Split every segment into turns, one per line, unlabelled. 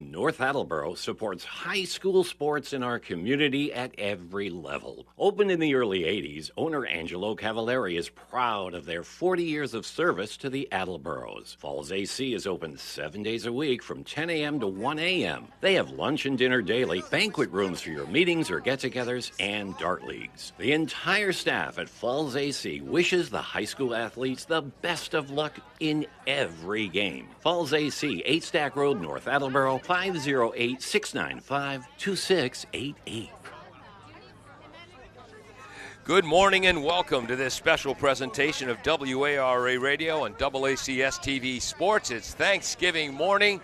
North Attleboro supports high school sports in our community at every level. Opened in the early 80s, owner Angelo Cavallari is proud of their 40 years of service to the Attleboros. Falls AC is open 7 days a week from 10 a.m. to 1 a.m. They have lunch and dinner daily, banquet rooms for your meetings or get-togethers, and dart leagues. The entire staff at Falls AC wishes the high school athletes the best of luck in every game. Falls AC, 8 Stack Road, North Attleboro, 508-695-2688.
Good morning and welcome to this special presentation of WARA Radio and AACS TV Sports. It's Thanksgiving morning.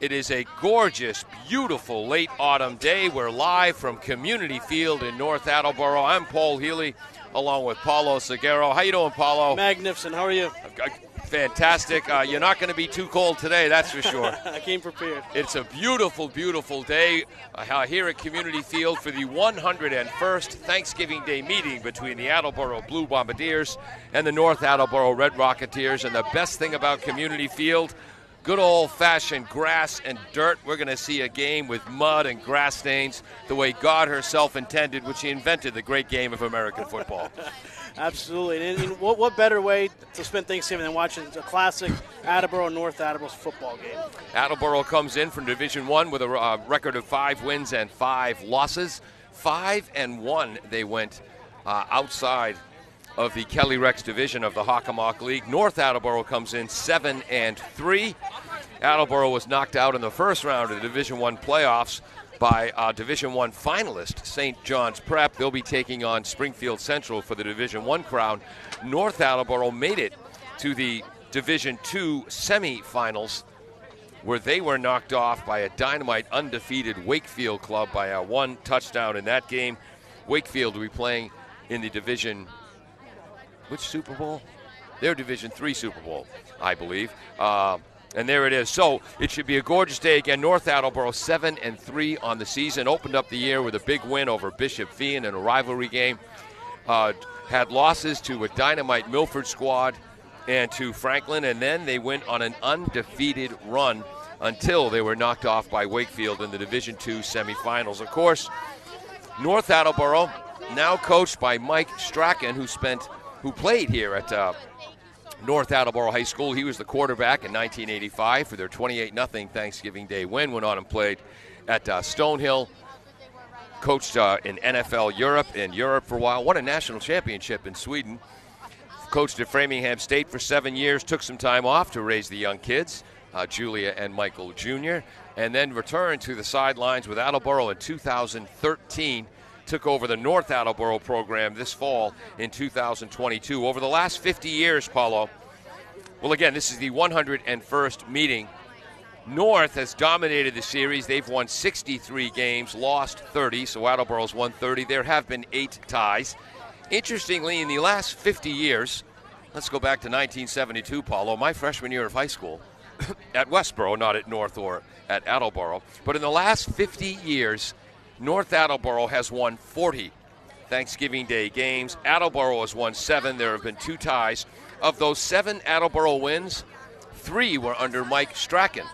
It is a gorgeous, beautiful late autumn day. We're live from Community Field in North Attleboro. I'm Paul Healy along with Paulo Seguero. How you doing, Paulo?
Magnificent. How are you?
Fantastic. You're not going to be too cold today, that's for sure.
I came prepared.
It's a beautiful, beautiful day here at Community Field for the 101st Thanksgiving Day meeting between the Attleboro Blue Bombardiers and the North Attleboro Red Rocketeers. And the best thing about Community Field, good old-fashioned grass and dirt. We're going to see a game with mud and grass stains the way God herself intended, which He invented the great game of American football.
Absolutely. And what better way to spend Thanksgiving than watching a classic Attleboro North Attleboro football game?
Attleboro comes in from Division I with a record of 5 wins and 5 losses. 5-1 they went outside of the Kelly Rex division of the Hockomock League. North Attleboro comes in 7-3. Attleboro was knocked out in the first round of the Division I playoffs by Division I finalist St. John's Prep. They'll be taking on Springfield Central for the Division I crown. North Attleboro made it to the Division II semifinals, where they were knocked off by a dynamite undefeated Wakefield club by a 1 touchdown in that game. Wakefield will be playing in the Division, which Super Bowl? Their Division III Super Bowl, I believe. And there it is. So it should be a gorgeous day again. North Attleboro 7-3 on the season. Opened up the year with a big win over Bishop Fee in a rivalry game. Had losses to a dynamite Milford squad and to Franklin. And then they went on an undefeated run until they were knocked off by Wakefield in the Division II semifinals. Of course, North Attleboro, now coached by Mike Strachan, who played here at North Attleboro High School. He was the quarterback in 1985 for their 28-0 Thanksgiving Day win. Went on and played at Stonehill. Coached in NFL Europe for a while. Won a national championship in Sweden. Coached at Framingham State for 7 years. Took some time off to raise the young kids, Julia and Michael Jr., and then returned to the sidelines with Attleboro in 2013. Took over the North Attleboro program this fall in 2022. Over the last 50 years, Paulo, well, again, this is the 101st meeting. North has dominated the series. They've won 63 games, lost 30, so Attleboro's won 30. There have been 8 ties. Interestingly, in the last 50 years, let's go back to 1972, Paulo, my freshman year of high school, at Westboro, not at North or at Attleboro, but in the last 50 years, North Attleboro has won 40 Thanksgiving Day games. Attleboro has won 7. There have been 2 ties. Of those 7 Attleboro wins, 3 were under Mike Strachan.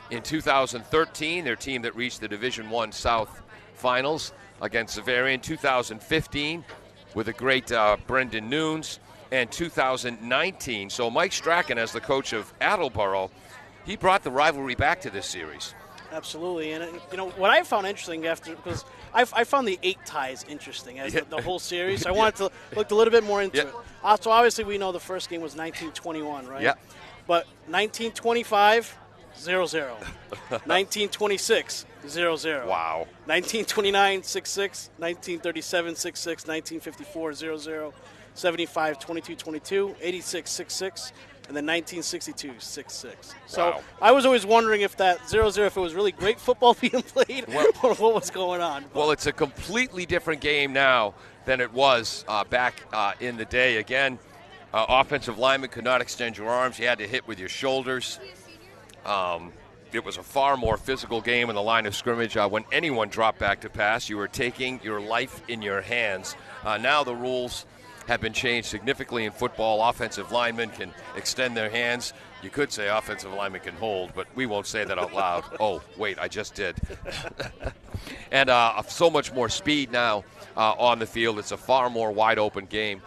In 2013, their team that reached the Division I South Finals against Zavarian. 2015 with a great Brendan Nunes. And 2019. So Mike Strachan, as the coach of Attleboro, he brought the rivalry back to this series.
Absolutely. And, what I found interesting because I found the 8 ties interesting as the whole series. So I wanted to look a little bit more into it. So obviously we know the first game was 1921, right?
Yeah.
But 1925, 0-0. 1926, 0-0.
Wow.
1929, 6-6. 1937, 6-6. 1954, 0-0. 75, 22-22. 86, 6-6. And then 1962, 6-6. So
wow.
I was always wondering if that 0-0, if it was really great football being played or what was going on.
Well, it's a completely different game now than it was back in the day. Again, offensive linemen could not extend your arms. You had to hit with your shoulders. It was a far more physical game in the line of scrimmage. When anyone dropped back to pass, you were taking your life in your hands. Now the rules have been changed significantly in football. Offensive linemen can extend their hands You could say offensive lineman can hold, but we won't say that out loud. Oh, wait, I just did. And so much more speed now on the field. It's a far more wide-open game.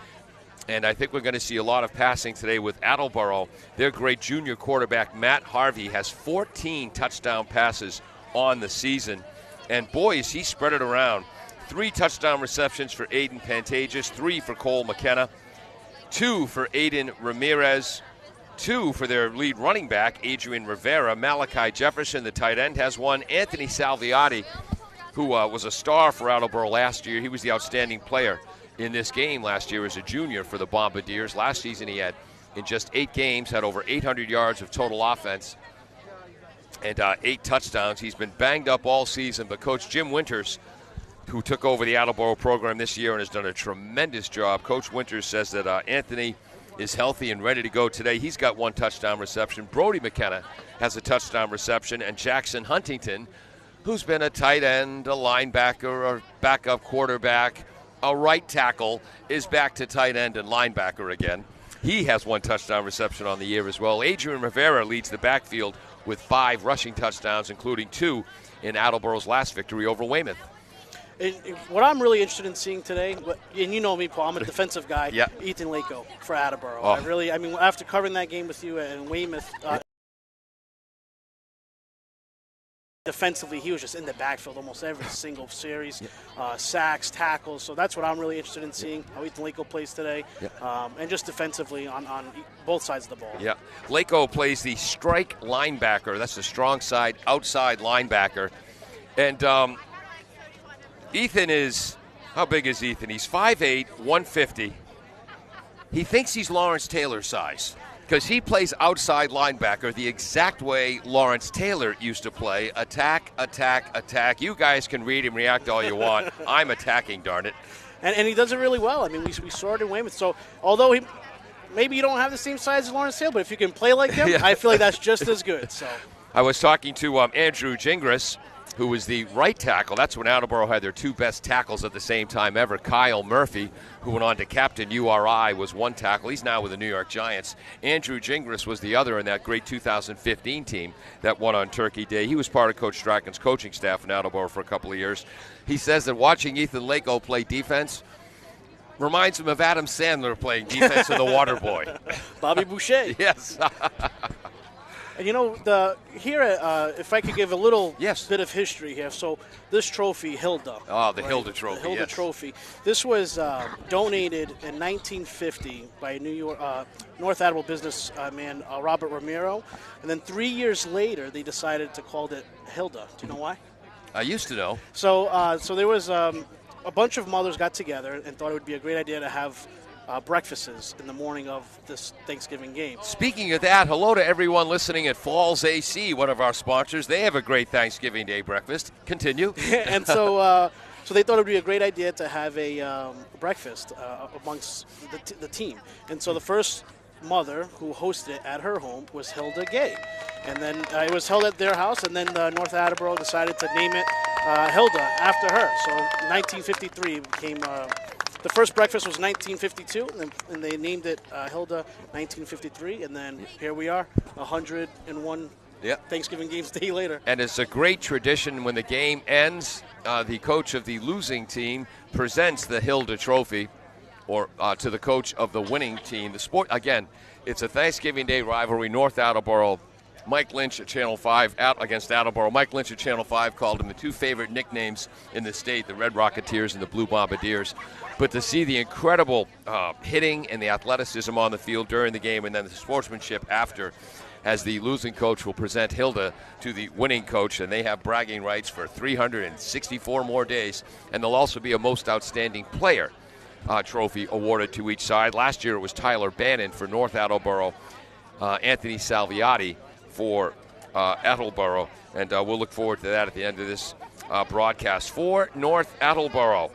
And I think we're going to see a lot of passing today with Attleboro. Their great junior quarterback, Matt Harvey, has 14 touchdown passes on the season. And boy, is he spread it around. 3 touchdown receptions for Aiden Pantages, 3 for Cole McKenna, 2 for Aiden Ramirez, 2 for their lead running back, Adrian Rivera. Malachi Jefferson, the tight end, has 1. Anthony Salviati, who was a star for Attleboro last year. He was the outstanding player in this game last year as a junior for the Bombardiers. Last season he had, in just 8 games, had over 800 yards of total offense and 8 touchdowns. He's been banged up all season, but Coach Jim Winters, who took over the Attleboro program this year and has done a tremendous job, Coach Winters says that Anthony is healthy and ready to go today. He's got 1 touchdown reception. Brody McKenna has a touchdown reception, and Jackson Huntington, who's been a tight end, a linebacker, a backup quarterback, a right tackle, is back to tight end and linebacker again. He has 1 touchdown reception on the year as well. Adrian Rivera leads the backfield with 5 rushing touchdowns, including 2 in Attleboro's last victory over Weymouth.
What I'm really interested in seeing today, and you know me, Paul, I'm a defensive guy,
yeah.
Ethan Lako for Attleboro.
Oh.
After covering that game with you in Weymouth, defensively, he was just in the backfield almost every single series, sacks, tackles. So that's what I'm really interested in seeing, how Ethan Lako plays today, and just defensively on both sides of the ball. Yeah,
Lako plays the strike linebacker. That's the strong side, outside linebacker. And Ethan is, how big is Ethan? He's 5'8", 150. He thinks he's Lawrence Taylor size, because he plays outside linebacker the exact way Lawrence Taylor used to play. Attack, attack, attack. You guys can read and react all you want. I'm attacking, darn it.
And he does it really well. I mean, we saw it in Weymouth. So although maybe you don't have the same size as Lawrence Taylor, but if you can play like him, yeah. I feel like that's just as good. So
I was talking to Andrew Gingras, who was the right tackle. That's when Attleboro had their 2 best tackles at the same time ever. Kyle Murphy, who went on to captain URI, was 1 tackle. He's now with the New York Giants. Andrew Gingras was the other in that great 2015 team that won on Turkey Day. He was part of Coach Strachan's coaching staff in Attleboro for a couple of years. He says that watching Ethan Lako play defense reminds him of Adam Sandler playing defense in The Waterboy.
Bobby Boucher.
Yes.
And you know, if I could give a little bit of history here. So this trophy, Hilda.
Oh, the Hilda Trophy.
The Hilda Trophy. This was donated in 1950 by North Attleboro businessman Robert Ramiro. And then 3 years later, they decided to call it Hilda. Do you know why?
I used to know.
So there was a bunch of mothers got together and thought it would be a great idea to have breakfasts in the morning of this Thanksgiving game.
Speaking of that, hello to everyone listening at Falls AC, one of our sponsors. They have a great Thanksgiving Day breakfast. Continue.
And so they thought it would be a great idea to have a breakfast amongst the team. And so the first mother who hosted it at her home was Hilda Gay. And then it was held at their house, and then North Attleboro decided to name it Hilda after her. So 1953 became... the first breakfast was 1952, and they named it Hilda 1953, and then here we are, 101 Thanksgiving games a day later.
And it's a great tradition when the game ends, the coach of the losing team presents the Hilda Trophy or to the coach of the winning team. The sport, again, it's a Thanksgiving Day rivalry, North Attleboro. Mike Lynch at Channel 5 out against Attleboro. Mike Lynch at Channel 5 called them the 2 favorite nicknames in the state, the Red Rocketeers and the Blue Bombardiers. But to see the incredible hitting and the athleticism on the field during the game, and then the sportsmanship after, as the losing coach will present Hilda to the winning coach, and they have bragging rights for 364 more days. And there'll also be a Most Outstanding Player trophy awarded to each side. Last year it was Tyler Bannon for North Attleboro, Anthony Salviati for Attleboro, and we'll look forward to that at the end of this broadcast. For North Attleboro,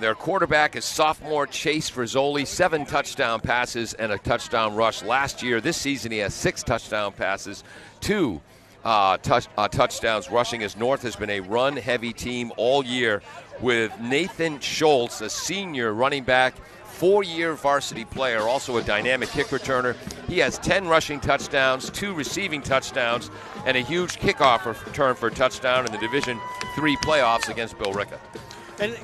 their quarterback is sophomore Chase Frizzoli, 7 touchdown passes and a touchdown rush last year. This season he has 6 touchdown passes, 2 touchdowns rushing, as North has been a run-heavy team all year with Nathan Schultz, a senior running back, four-year varsity player, also a dynamic kick returner. He has 10 rushing touchdowns, 2 receiving touchdowns, and a huge kickoff return for a touchdown in the Division III playoffs against Bill Ricca.
And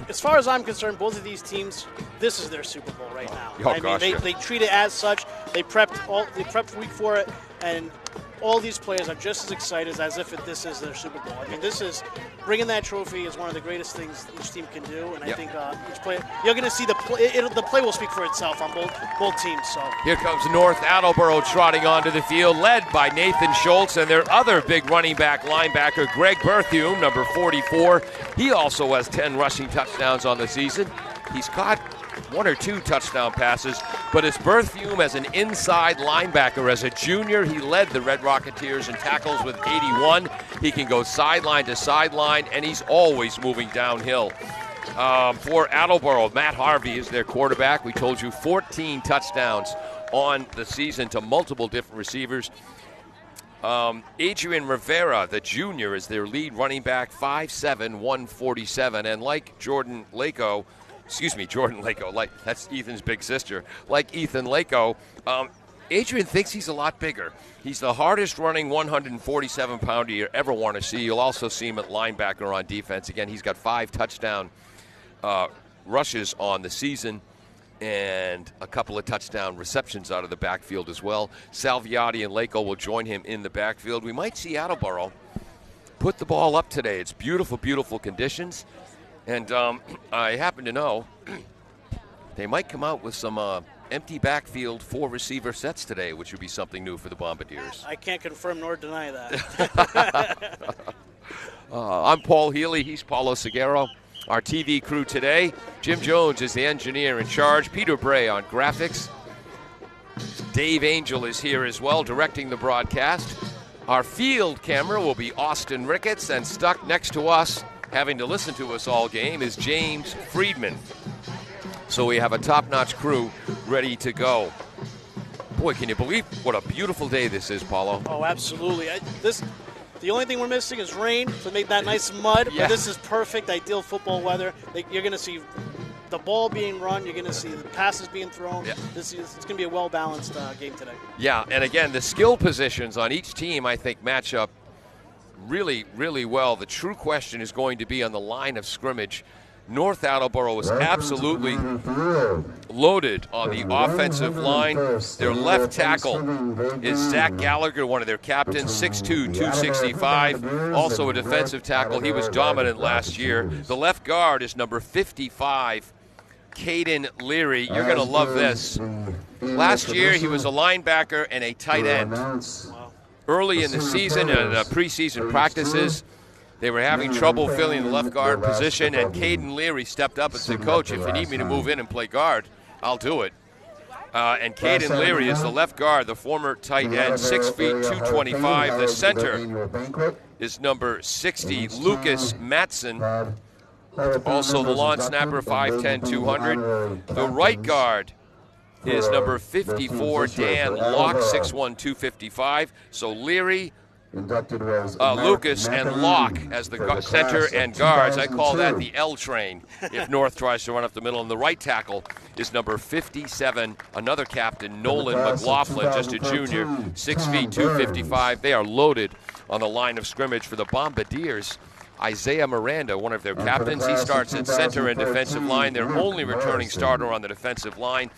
as far as I'm concerned, both of these teams, this is their Super Bowl right now. They treat it as such. They prepped week for it, and all these players are just as excited as if this is their Super Bowl. I mean, this is bringing that trophy is one of the greatest things each team can do, and I think each player, you're going to see the play will speak for itself on both teams. So
here comes North Attleboro trotting onto the field, led by Nathan Schultz and their other big running back linebacker, Greg Berthume, number 44. He also has 10 rushing touchdowns on the season. He's caught 1 or 2 touchdown passes, but as Berthume as an inside linebacker, as a junior, he led the Red Rocketeers in tackles with 81. He can go sideline to sideline, and he's always moving downhill. For Attleboro, Matt Harvey is their quarterback. We told you 14 touchdowns on the season to multiple different receivers. Adrian Rivera, the junior, is their lead running back, 5'7", 147, and like Jordan Lako, that's Ethan's big sister. Like Ethan Lako, Adrian thinks he's a lot bigger. He's the hardest running 147-pounder you ever want to see. You'll also see him at linebacker on defense. Again, he's got 5 touchdown rushes on the season and a couple of touchdown receptions out of the backfield as well. Salviati and Lako will join him in the backfield. We might see Attleboro put the ball up today. It's beautiful, beautiful conditions. And I happen to know they might come out with some empty backfield 4-receiver sets today, which would be something new for the Bombardiers.
I can't confirm nor deny that.
I'm Paul Healy. He's Paulo Seguero. Our TV crew today, Jim Jones is the engineer in charge. Peter Bray on graphics. Dave Angel is here as well, directing the broadcast. Our field camera will be Austin Ricketts, and stuck next to us, having to listen to us all game, is James Friedman. So we have a top-notch crew ready to go. Boy, can you believe what a beautiful day this is, Paulo?
Oh, absolutely. The only thing we're missing is rain to make that nice mud.
Yeah.
But this is perfect, ideal football weather. You're going to see the ball being run. You're going to see the passes being thrown. Yeah. It's going to be a well-balanced game today. Yeah,
and again, the skill positions on each team, I think, match up really, really well. The true question is going to be on the line of scrimmage. North Attleboro is absolutely loaded on the offensive line. Their left tackle is Zach Gallagher, one of their captains, 6'2", 265. Also a defensive tackle. He was dominant last year. The left guard is number 55, Caden Leary. You're going to love this. Last year he was a linebacker and a tight end. Early in the season and preseason practices, they were having trouble filling the left guard position, and Caden Leary stepped up and said, "Coach, if you need me to move in and play guard, I'll do it." And Caden Leary is the left guard, the former tight end, 6 feet, 225. The center is number 60, Lucas Matson, also the lawn snapper, 5'10", 200. The right guard is number 54, Dan Locke, 6'1", 255. So Leary, Lucas, and Locke as the center and guards. I call that the L train if North tries to run up the middle. And the right tackle is number 57, another captain, Nolan McLaughlin, just a junior, 6 feet, 255. They are loaded on the line of scrimmage for the Bombardiers. Isaiah Miranda, one of their captains, he starts at center and defensive line. Their only returning starter on the defensive line.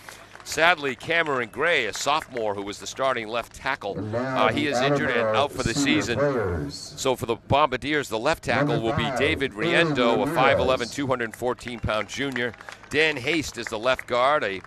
Sadly, Cameron Gray, a sophomore who was the starting left tackle, he is injured and out for the season. So for the Bombardiers, the left tackle will be David Riendo, a 5'11", 214-pound junior. Dan Haste is the left guard, a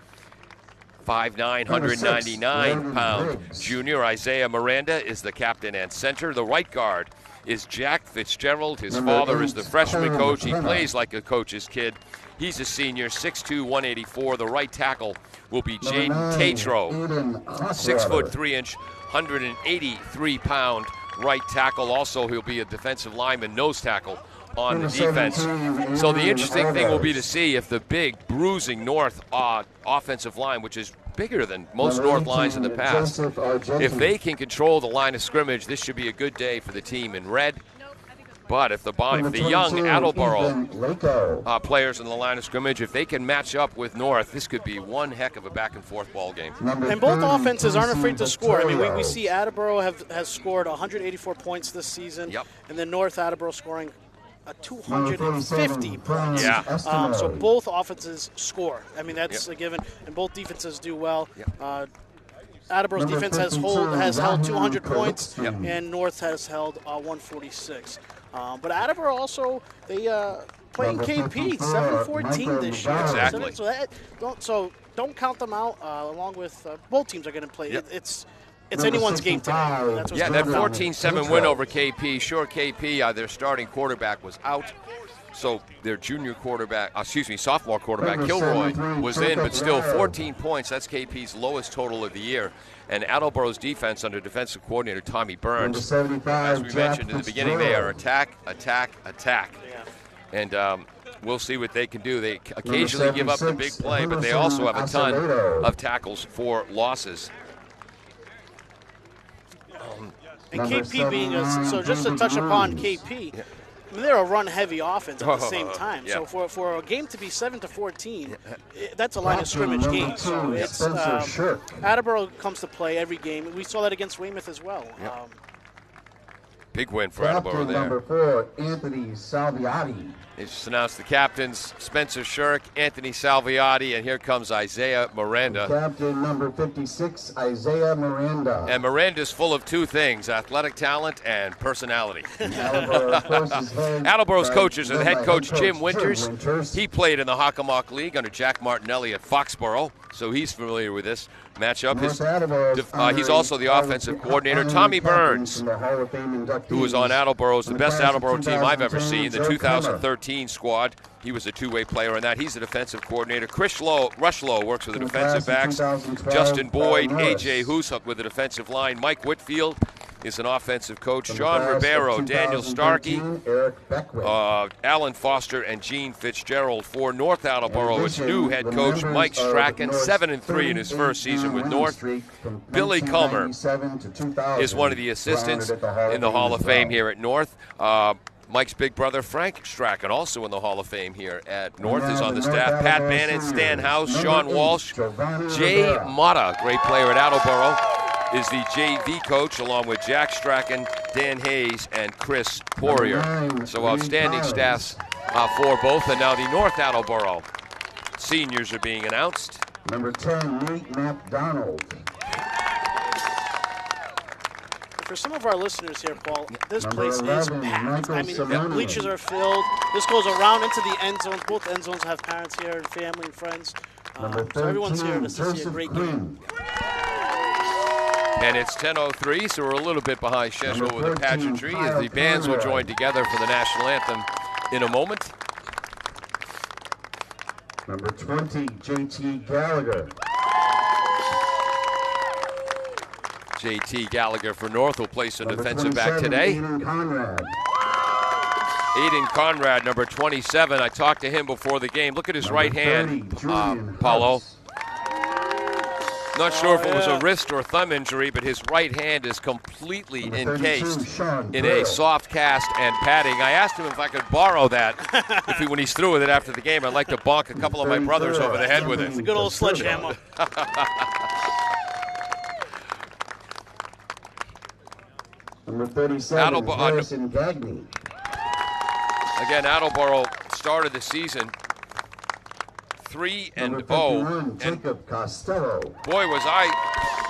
5'9", 199-pound junior. Isaiah Miranda is the captain and center. The right guard is Jack Fitzgerald. His father is the freshman coach. He plays like a coach's kid. He's a senior, 6'2", 184. The right tackle will be Jaden Tatro, 6 foot 3 inch, 183-pound right tackle. Also, he'll be a defensive lineman, nose tackle on the defense. So the interesting thing will be to see if the big, bruising North offensive line, which is bigger than most North lines in the past, if they can control the line of scrimmage, this should be a good day for the team in red. But if the young Attleboro players in the line of scrimmage, if they can match up with North, this could be one heck of a back-and-forth ball game.
And both offenses aren't afraid to score. I mean, we see Attleboro has scored 184 points this season, and then North Attleboro scoring 250 points.
Yeah.
So both offenses score. I mean, that's a given, and both defenses do well. Attleboro's defense has held 200 points, and North has held 146. But Attleboro also, they playing KP 7-14 this year.
Exactly.
So don't count them out. Along with both teams are going to play. It's anyone's game today. That's what's
that 14-7 win over KP. Sure, KP, their starting quarterback was out. So their sophomore quarterback, Kilroy, was in, but still 14 points. That's KP's lowest total of the year. And Attleboro's defense under defensive coordinator Tommy Burns, as we mentioned in the beginning, they are attack. And we'll see what they can do. They occasionally give up the big play, but they also have a ton of tackles for losses.
And KP being so just to touch upon KP, I mean, they're a run-heavy offense at the same time. So for a game to be 7-14, that's a line of scrimmage game. So it's Attleboro comes to play every game. We saw that against Weymouth as well.
Big win for Attleboro there.
Number 4, Anthony Salviati.
They just announced the captains, Spencer Shirk, Anthony Salviati, and here comes Isaiah Miranda.
Captain number 56, Isaiah Miranda.
And Miranda's full of two things, athletic talent and personality. Attleboro's coaches are the head coach, Jim Winters. He played in the Hockomock League under Jack Martinelli at Foxborough, so he's familiar with this matchup. He's also the offensive coordinator, Tommy Burns, who was on Attleboro's, the best Attleboro team I've ever seen, the 2013 squad. He was a two-way player in that. He's the defensive coordinator. Chris Rushlow works with the defensive backs. Justin Boyd, A.J. Husak with the defensive line. Mike Whitfield is an offensive coach. John Ribeiro, Daniel Starkey, Alan Foster, and Gene Fitzgerald. For North Attleboro, its new head coach, Mike Strachan, 7-3 in his first season with North. Billy Culmer is one of the assistants in the Hall of Fame here at North. Mike's big brother, Frank Strachan, also in the Hall of Fame here at North, is on the staff. Pat Bannon, Stan House, Sean Walsh, Jay Mata, great player at Attleboro, is the JV coach, along with Jack Strachan, Dan Hayes, and Chris Poirier. So outstanding staffs for both. And now the North Attleboro seniors are being announced.
Number 10, Nate MacDonald.
For some of our listeners here, Paul, this place is packed. I mean, the bleachers are filled. This goes around into the end zones. Both end zones have parents here and family and friends. So everyone's here to see a great game.
And it's 10:03, so we're a little bit behind schedule with the pageantry as the bands will join together for the national anthem in a moment.
Number 20, J.T. Gallagher.
J.T. Gallagher for North will place a defensive back today. Aiden Conrad, number 27. I talked to him before the game. Look at his right hand, Paulo. Not sure if it was a wrist or thumb injury, but his right hand is completely encased in a soft cast and padding. I asked him if I could borrow that when he's through with it after the game. I'd like to bonk a couple of my brothers over the head with it.
It's a good old sledgehammer.
Number 37, Harrison Gagne.
Again, Attleboro started the season 3-0.
Jacob Costello.
Boy, was I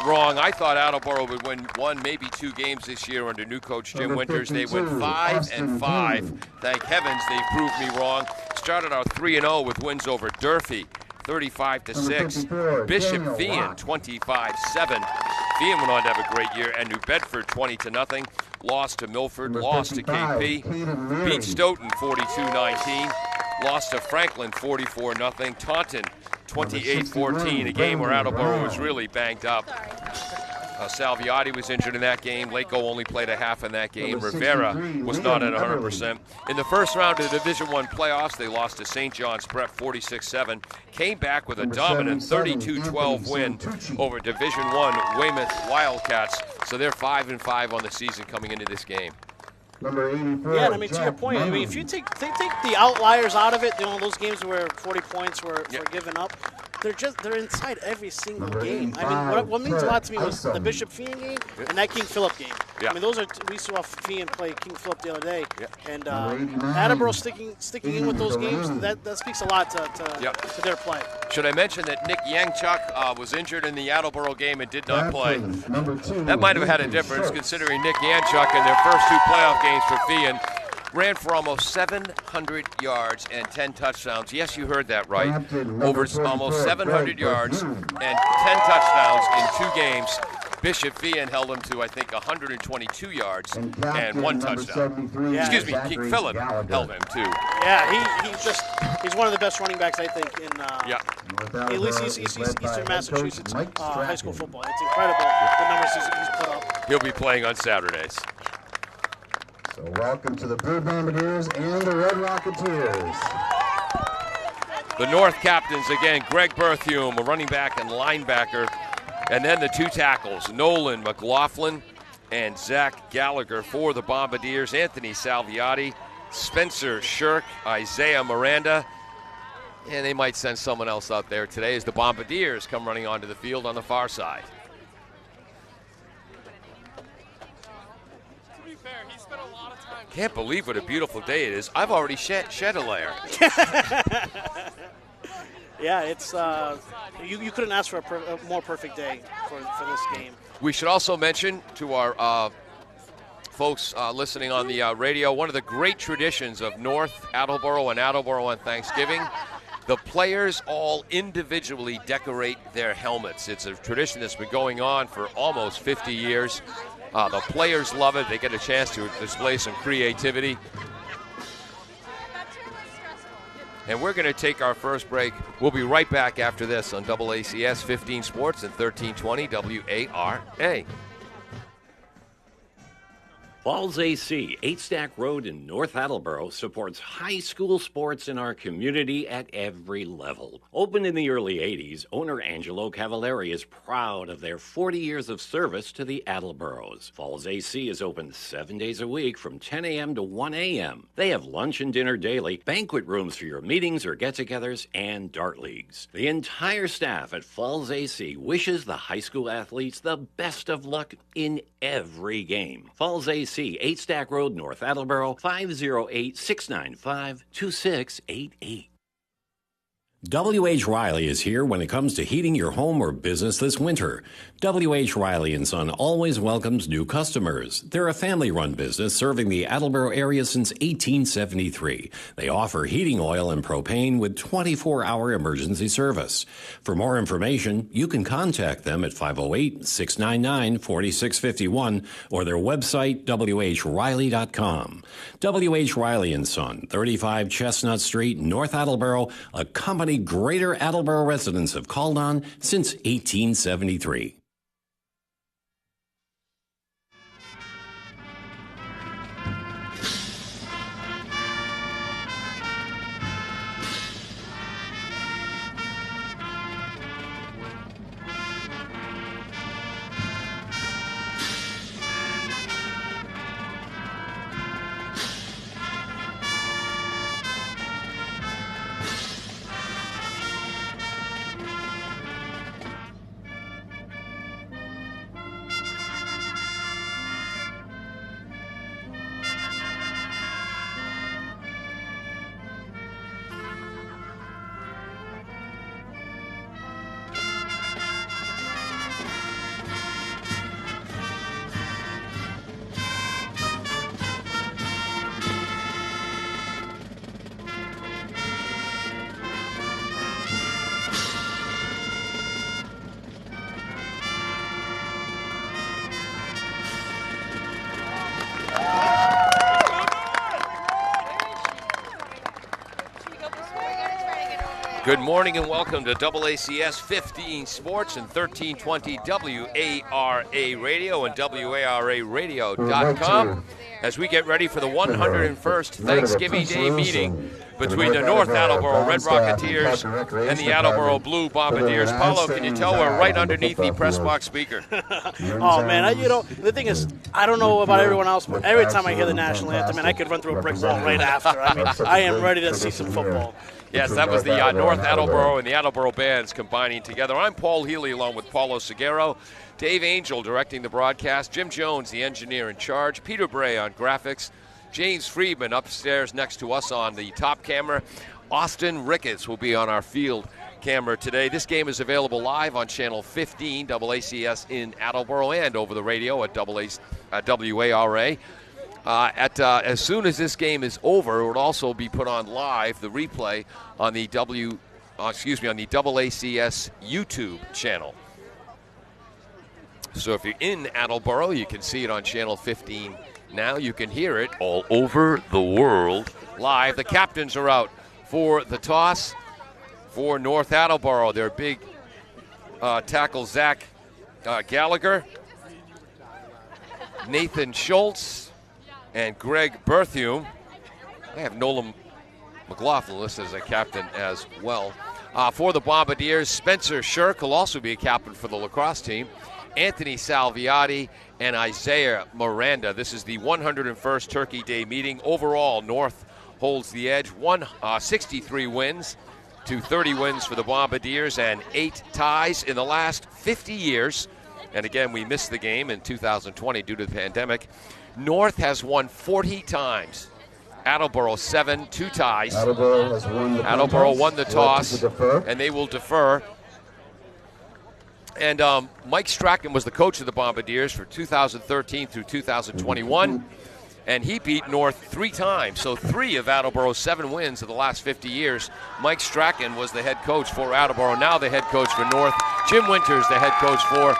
wrong. I thought Attleboro would win one, maybe two games this year under new coach Jim Winters. They went 5-5. Thank heavens they proved me wrong. Started out 3-0 with wins over Durfee, 35-6. Bishop Vian, 25-7. Vian went on to have a great year, and New Bedford 20-0. Lost to Milford, lost to KP. Beat Stoughton 42-19. Lost to Franklin 44-0. Taunton 28-14, a game where Attleboro was really banged up. Salviati was injured in that game. Lako only played a half in that game. Rivera was not at 100%. In the first round of the Division I playoffs, they lost to St. John's Prep 46-7. Came back with a dominant 32-12 win over Division I Weymouth Wildcats. So they're 5-5 on the season coming into this game.
Number 84.
Yeah, and I mean, to your point, I mean, if you take the outliers out of it, those games where 40 points were given up, they're inside every single game. I mean, what means a lot to me was the Bishop Fian game and that King Philip game.
Yeah.
I mean, we saw Fian play King Philip the other day, and Attleboro sticking in with those games. That speaks a lot to their play.
Should I mention that Nick Yangchuk was injured in the Attleboro game and did not play?
Number 2.
That might have had a difference considering Nick Yangchuk in their first 2 playoff games for Fian ran for almost 700 yards and 10 touchdowns. Yes, you heard that right. Over almost 700 yards and 10 touchdowns in 2 games. Bishop Fian held him to, I think, 122 yards and 1 touchdown. Excuse me, King Philip held him to.
Yeah, he's one of the best running backs, I think, in at least Eastern Massachusetts high school football. It's incredible the numbers he's put up.
He'll be playing on Saturdays.
So welcome to the Blue Bombardiers and the Red Rocketeers.
The North captains, again, Greg Berthume, a running back and linebacker. And then the 2 tackles, Nolan McLaughlin and Zach Gallagher for the Bombardiers. Anthony Salviati, Spencer Shirk, Isaiah Miranda. And they might send someone else out there today as the Bombardiers come running onto the field on the far side. Can't believe what a beautiful day it is. I've already shed a layer.
Yeah, it's you couldn't ask for a more perfect day for this game.
We should also mention to our folks listening on the radio, one of the great traditions of North Attleboro and Attleboro on Thanksgiving, the players all individually decorate their helmets. It's a tradition that's been going on for almost 50 years. The players love it. They get a chance to display some creativity. And we're going to take our first break. We'll be right back after this on AACS 15 Sports and 1320 WARA.
Falls AC, 8 Stack Road in North Attleboro, supports high school sports in our community at every level. Opened in the early 80s, owner Angelo Cavallari is proud of their 40 years of service to the Attleboros. Falls AC is open 7 days a week from 10 a.m. to 1 a.m. They have lunch and dinner daily, banquet rooms for your meetings or get-togethers, and dart leagues. The entire staff at Falls AC wishes the high school athletes the best of luck in every game. Falls AC, 8 Stack Road, North Attleboro, 508-695-2688. W.H. Riley is here when it comes to heating your home or business this winter. W.H. Riley & Son always welcomes new customers. They're a family-run business serving the Attleboro area since 1873. They offer heating oil and propane with 24-hour emergency service. For more information, you can contact them at 508-699-4651 or their website, whriley.com. W.H. Riley & Son, 35 Chestnut Street, North Attleboro, a company Greater Attleboro residents have called on since 1873.
Good morning and welcome to AACS 15 Sports and 1320 WARA Radio and WARAradio.com. as we get ready for the 101st Thanksgiving Day meeting between the North Attleboro Red Rocketeers and the Attleboro Blue Bombardiers. Paulo, can you tell we're right underneath the press box speaker?
Oh, man, the thing is, I don't know about everyone else, but every time I hear the national anthem, man, I could run through a brick wall right after. I mean, I am ready to see some football.
Yes, that was the North Attleboro and the Attleboro bands combining together. I'm Paul Healy along with Paulo Seguero, Dave Angel directing the broadcast, Jim Jones, the engineer in charge, Peter Bray on graphics, James Friedman upstairs next to us on the top camera. Austin Ricketts will be on our field camera today. This game is available live on Channel 15, AACS in Attleboro, and over the radio at WARA. As soon as this game is over, it will also be put on live, the replay, on the AACS YouTube channel. So if you're in Attleboro, you can see it on Channel 15 now. You can hear it all over the world live. The captains are out for the toss for North Attleboro. Their big tackle, Zach Gallagher, Nathan Schultz, and Greg Berthume. I have Nolan McLaughlin listed as a captain as well. For the Bombardiers, Spencer Shirk will also be a captain for the lacrosse team. Anthony Salviati and Isaiah Miranda. This is the 101st Turkey Day meeting. Overall, North holds the edge. 63 wins to 30 wins for the Bombardiers and 8 ties in the last 50 years. And again, we missed the game in 2020 due to the pandemic. North has won 40 times. Attleboro 7, 2 ties. Attleboro won the toss, and they will defer. And Mike Strachan was the coach of the Bombardiers for 2013 through 2021, and he beat North 3 times. So 3 of Attleboro's 7 wins of the last 50 years. Mike Strachan was the head coach for Attleboro, now the head coach for North. Jim Winters, the head coach for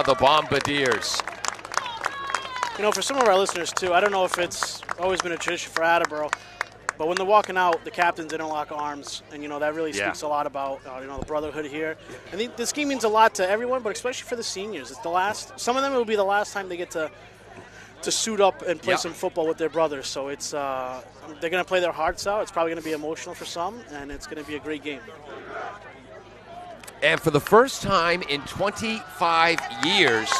the Bombardiers.
You know, for some of our listeners, too, I don't know if it's always been a tradition for Attleboro, but when they're walking out, the captains interlock arms, and, that really speaks a lot about, the brotherhood here. I think this game means a lot to everyone, but especially for the seniors. It's the last, some of them, it will be the last time they get to suit up and play some football with their brothers. So it's, they're going to play their hearts out. It's probably going to be emotional for some, and it's going to be a great game.
And for the first time in 25 years,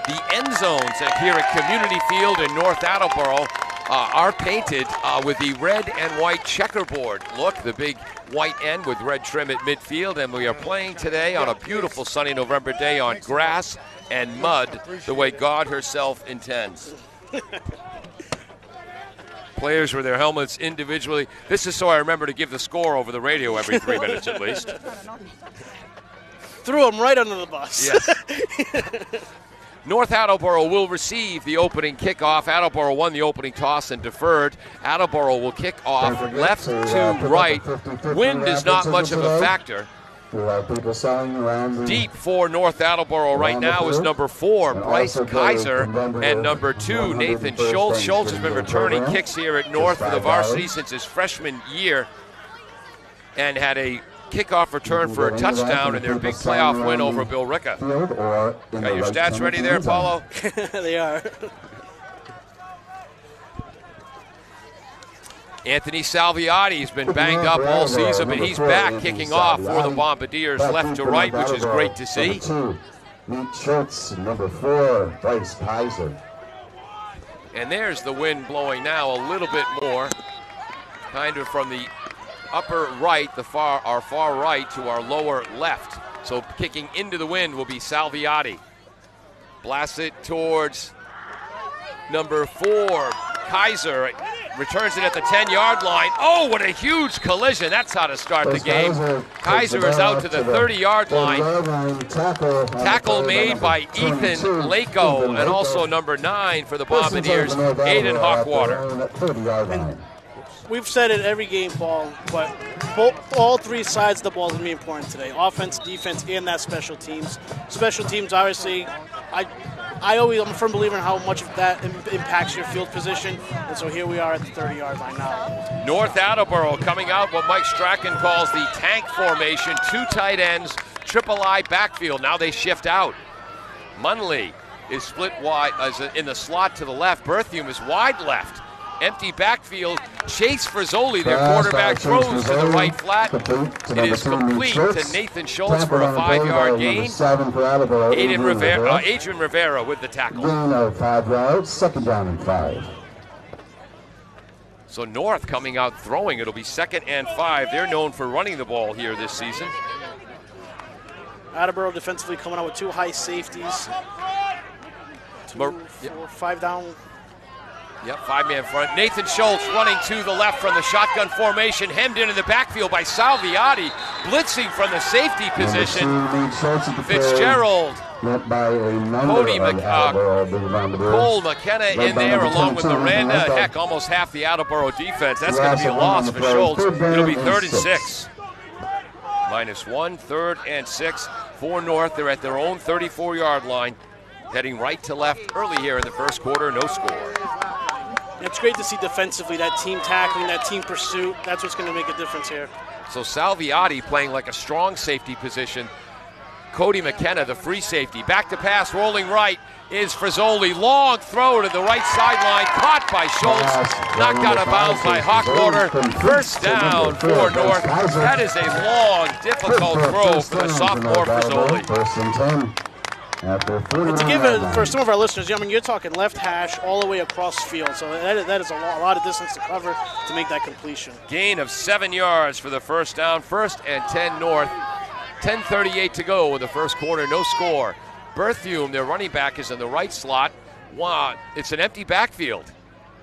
the end zones here at Community Field in North Attleboro are painted with the red and white checkerboard look, the big white end with red trim at midfield. And we are playing today on a beautiful sunny November day on grass and mud, the way God herself intends. Players with their helmets individually. This is so I remember to give the score over the radio every 3 minutes at least.
Threw him right under the bus.
Yes. North Attleboro will receive the opening kickoff. Attleboro won the opening toss and deferred. Attleboro will kick off left to right. Wind is not much of a factor. Deep for North Attleboro right now is number 4, Bryce Kaiser, and number 2, Nathan Schultz. Schultz has been returning kicks here at North for the varsity since his freshman year and had a kickoff return for a touchdown in their big playoff win over Bill Ricca. Got your stats ready there, Paulo?
They are.
Anthony Salviati has been banged up all season, but he's back kicking off for the Bombardiers left to right, which is great to see.
Number 2, Schultz, number 4, Bryce Kaiser.
And there's the wind blowing now a little bit more, kind of from the upper right, our far right to our lower left. So kicking into the wind will be Salviati. Blasts it towards number 4, Kaiser. Returns it at the 10-yard line. Oh, what a huge collision. That's how to start the game. Kaiser is out to the 30-yard line. Tackle made by Ethan Lako, and also number 9 for the Bombardiers, Aiden Hawkwater.
We've said it every game, Paul, but all 3 sides of the ball is going to be important today. Offense, defense, and that special teams. Special teams, obviously, I'm a firm believer in how much of that impacts your field position, and so here we are at the 30-yard line now.
North Attleboro coming out what Mike Strachan calls the tank formation, 2 tight ends, triple I backfield. Now they shift out. Munley is split wide in the slot to the left. Berthium is wide left. Empty backfield. Chase Frizzoli, their quarterback, throws to the right flat. It is complete to Nathan Schultz for a 5-yard gain. Adrian Rivera with the tackle.
Gain of 5 yards, 2nd down and 5.
So North coming out throwing. It'll be 2nd and 5. They're known for running the ball here this season.
Attleboro defensively coming out with 2 high safeties. 5 down.
Yep, 5-man front. Nathan Schultz running to the left from the shotgun formation, hemmed into the backfield by Salviati, blitzing from the safety position. Fitzgerald, Cody Cole McKenna in there along with Miranda. Heck, almost half the Attleboro defense. That's going to be a loss for Schultz. It'll be 3rd and 6. -1, 3rd and 6 for North. They're at their own 34-yard line, heading right to left early here in the first quarter. No score.
It's great to see defensively that team tackling, that team pursuit. That's what's going to make a difference here.
So Salviati playing like a strong safety position. Cody McKenna, the free safety. Back to pass, rolling right is Frizzoli. Long throw to the right sideline, caught by Schultz. Knocked out of bounds by Hawkwater. 1st down for North. That is a long, difficult throw for the sophomore Frizzoli.
1st and 10.
And to give it for some of our listeners, I mean, you're talking left hash all the way across field, so that is a lot of distance to cover to make that completion.
Gain of 7 yards for the 1st down. 1st and 10 North. 10:38 to go in the first quarter. No score. Berthium, their running back, is in the right slot. Wow, it's an empty backfield.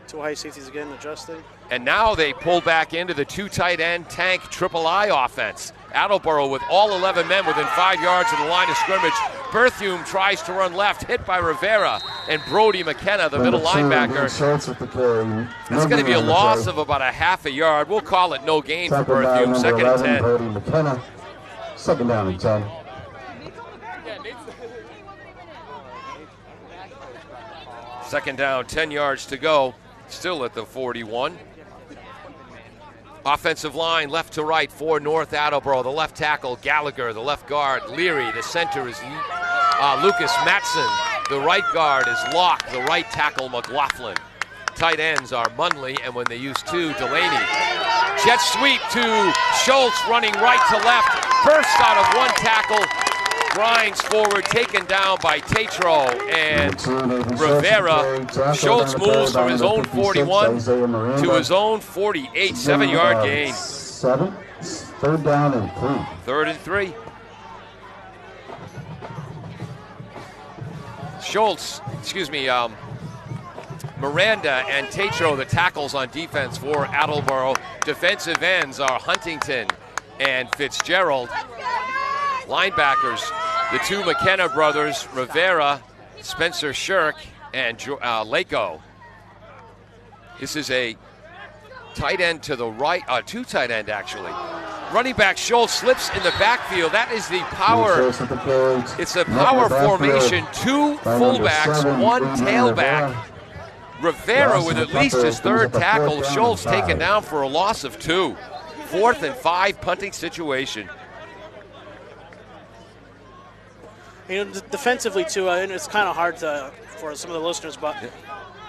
2 high safeties again adjusting.
And now they pull back into the 2 tight end tank triple I offense. Attleboro with all 11 men within 5 yards of the line of scrimmage. Berthium tries to run left, hit by Rivera, and Brody McKenna, the middle linebacker. That's going to be a loss of about a half a yard. We'll call it no gain for Berthium. 2nd and 10.
Brody McKenna, 2nd down and 10.
Second down, 10 yards to go. Still at the 41. Offensive line left to right for North Attleboro. The left tackle, Gallagher. The left guard, Leary. The center is Lucas Matson. The right guard is Locke. The right tackle, McLaughlin. Tight ends are Munley, and when they use 2, Delaney. Jet sweep to Schultz running right to left. Bursts out of 1 tackle. Grinds forward, taken down by Tatro and Rivera. Schultz moves from his own 41 to his own 48, 7-yard gain.
3rd down and 3.
3rd and 3. Miranda and Tatro, the tackles on defense for Attleboro. Defensive ends are Huntington and Fitzgerald. Linebackers, the 2 McKenna brothers, Rivera, Spencer Shirk, and Lako. This is a tight end to the right, 2 tight end actually. Running back Schultz slips in the backfield. That is the power. It's a power formation. 2 fullbacks, 1 tailback. Rivera with at least his 3rd tackle. Schultz taken down for a loss of 2. 4th and 5 punting situation.
You know, defensively too, and it's kind of hard for some of the listeners, but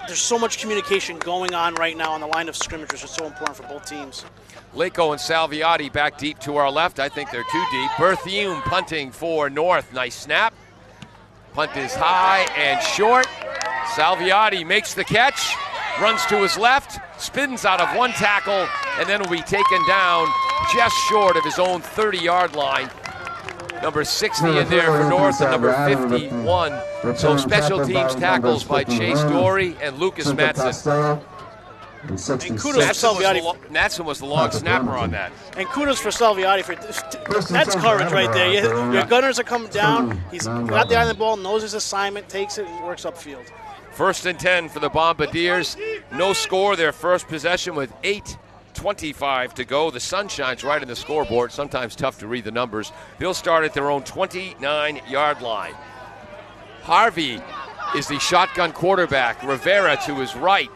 there's so much communication going on right now on the line of scrimmage, which is so important for both teams.
Lako and Salviati back deep to our left. I think they're too deep. Berthium punting for North. Nice snap. Punt is high and short. Salviati makes the catch, runs to his left, spins out of 1 tackle, and then will be taken down just short of his own 30-yard line. Number 60 in there for North and number 51. So special teams tackles by Chase Dory and Lucas Matson.
And kudos for Salviati.
Matson was the long snapper on that.
And kudos for Salviati. That's courage right there. Your gunners are coming down. He's got the eye on the ball, knows his assignment, takes it, and works upfield.
1st and 10 for the Bombardiers. No score, their first possession with 8:25 to go. The sun shines right in the scoreboard. Sometimes tough to read the numbers. They'll start at their own 29-yard line. Harvey is the shotgun quarterback. Rivera to his right.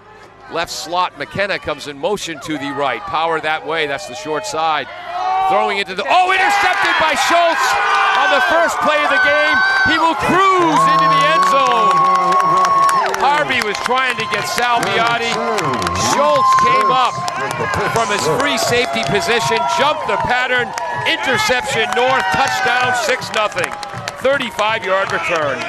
Left slot, McKenna comes in motion to the right. Power that way, that's the short side. Throwing into the, intercepted by Schultz on the first play of the game. He will cruise into the end zone. Harvey was trying to get Salviati. Schultz came up from his free safety position, jumped the pattern, interception North, touchdown, 6-0. 35-yard return.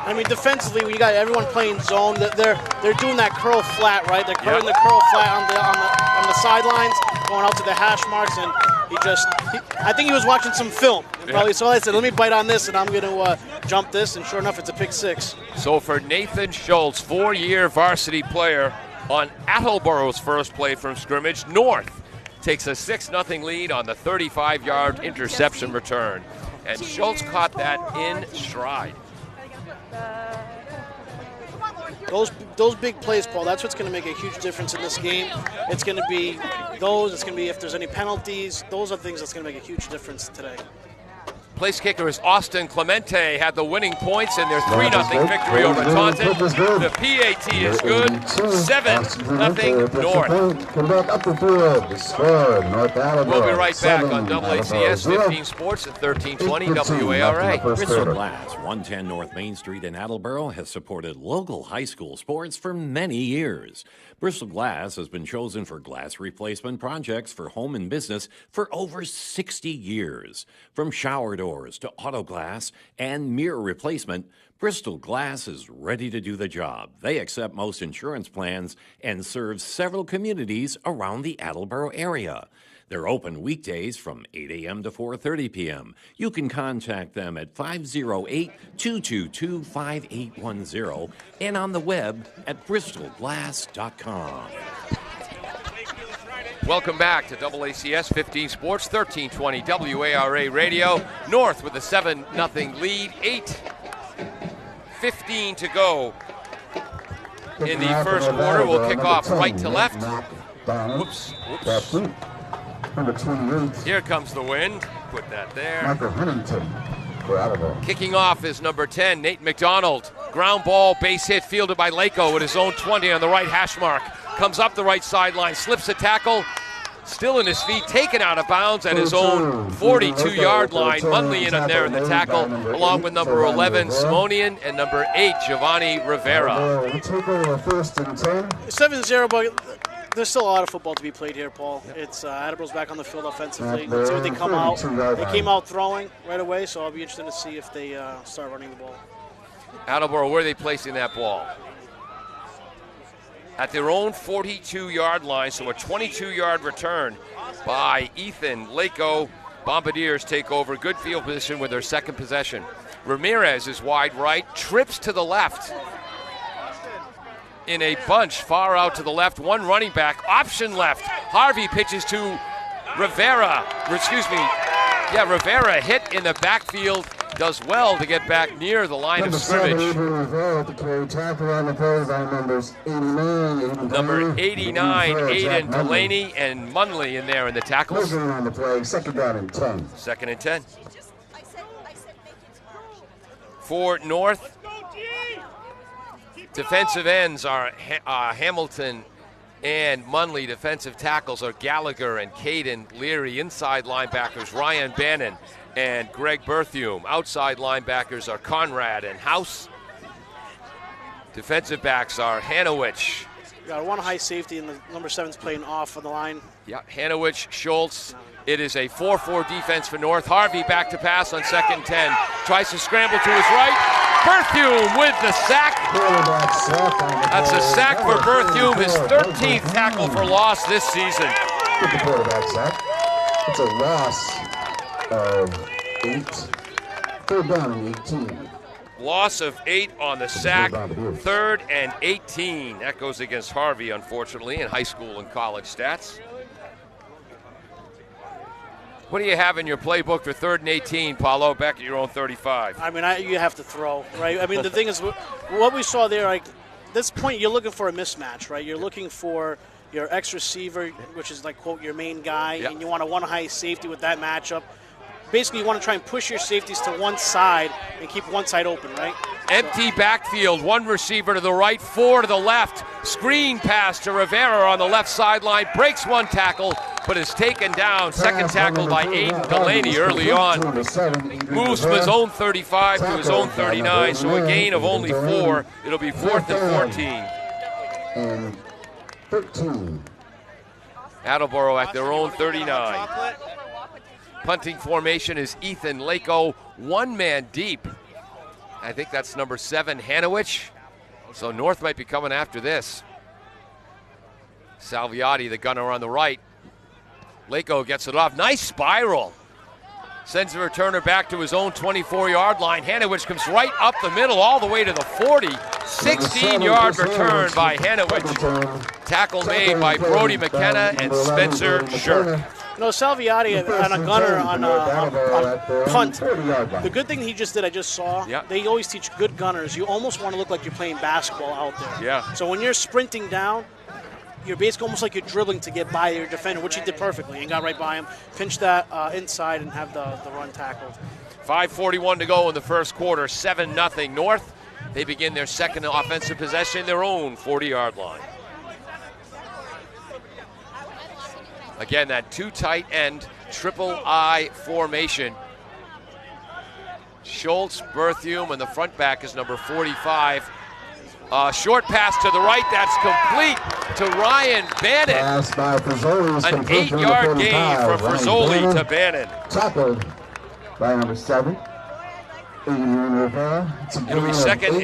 I mean, defensively, we got everyone playing zone. They're doing that curl flat, right? They're curling the curl flat on the sidelines, going out to the hash marks, and I think he was watching some film. Probably saw that, said, let me bite on this, and I'm going to jump this, and sure enough, it's a pick six.
So for Nathan Schultz, 4-year varsity player on Attleboro's first play from scrimmage, North takes a 6-0 lead on the 35-yard interception return. And Schultz caught that in stride.
Those big plays, Paul, that's what's going to make a huge difference in this game. It's going to be those. It's going to be if there's any penalties. Those are things that's going to make a huge difference today.
Place kicker is Austin Clemente, had the winning points in their 3-0 victory over Taunton. The PAT is good, 7-0 North.
Come back up the field, the score, North Attleboro.
We'll be right back on AACS 15 Sports at 1320 WARA.
Bristol Glass, 110 North Main Street in Attleboro, has supported local high school sports for many years. Bristol Glass has been chosen for glass replacement projects for home and business for over 60 years. From shower doors to auto glass and mirror replacement, Bristol Glass is ready to do the job. They accept most insurance plans and serve several communities around the Attleboro area. They're open weekdays from 8 a.m. to 4:30 p.m. You can contact them at 508-222-5810 and on the web at bristolglass.com.
Welcome back to AACS 15 Sports, 1320 WARA Radio. North with a 7-0 lead, 8:15 to go in the first quarter. We'll kick off right to left. Whoops.
Number 28.
Here comes the wind. Put that there.
Michael Huntington for Attleboro.
Kicking off is number 10, Nate McDonald. Ground ball, base hit, fielded by Lako at his own 20 on the right hash mark. Comes up the right sideline, slips a tackle, still in his feet, taken out of bounds at his own 42-yard line. Munley in there in the tackle, along with number 11, Simonian, and number 8, Giovanni Rivera.
We'll take over first and 10.
7-0, but there's still a lot of football to be played here, Paul. It's Attleboro's back on the field offensively. Let's see what they come out. They came out throwing right away, so I'll be interested to see if they start running the ball.
Attleboro, where are they placing that ball? At their own 42-yard line, so a 22-yard return by Ethan Lako. Bombardiers take over. Good field position with their second possession. Ramirez is wide right, trips to the left. In a bunch, far out to the left, one running back, option left. Harvey pitches to Rivera. Rivera hit in the backfield, does well to get back near the line of scrimmage. Number 89, Aiden Delaney, and Munley in there in the tackles.
Second down and 10.
Second and 10. For North, defensive ends are Hamilton and Munley. Defensive tackles are Gallagher and Caden Leary. Inside linebackers, Ryan Bannon and Greg Berthume. Outside linebackers are Conrad and House. Defensive backs are Hanowich.
We got one high safety, and the number 7's playing off on the line.
Yeah, Hanowich, Schultz. It is a 4-4 defense for North. Harvey back to pass on 2nd and 10. Tries to scramble to his right. Berthume with the sack. That's a sack for Berthume, his 13th tackle for loss this season.
Get the quarterback sack. It's a loss of 8. 3rd down and 18.
Loss of 8 on the sack. 3rd and 18. That goes against Harvey, unfortunately, in high school and college stats. What do you have in your playbook for 3rd and 18, Paulo, back at your own 35?
I mean, you have to throw, right? I mean, the thing is, what we saw there, like, this point, you're looking for a mismatch, right? You're looking for your ex-receiver, which is, like, quote, your main guy, and you want a one high safety with that matchup. Basically, you want to try and push your safeties to one side and keep one side open, right?
Empty backfield, one receiver to the right, 4 to the left. Screen pass to Rivera on the left sideline, breaks one tackle, but is taken down. Second tackle by Aiden Delaney early on. Moves from his own 35 to his own 39, so a gain of only 4. It'll be 4th and 14.
And 13.
Attleboro at their own 39. Punting formation is Ethan Lako, one man deep. I think that's number 7, Hanowich. So North might be coming after this. Salviati, the gunner on the right. Lako gets it off. Nice spiral. Sends the returner back to his own 24-yard line. Hanowich comes right up the middle all the way to the 40. 16-yard return by Hanowich. Tackle made by Brody McKenna and Spencer Shirk.
Salviati on a gunner on punt. The good thing he just did, I just saw, they always teach good gunners. You almost want to look like you're playing basketball out there.
Yeah.
So when you're sprinting down, you're basically almost like you're dribbling to get by your defender, which he did perfectly and got right by him, pinched that inside and have the run tackled.
5:41 to go in the first quarter, 7-0 North. They begin their second offensive possession, their own 40-yard line. Again, that 2 tight end, triple I formation. Schultz, Berthium, and the front back is number 45. Short pass to the right, that's complete to Ryan Bannon. An 8-yard gain from Frisoli to Bannon.
Tackled by number 7.
It'll be second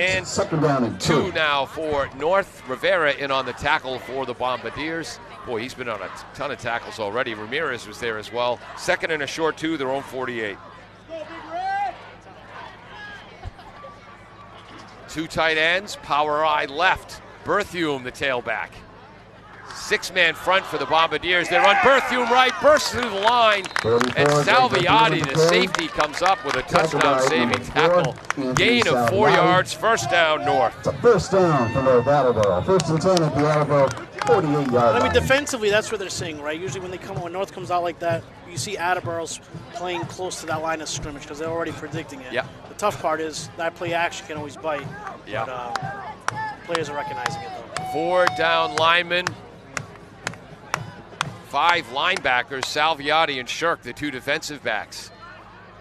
down and
2 now for North. Rivera in on the tackle for the Bombardiers. Boy, he's been on a ton of tackles already. Ramirez was there as well. Second and a short 2, their own 48. 2 tight ends, power I left. Berthium, the tailback. 6-man front for the Bombardiers. They run Berthium right, bursts through the line, and Salviati, the safety, comes up with a touchdown-saving tackle. Gain of 4 yards, first down North.
It's a first down for North Attleboro. 1st and 10 at the Attleboro 48-yard line.
I mean, defensively, that's what they're saying, right? Usually when North comes out like that, you see Attleboro's playing close to that line of scrimmage because they're already predicting it.
Yeah.
The tough part is that play action can always bite.
Yeah.
But players are recognizing it, though.
4 down linemen. 5 linebackers, Salviati and Shirk, the 2 defensive backs.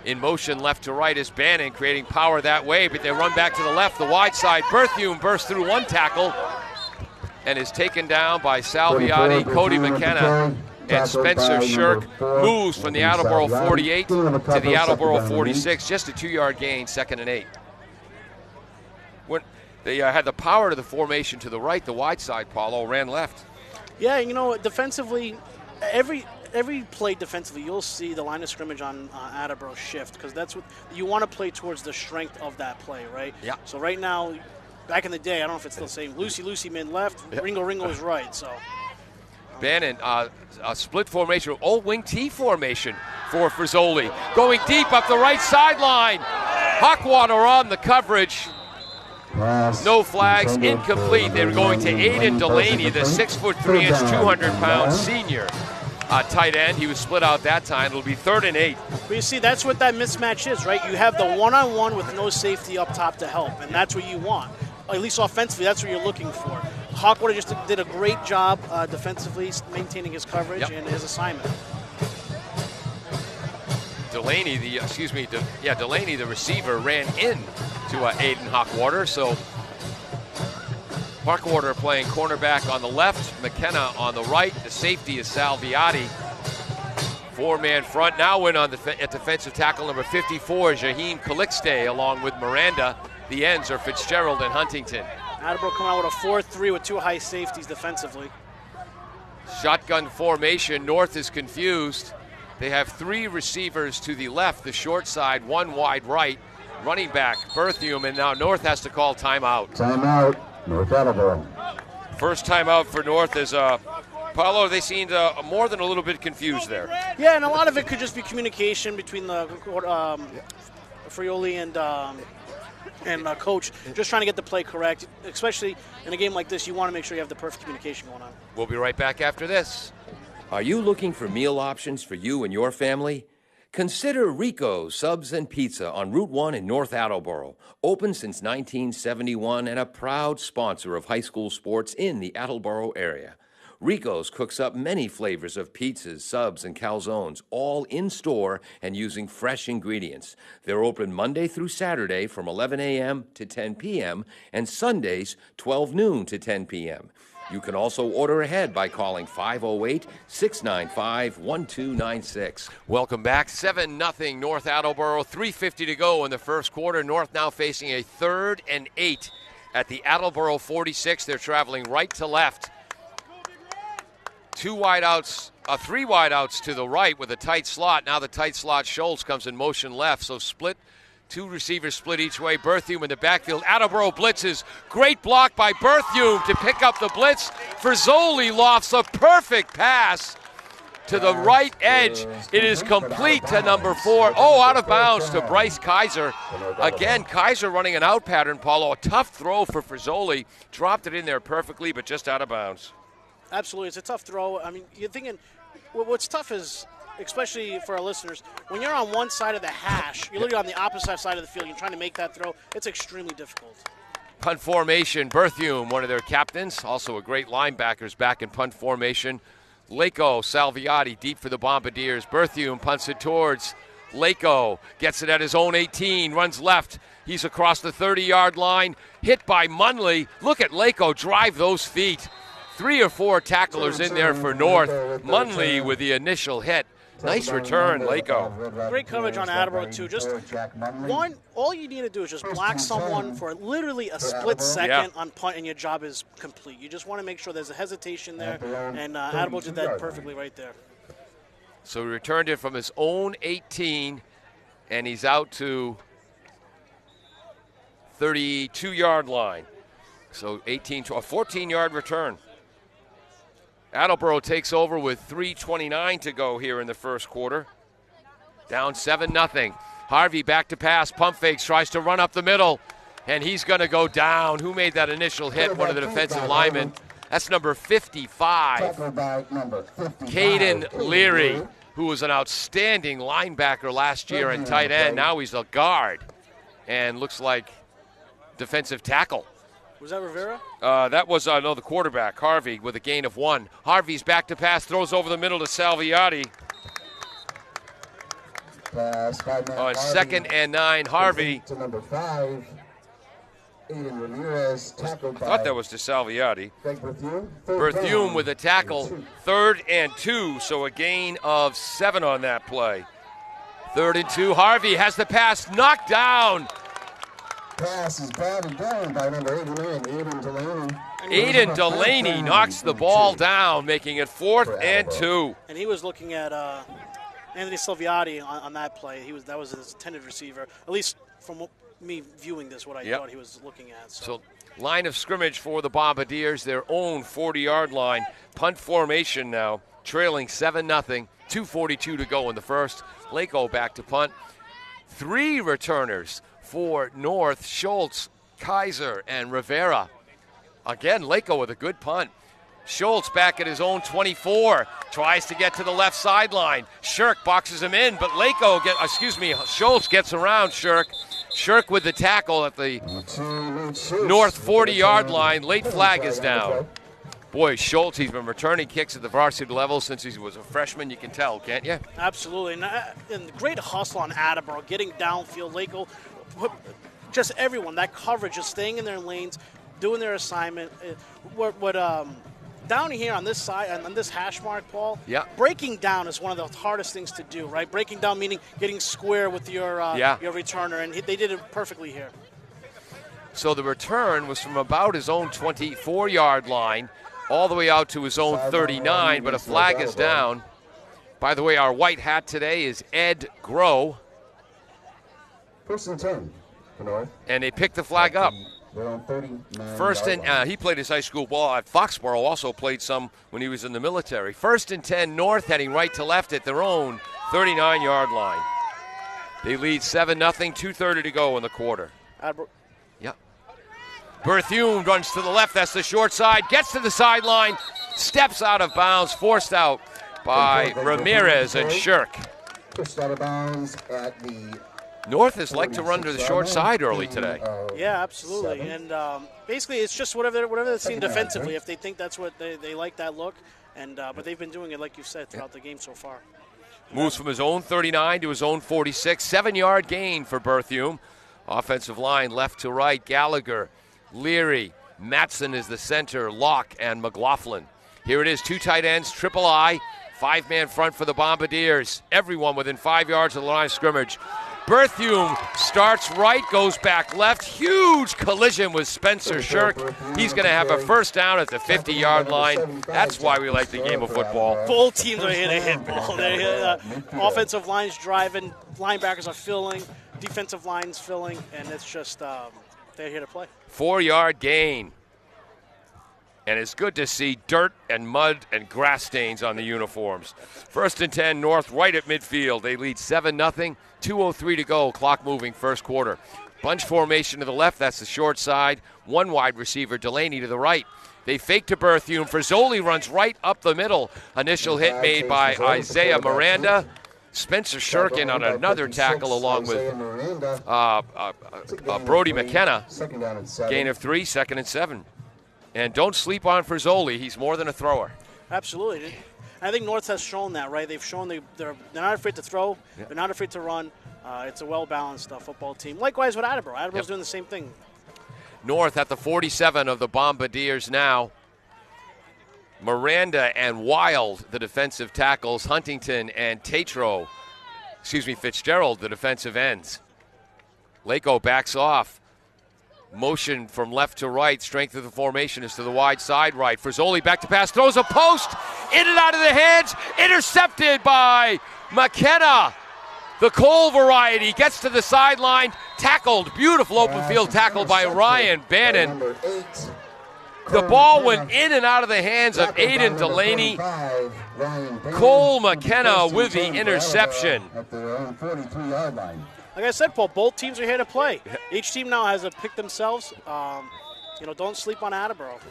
In motion left to right is Bannon, creating power that way, but they run back to the left, the wide side. Berthium bursts through 1 tackle and is taken down by Salviati, Cody McKenna, and Spencer Shirk. Moves from the Attleboro 48 to the Attleboro 46, just a 2-yard gain, 2nd and 8. When they had the power to the formation to the right, the wide side, Paulo ran left.
Yeah, defensively, every play defensively, you'll see the line of scrimmage on Attleboro shift because that's what you want to play towards the strength of that play, right?
Yeah.
So right now, back in the day, I don't know if it's still the same. Lucy mid left, yep. Ringo is right. So
Bannon, a split formation, old wing T formation for Frisoli, going deep up the right sideline. Hawkwater on the coverage. No flags, incomplete. They were going to Aiden Delaney, the 6'3", 200-pound senior tight end. He was split out that time. It'll be 3rd and 8.
But you see, that's what that mismatch is, right? You have the one-on-one with no safety up top to help, and that's what you want. At least offensively, that's what you're looking for. Hawkwater just did a great job defensively, maintaining his coverage and his assignment.
Delaney, the receiver, ran in to Aiden Hawkwater. So Hawkwater playing cornerback on the left, McKenna on the right. The safety is Salviati. 4-man front. Now in on at defensive tackle number 54, Jaheim Calixte, along with Miranda. The ends are Fitzgerald and Huntington.
Attleboro coming out with a 4-3 with 2 high safeties defensively.
Shotgun formation. North is confused. They have 3 receivers to the left, the short side, 1 wide right. Running back, Berthium, and now North has to call timeout.
Timeout, North Attleboro.
First timeout for North is, Paulo, they seemed more than a little bit confused there.
Yeah, and a lot of it could just be communication between the Frioli and coach, just trying to get the play correct. Especially in a game like this, you want to make sure you have the perfect communication going on.
We'll be right back after this.
Are you looking for meal options for you and your family? Consider Rico's Subs and Pizza on Route 1 in North Attleboro. Open since 1971 and a proud sponsor of high school sports in the Attleboro area. Rico's cooks up many flavors of pizzas, subs, and calzones, all in-store and using fresh ingredients. They're open Monday through Saturday from 11 a.m. to 10 p.m. and Sundays 12 noon to 10 p.m. You can also order ahead by calling 508-695-1296.
Welcome back. 7-0 North Attleboro. 3:50 to go in the first quarter. North now facing a 3rd and 8 at the Attleboro 46. They're traveling right to left. 3 wideouts to the right with a tight slot. Now the tight slot, Schultz comes in motion left. So split. 2 receivers split each way. Berthium in the backfield. Attleboro blitzes. Great block by Berthium to pick up the blitz. Frisoli lofts a perfect pass to the right edge. It is complete to number 4. Oh, out of bounds to Bryce Kaiser. Again, Kaiser running an out pattern, Paulo. A tough throw for Frisoli. Dropped it in there perfectly, but just out of bounds.
Absolutely. It's a tough throw. I mean, you're thinking what's tough is, especially for our listeners, when you're on one side of the hash, you're looking on the opposite side of the field, you're trying to make that throw, it's extremely difficult.
Punt formation, Berthium, one of their captains, also a great linebacker, back in punt formation. Lako, Salviati, deep for the Bombardiers. Berthium punts it towards Lako, gets it at his own 18, runs left. He's across the 30-yard line, hit by Munley. Look at Lako drive those feet. 3 or 4 tacklers in there for North. Munley with the initial hit. Nice return, Lako.
Great coverage on Attleboro, too. Just one, all you need to do is just block someone for literally a split second on punt, and your job is complete. You just want to make sure there's a hesitation there, and Attleboro did that perfectly right there.
So he returned it from his own 18, and he's out to 32-yard line. So 18 to a 14-yard return. Attleboro takes over with 3:29 to go here in the first quarter. Down 7-0. Harvey back to pass, pump fakes, tries to run up the middle, and he's going to go down. Who made that initial hit? One of the defensive linemen. That's number 55. Caden Leary, who was an outstanding linebacker last year and tight end. Now he's a guard and looks like defensive tackle.
Was that Rivera?
That was, the quarterback, Harvey, with a gain of 1. Harvey's back to pass, throws over the middle to Salviati. On 2nd and 9, Harvey.
To number 5, Aiden Ramirez, tackled by.
Thought that was to Salviati.
Berthium.
Berthium with a tackle, 3rd and 2, so a gain of 7 on that play. 3rd and 2, Harvey has the pass knocked down.
Pass is batted down by number 89, Aiden Delaney.
Aiden Delaney knocks the ball down, making it 4th and 2.
And he was looking at Anthony Salviati on that play. That was his intended receiver, at least from me viewing this, what I thought he was looking at.
So line of scrimmage for the Bombardiers, their own 40-yard line. Punt formation now, trailing 7-0. 2:42 to go in the first. Lako back to punt. 3 returners for North, Schultz, Kaiser, and Rivera. Again, Lako with a good punt. Schultz back at his own 24, tries to get to the left sideline. Shirk boxes him in, but Schultz gets around Shirk. Shirk with the tackle at the North 40-yard line. Late flag is down. Boy, Schultz, he's been returning kicks at the varsity level since he was a freshman. You can tell, can't you?
Absolutely. And great hustle on Attleboro, getting downfield. Lako, just everyone, that coverage, just staying in their lanes, doing their assignment. Down here on this side, on this hash mark, Paul, breaking down is one of the hardest things to do, right? Breaking down meaning getting square with your returner, and they did it perfectly here.
So the return was from about his own 24-yard line all the way out to his own 39, but a flag is down. By the way, our white hat today is Ed Groh.
1st and 10 for North.
And they picked the flag up.
They're on 39.
First and he played his high school ball at Foxborough, also played some when he was in the military. 1st and 10, North heading right to left at their own 39-yard line. They lead 7-0, 2:30 to go in the quarter. Berthium runs to the left, that's the short side, gets to the sideline, steps out of bounds, forced out by Ramirez and Shirk.
Pushed out of bounds at the
North has liked to run to the short side early today.
Yeah, absolutely.
7.
And basically, it's just whatever they're seeing defensively. If they think that's what they like that look, and but they've been doing it like you said throughout the game so far.
Moves from his own 39 to his own 46. 7-yard gain for Berthium. Offensive line left to right. Gallagher, Leary, Matson is the center, Locke, and McLaughlin. Here it is, 2 tight ends, triple I, 5-man front for the Bombardiers. Everyone within 5 yards of the line of scrimmage. Berthium starts right, goes back left. Huge collision with Spencer Shirk. He's going to have a first down at the 50-yard line. That's why we like the game of football.
Both teams are here to hit ball. Offensive lines driving, linebackers are filling, defensive lines filling, and it's just they're here to play.
4-yard gain. And it's good to see dirt and mud and grass stains on the uniforms. 1st and 10, North right at midfield. They lead 7-0. 2:03 to go, clock moving, first quarter. Bunch formation to the left, that's the short side. 1 wide receiver, Delaney to the right. They fake to Berthium. Frisoli runs right up the middle. Initial hit made by Isaiah Miranda. Spencer Shirkin on another tackle along with Brody McKenna. Gain of 3, 2nd and 7. And don't sleep on Frisoli. He's more than a thrower.
Absolutely. I think North has shown that, right? They've shown they're not afraid to throw. Yeah. They're not afraid to run. It's a well-balanced football team. Likewise with Attleboro. Attleboro's doing the same thing.
North at the 47 of the Bombardiers now. Miranda and Wild, the defensive tackles. Huntington and Fitzgerald, the defensive ends. Lako backs off. Motion from left to right. Strength of the formation is to the wide side right. Frisoli back to pass. Throws a post. In and out of the hands. Intercepted by McKenna. The Cole variety gets to the sideline. Tackled. Beautiful open field tackle by Ryan Bannon. The ball went in and out of the hands of Aiden Delaney. Cole McKenna with the interception.
Like I said, Paul, both teams are here to play. Each team now has to pick themselves. Don't sleep on Attleboro.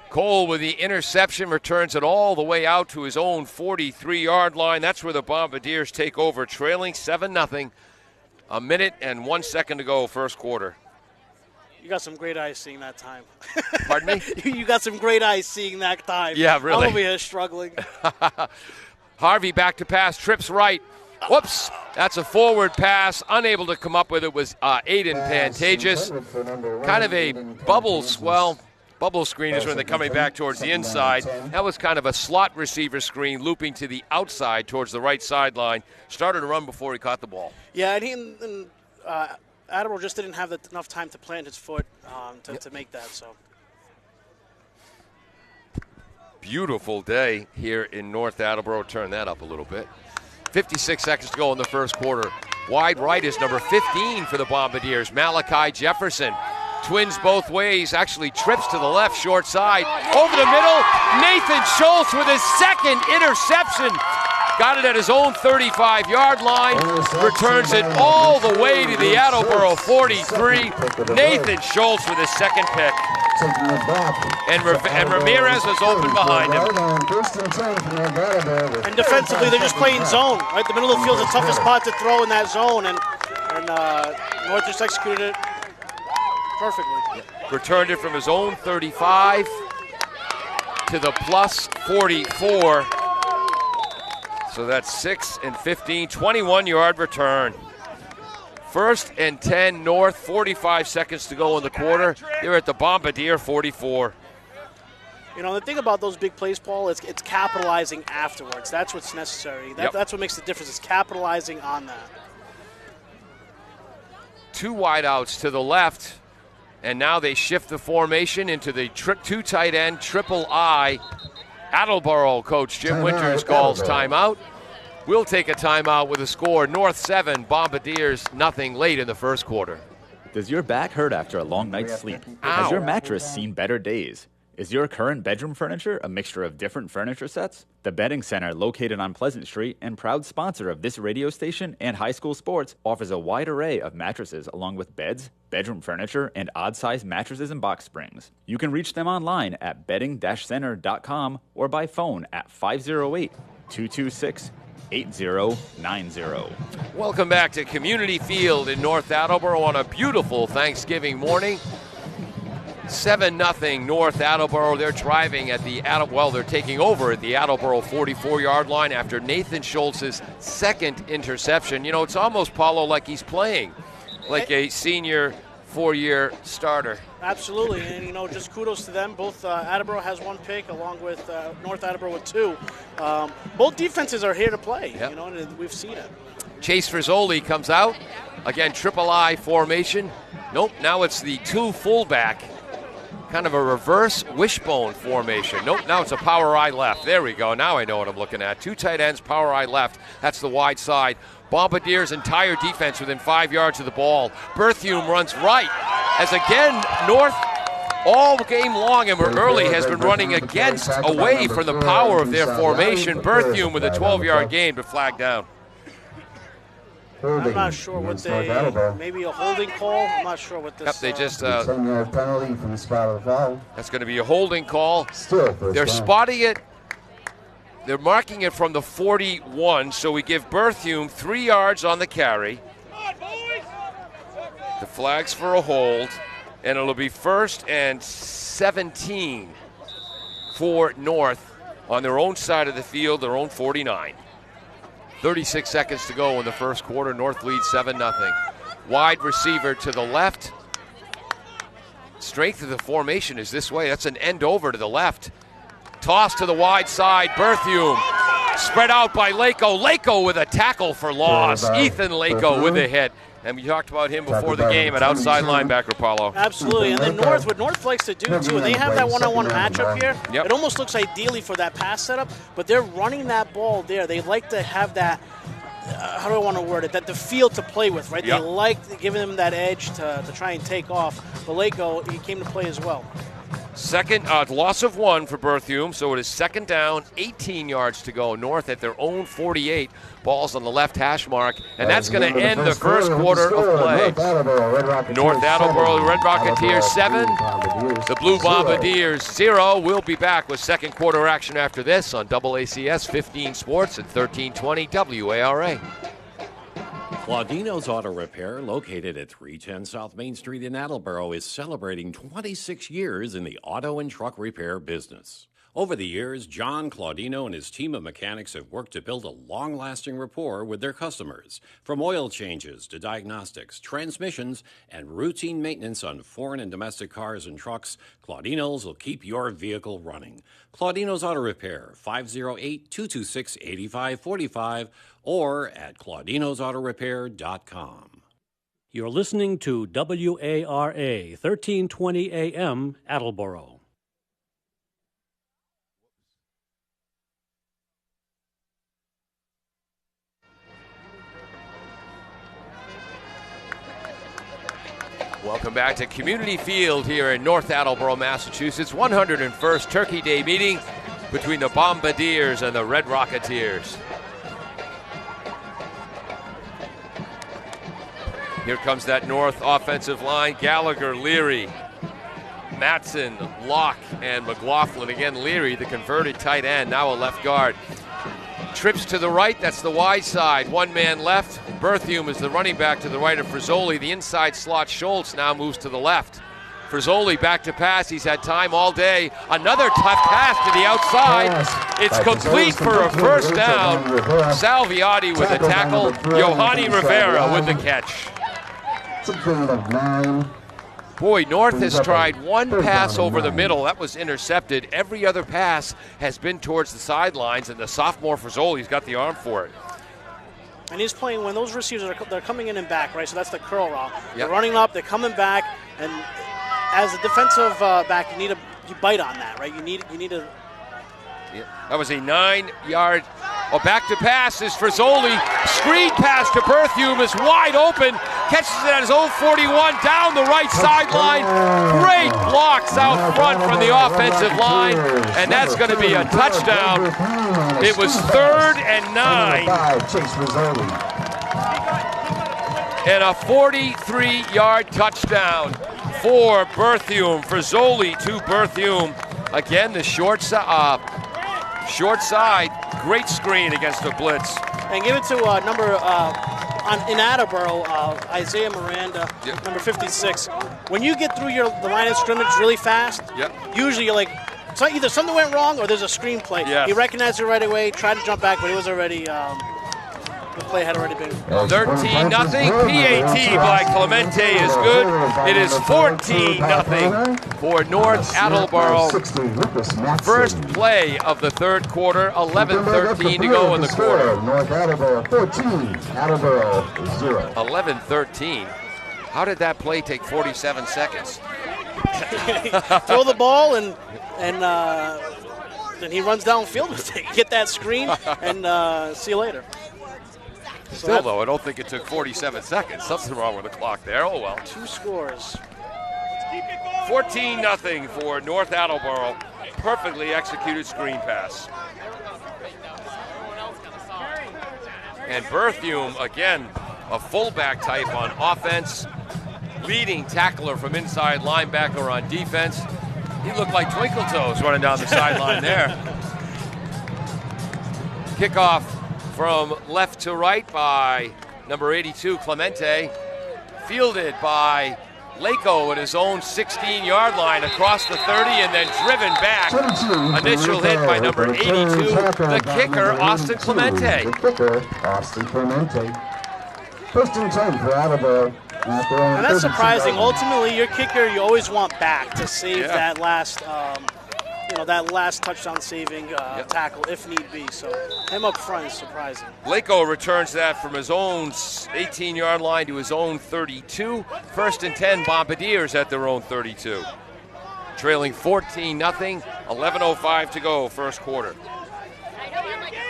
Cole with the interception returns it all the way out to his own 43-yard line. That's where the Bombardiers take over, trailing 7-0. 1 minute and 1 second to go, first quarter.
You got some great eyes seeing that time.
Pardon me?
You got some great eyes seeing that time.
Yeah, really.
I'm over here struggling.
Harvey back to pass, trips right. Whoops, that's a forward pass. Unable to come up with it was Aiden Pantages. Kind of a bubble screen is when they're coming back towards the inside. That was kind of a slot receiver screen looping to the outside towards the right sideline. Started to run before he caught the ball.
Yeah, and Attleboro just didn't have enough time to plant his foot to make that. So
beautiful day here in North Attleboro. Turn that up a little bit. 56 seconds to go in the first quarter. Wide right is number 15 for the Bombardiers, Malachi Jefferson. Twins both ways, actually trips to the left, short side. Over the middle, Nathan Schultz with his second interception. Got it at his own 35-yard line. Returns it all the way to the Attleboro 43. Nathan Schultz with his second pick. And Ramirez was open behind him.
And defensively, they're just playing zone. Right, the middle of the field is the toughest spot to throw in that zone, and North just executed it perfectly.
Returned it from his own 35 to the plus 44. So that's 6 and 15, 21-yard return. 1st and 10 North, 45 seconds to go in the quarter. They're at the Bombardier 44.
The thing about those big plays, Paul, is it's capitalizing afterwards. That's what's necessary. That's what makes the difference, is capitalizing on that.
2 wideouts to the left, and now they shift the formation into the 2 tight end, triple I. Attleboro coach Jim Winters calls timeout. We'll take a timeout with a score. North 7, Bombardiers nothing late in the first quarter.
Does your back hurt after a long night's sleep?
Ow.
Has your mattress seen better days? Is your current bedroom furniture a mixture of different furniture sets? The Bedding Center, located on Pleasant Street and proud sponsor of this radio station and high school sports, offers a wide array of mattresses along with beds, bedroom furniture, and odd-sized mattresses and box springs. You can reach them online at bedding-center.com or by phone at 508-226-2226. 8-0-9-0.
Welcome back to Community Field in North Attleboro on a beautiful Thanksgiving morning. 7-0 North Attleboro. They're driving at the they're taking over at the Attleboro 44-yard line after Nathan Schultz's second interception. You know, it's almost, Paulo, like he's playing like a senior four-year starter.
Absolutely, and you know, just kudos to them. Both Attleboro has one pick, along with North Attleboro with two. Both defenses are here to play.
Yep.
You know, and we've seen it.
Chase Frizzoli comes out again, triple I formation. Nope, now it's the two fullback, kind of a reverse wishbone formation. Nope, now it's a power I left. There we go. Now I know what I'm looking at. Two tight ends, power I left. That's the wide side. Bombardier's entire defense within 5 yards of the ball. Berthume runs right. As again, North all game long and early has been running away from the power of their formation. Berthume with a 12-yard gain, but flagged down.
I'm not sure what maybe a holding call. I'm not sure what this.
Yep, they just
10-yard penalty from the spot of the foul.
That's going to be a holding call.
Still,
they're spotting it. They're marking it from the 41, so we give Berthume 3 yards on the carry. The flag's for a hold, and it'll be 1st and 17 for North on their own side of the field, their own 49. 36 seconds to go in the first quarter. North leads 7-0. Wide receiver to the left. Strength of the formation is this way. That's an end over to the left. Toss to the wide side. Berthume spread out by Lako. Lako with a tackle for loss. Ethan Lako with a hit. And we talked about him before the game at outside linebacker, Paulo.
Absolutely. And then North, what North likes to do, too, and they have that one-on-one matchup here.
Yep.
It almost looks ideally for that pass setup, but they're running that ball there. They like to have that, how do I want to word it, that the field to play with, right?
Yep.
They like giving them that edge to try and take off. But Lako, he came to play as well.
Second, loss of 1 for Berthume, so it is 2nd down, 18 yards to go. North at their own 48, balls on the left hash mark, and that's going to end the first quarter of play. North Attleboro, Red Rocketeers 7, the Blue Bombardiers 0. We'll be back with second quarter action after this on AACS 15 Sports at 1320 WARA.
Claudino's Auto Repair, located at 310 South Main Street in Attleboro, is celebrating 26 years in the auto and truck repair business. Over the years, John Claudino and his team of mechanics have worked to build a long-lasting rapport with their customers. From oil changes to diagnostics, transmissions, and routine maintenance on foreign and domestic cars and trucks, Claudino's will keep your vehicle running. Claudino's Auto Repair, 508-226-8545, or at claudinosautorepair.com.
You're listening to WARA 1320 AM Attleboro.
Welcome back to Community Field here in North Attleboro, Massachusetts. 101st Turkey Day meeting between the Bombardiers and the Red Rocketeers. Here comes that North offensive line. Gallagher, Leary, Matson, Locke, and McLaughlin. Again, Leary, the converted tight end, now a left guard. Trips to the right, that's the wide side. One man left. Berthume is the running back to the right of Frizzoli. The inside slot, Schultz, now moves to the left. Frizzoli back to pass. He's had time all day. Another tough pass to the outside. It's complete for a first down. Salviati with a tackle. Yohani Rivera with the catch.
It's a gain of 9.
Boy, North has tried one pass over the middle. That was intercepted. Every other pass has been towards the sidelines, and the sophomore Frizzoli's got the arm for it.
And he's playing when those receivers they're coming in and back, right? So that's the curl route.
Yep.
They're running up, they're coming back, and as a defensive back, you bite on that, right? You need to.
Yeah. That was a 9-yard. Back to pass is Frizzoli. Screen pass to Berthume is wide open. Catches it at his own 41 down the right sideline. Great blocks out front from the offensive line, and that's going to be a touchdown. It was 3rd and 9. And a 43-yard touchdown for Berthume. Frizzoli to Berthume. Again, the short Short side, great screen against the blitz.
And give it to in Attleboro, Isaiah Miranda, number 56. When you get through the line of scrimmage really fast, usually you're like, so either something went wrong or there's a screenplay.
Yes.
He recognized it right away, tried to jump back, but it was already, the play had already been.
13-0. PAT by Clemente is good. It is 14-0 for North Attleboro. First play of the third quarter, 11:13 to go in the quarter.
North Attleboro 14, Attleboro 0.
11-13. How did that play take 47 seconds?
Throw the ball and then he runs downfield with it. Get that screen and see you later.
Still, though, I don't think it took 47 seconds. Something wrong with the clock there. Oh, well.
2 scores.
14-0 for North Attleboro. Perfectly executed screen pass. And Berthume, again, a fullback type on offense. Leading tackler from inside linebacker on defense. He looked like Twinkle Toes running down the sideline there. Kickoff from left to right by number 82, Clemente. Fielded by Lako at his own 16-yard line across the 30 and then driven back. Initial hit by number 82, the kicker, Austin Clemente.
The kicker, Austin Clemente. First and 10 for Attleboro.
And that's surprising. Ultimately, your kicker you always want back to save that last, that last touchdown saving tackle if need be. So him up front is surprising.
Lako returns that from his own 18-yard line to his own 32. First and 10, Bombardiers at their own 32. Trailing 14-0, 11:05 to go, first quarter.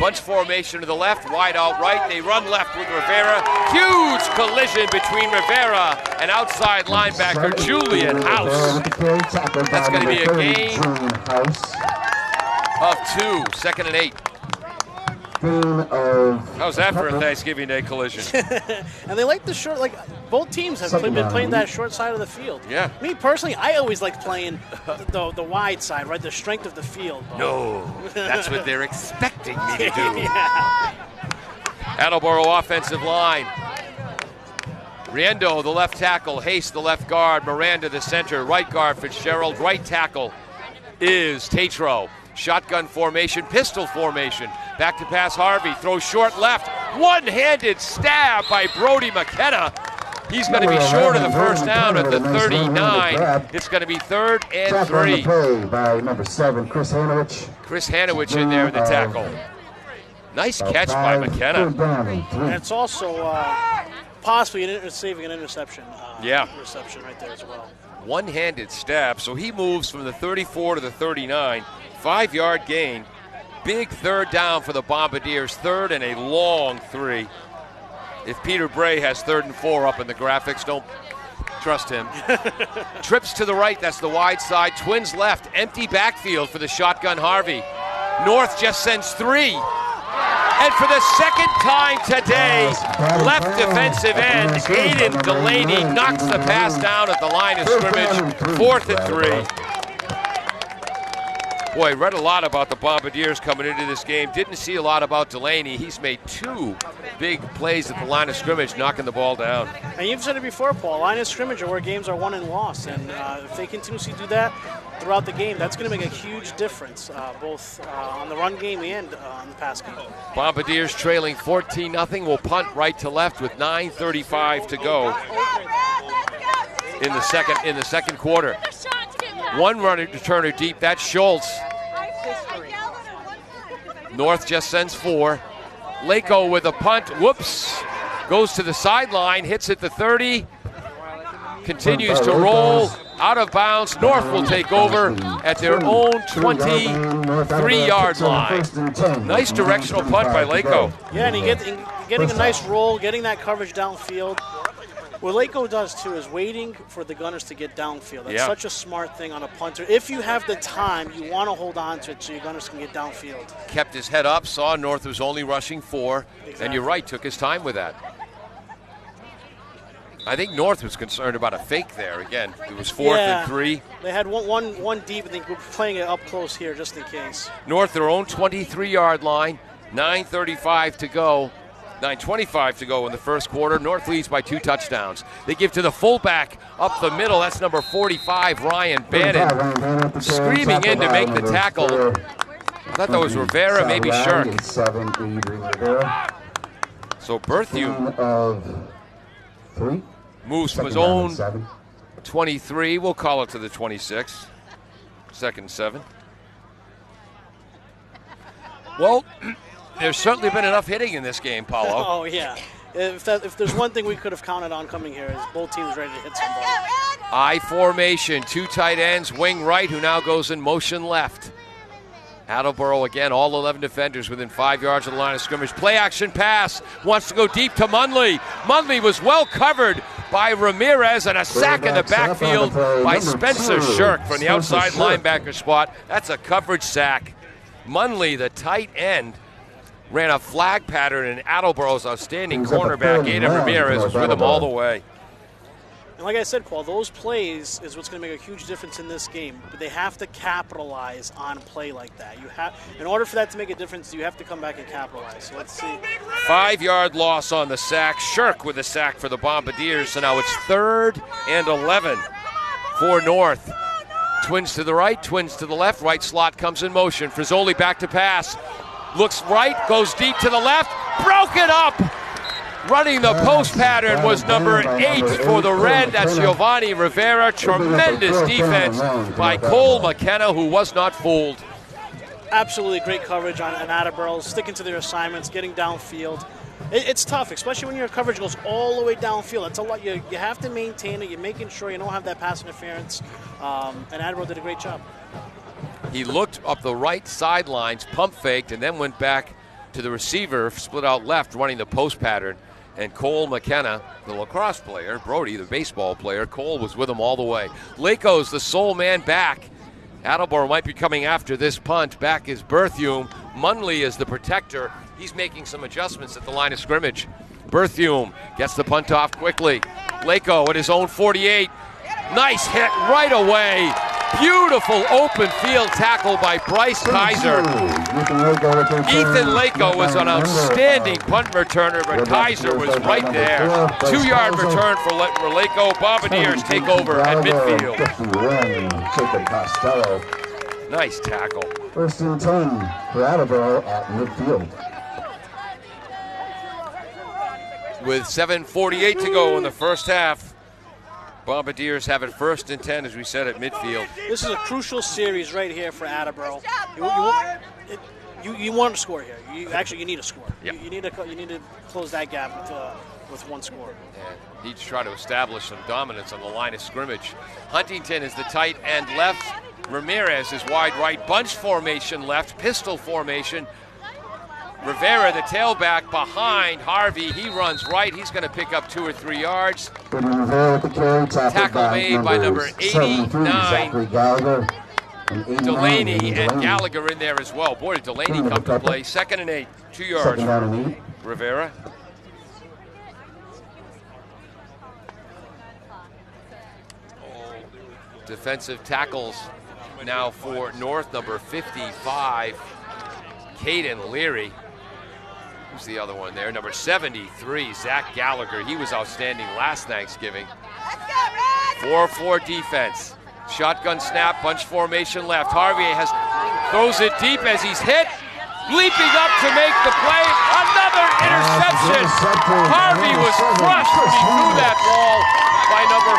Bunch formation to the left, wide out right. They run left with Rivera. Huge collision between Rivera and outside linebacker Julian House. That's going to be a gain of 2, 2nd and 8. How's that for a Thanksgiving Day collision?
And they like the short, both teams have been playing that short side of the field.
Yeah.
Me personally, I always like playing the wide side, right? The strength of the field.
No, that's what they're expecting me to do.
Yeah.
Attleboro offensive line. Riendo, the left tackle. Hayes, the left guard. Miranda, the center. Right guard, Fitzgerald. Right tackle is Tatro. Shotgun formation, pistol formation. Back to pass Harvey, throws short left. One-handed stab by Brody McKenna. He's going to be short of the first down at the 39. It's going to be 3rd and 3.
By number 7, Chris Hanowich.
Chris Hanowich in there with the tackle. Nice catch by McKenna.
And it's also possibly saving an interception. Reception right there as well.
One-handed stab, so he moves from the 34 to the 39. 5-yard gain. Big 3rd down for the Bombardiers. 3rd and a long 3. If Peter Bray has 3rd and 4 up in the graphics, don't trust him. Trips to the right, that's the wide side. Twins left, empty backfield for the shotgun Harvey. North just sends 3. And for the second time today, left defensive end, Aiden Delaney knocks the pass down at the line of scrimmage. 4th and 3. Boy, read a lot about the Bombardiers coming into this game. Didn't see a lot about Delaney. He's made 2 big plays at the line of scrimmage, knocking the ball down.
And you've said it before, Paul, line of scrimmage are where games are won and lost. And if they continuously do that throughout the game, that's going to make a huge difference, both on the run game and on the pass game.
Bombardiers trailing 14-0. Will punt right to left with 9:35 to go in the second quarter. One runner returner deep, that's Schultz. North just sends 4. Lako with a punt, whoops. Goes to the sideline, hits at the 30. Continues to roll, out of bounds. North will take over at their own 23-yard line. Nice directional punt by Lako.
Yeah, and getting a nice roll, getting that coverage downfield. What Lako does, too, is waiting for the gunners to get downfield. That's such a smart thing on a punter. If you have the time, you want to hold on to it so your gunners can get downfield.
Kept his head up, saw North was only rushing 4, and you're right, took his time with that. I think North was concerned about a fake there. Again, it was 4th and 3.
They had one deep. I think we're playing it up close here just in case.
North, their own 23-yard line, 9:35 to go. 9:25 to go in the first quarter. North leads by 2 touchdowns. They give to the fullback up the middle. That's number 45, Ryan Bannon, screaming in to make the tackle. I thought that was Rivera, maybe Shirk. So Berthiaume moves from his own 23. We'll call it to the 26. 2nd and 7. Well, there's certainly been enough hitting in this game, Paulo.
Oh, yeah. If there's one thing we could have counted on coming here is both teams ready to hit somebody.
I formation, 2 tight ends, wing right, who now goes in motion left. Attleboro again, all 11 defenders within 5 yards of the line of scrimmage. Play action pass, wants to go deep to Munley. Munley was well covered by Ramirez, and a sack in the backfield by Spencer Shirk from the outside linebacker spot. That's a coverage sack. Munley, the tight end, ran a flag pattern, and Attleboro's outstanding cornerback, Aiden Ramirez, was with him all the way.
And like I said, Paul, those plays is what's going to make a huge difference in this game. But they have to capitalize on a play like that. In order for that to make a difference, you have to come back and capitalize. So let's see.
5-yard loss on the sack. Shirk with the sack for the Bombardiers. So now it's 3rd and 11 for North. Twins to the right, twins to the left. Right slot comes in motion. Frizzoli back to pass. Looks right, goes deep to the left. Broken up. Running the post pattern was number 8 for the Red. That's Giovanni Rivera. Tremendous defense by Cole McKenna, who was not fooled.
Absolutely great coverage on Attleboro, sticking to their assignments, getting downfield. It's tough, especially when your coverage goes all the way downfield. That's a lot. You have to maintain it. You're making sure you don't have that pass interference. And Attleboro did a great job.
He looked up the right sidelines, pump faked, and then went back to the receiver, split out left, running the post pattern. And Cole McKenna, the lacrosse player, Brody, the baseball player, Cole was with him all the way. Lako's the sole man back. Attleboro might be coming after this punt. Back is Berthiaume. Munley is the protector. He's making some adjustments at the line of scrimmage. Berthiaume gets the punt off quickly. Lako at his own 48. Nice hit right away. Beautiful open field tackle by Bryce Kaiser. Ethan Lako was an outstanding punt returner, but Kaiser was right there. 2-yard return for Lako. Bombardiers take over at midfield. Nice tackle.
1st and 10 for Attleboro at midfield.
With 7:48 to go in the first half, Bombardiers have it 1st and 10, as we said, at midfield.
This is a crucial series right here for Attleboro. You want to score here. You need a score.
Yep.
You need to close that gap with one score.
And need to try to establish some dominance on the line of scrimmage. Huntington is the tight end left. Ramirez is wide right. Bunch formation left. Pistol formation. Rivera, the tailback, behind Harvey. He runs right. He's going to pick up 2 or 3 yards. Tackle made by number 89. Delaney and Gallagher in there as well. Boy, did Delaney come to play. 2nd and 8. 2 yards for Rivera. Defensive tackles now for North, number 55, Caden Leary. Who's the other one there? Number 73, Zach Gallagher. He was outstanding last Thanksgiving. 4-4 defense. Shotgun snap, bunch formation left. Harvey throws it deep as he's hit. Leaping up to make the play. Another interception. Harvey was crushed as he threw that ball by number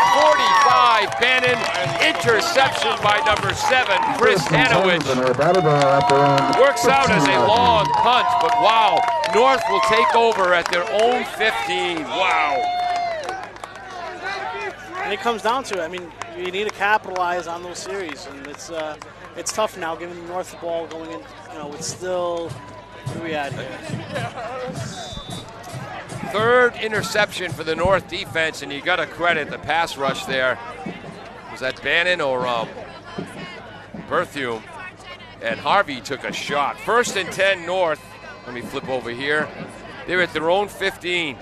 45, Bannon. Interception by number 7, Chris Hanowich. Works out as a long punt, but wow. North will take over at their own 15. Wow.
And it comes down to it. I mean, you need to capitalize on those series, and it's tough now giving the North the ball going in. It's still where we at here.
3rd interception for the North defense, and you got to credit the pass rush there. Was that Bannon or Berthiaume? And Harvey took a shot. 1st and 10 North. Let me flip over here. They're at their own 15.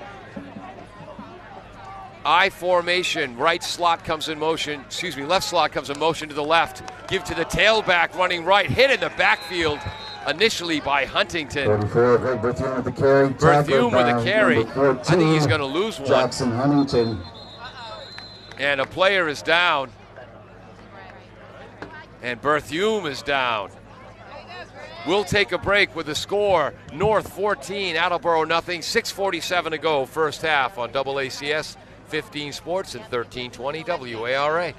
I formation. Right slot comes in motion. Left slot comes in motion to the left. Give to the tailback running right. Hit in the backfield initially by Huntington.
44, Greg Berthume with the carry.
Berthume with a carry. I think he's going to lose one.
Jackson Huntington.
And a player is down. And Berthume is down. We'll take a break with the score. North 14, Attleboro nothing. 6:47 to go, first half on AACS 15 Sports and 1320 WARA.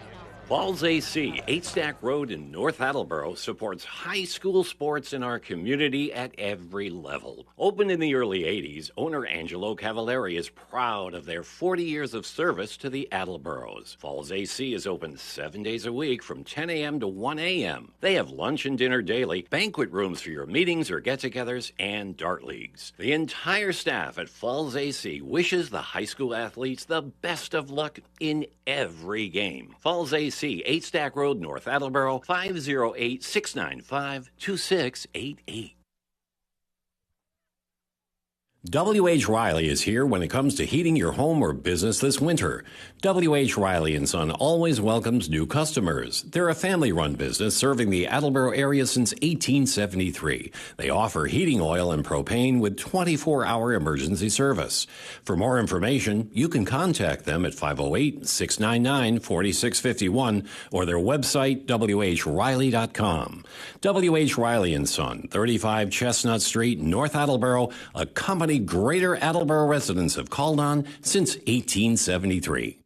Falls AC, 8 Stack Road in North Attleboro, supports high school sports in our community at every level. Opened in the early 80s, owner Angelo Cavallari is proud of their 40 years of service to the Attleboros. Falls AC is open 7 days a week from 10 a.m. to 1 a.m. They have lunch and dinner daily, banquet rooms for your meetings or get-togethers, and dart leagues. The entire staff at Falls AC wishes the high school athletes the best of luck in every game. Falls AC, 8 Stack Road, North Attleboro, 508-695-2688. W.H. Riley is here when it comes to heating your home or business this winter. W.H. Riley & Son always welcomes new customers. They're a family-run business serving the Attleboro area since 1873. They offer heating oil and propane with 24-hour emergency service. For more information, you can contact them at 508-699-4651 or their website, whriley.com. W.H. Riley & Son, 35 Chestnut Street, North Attleboro, a company Greater Attleboro residents have called on since 1873.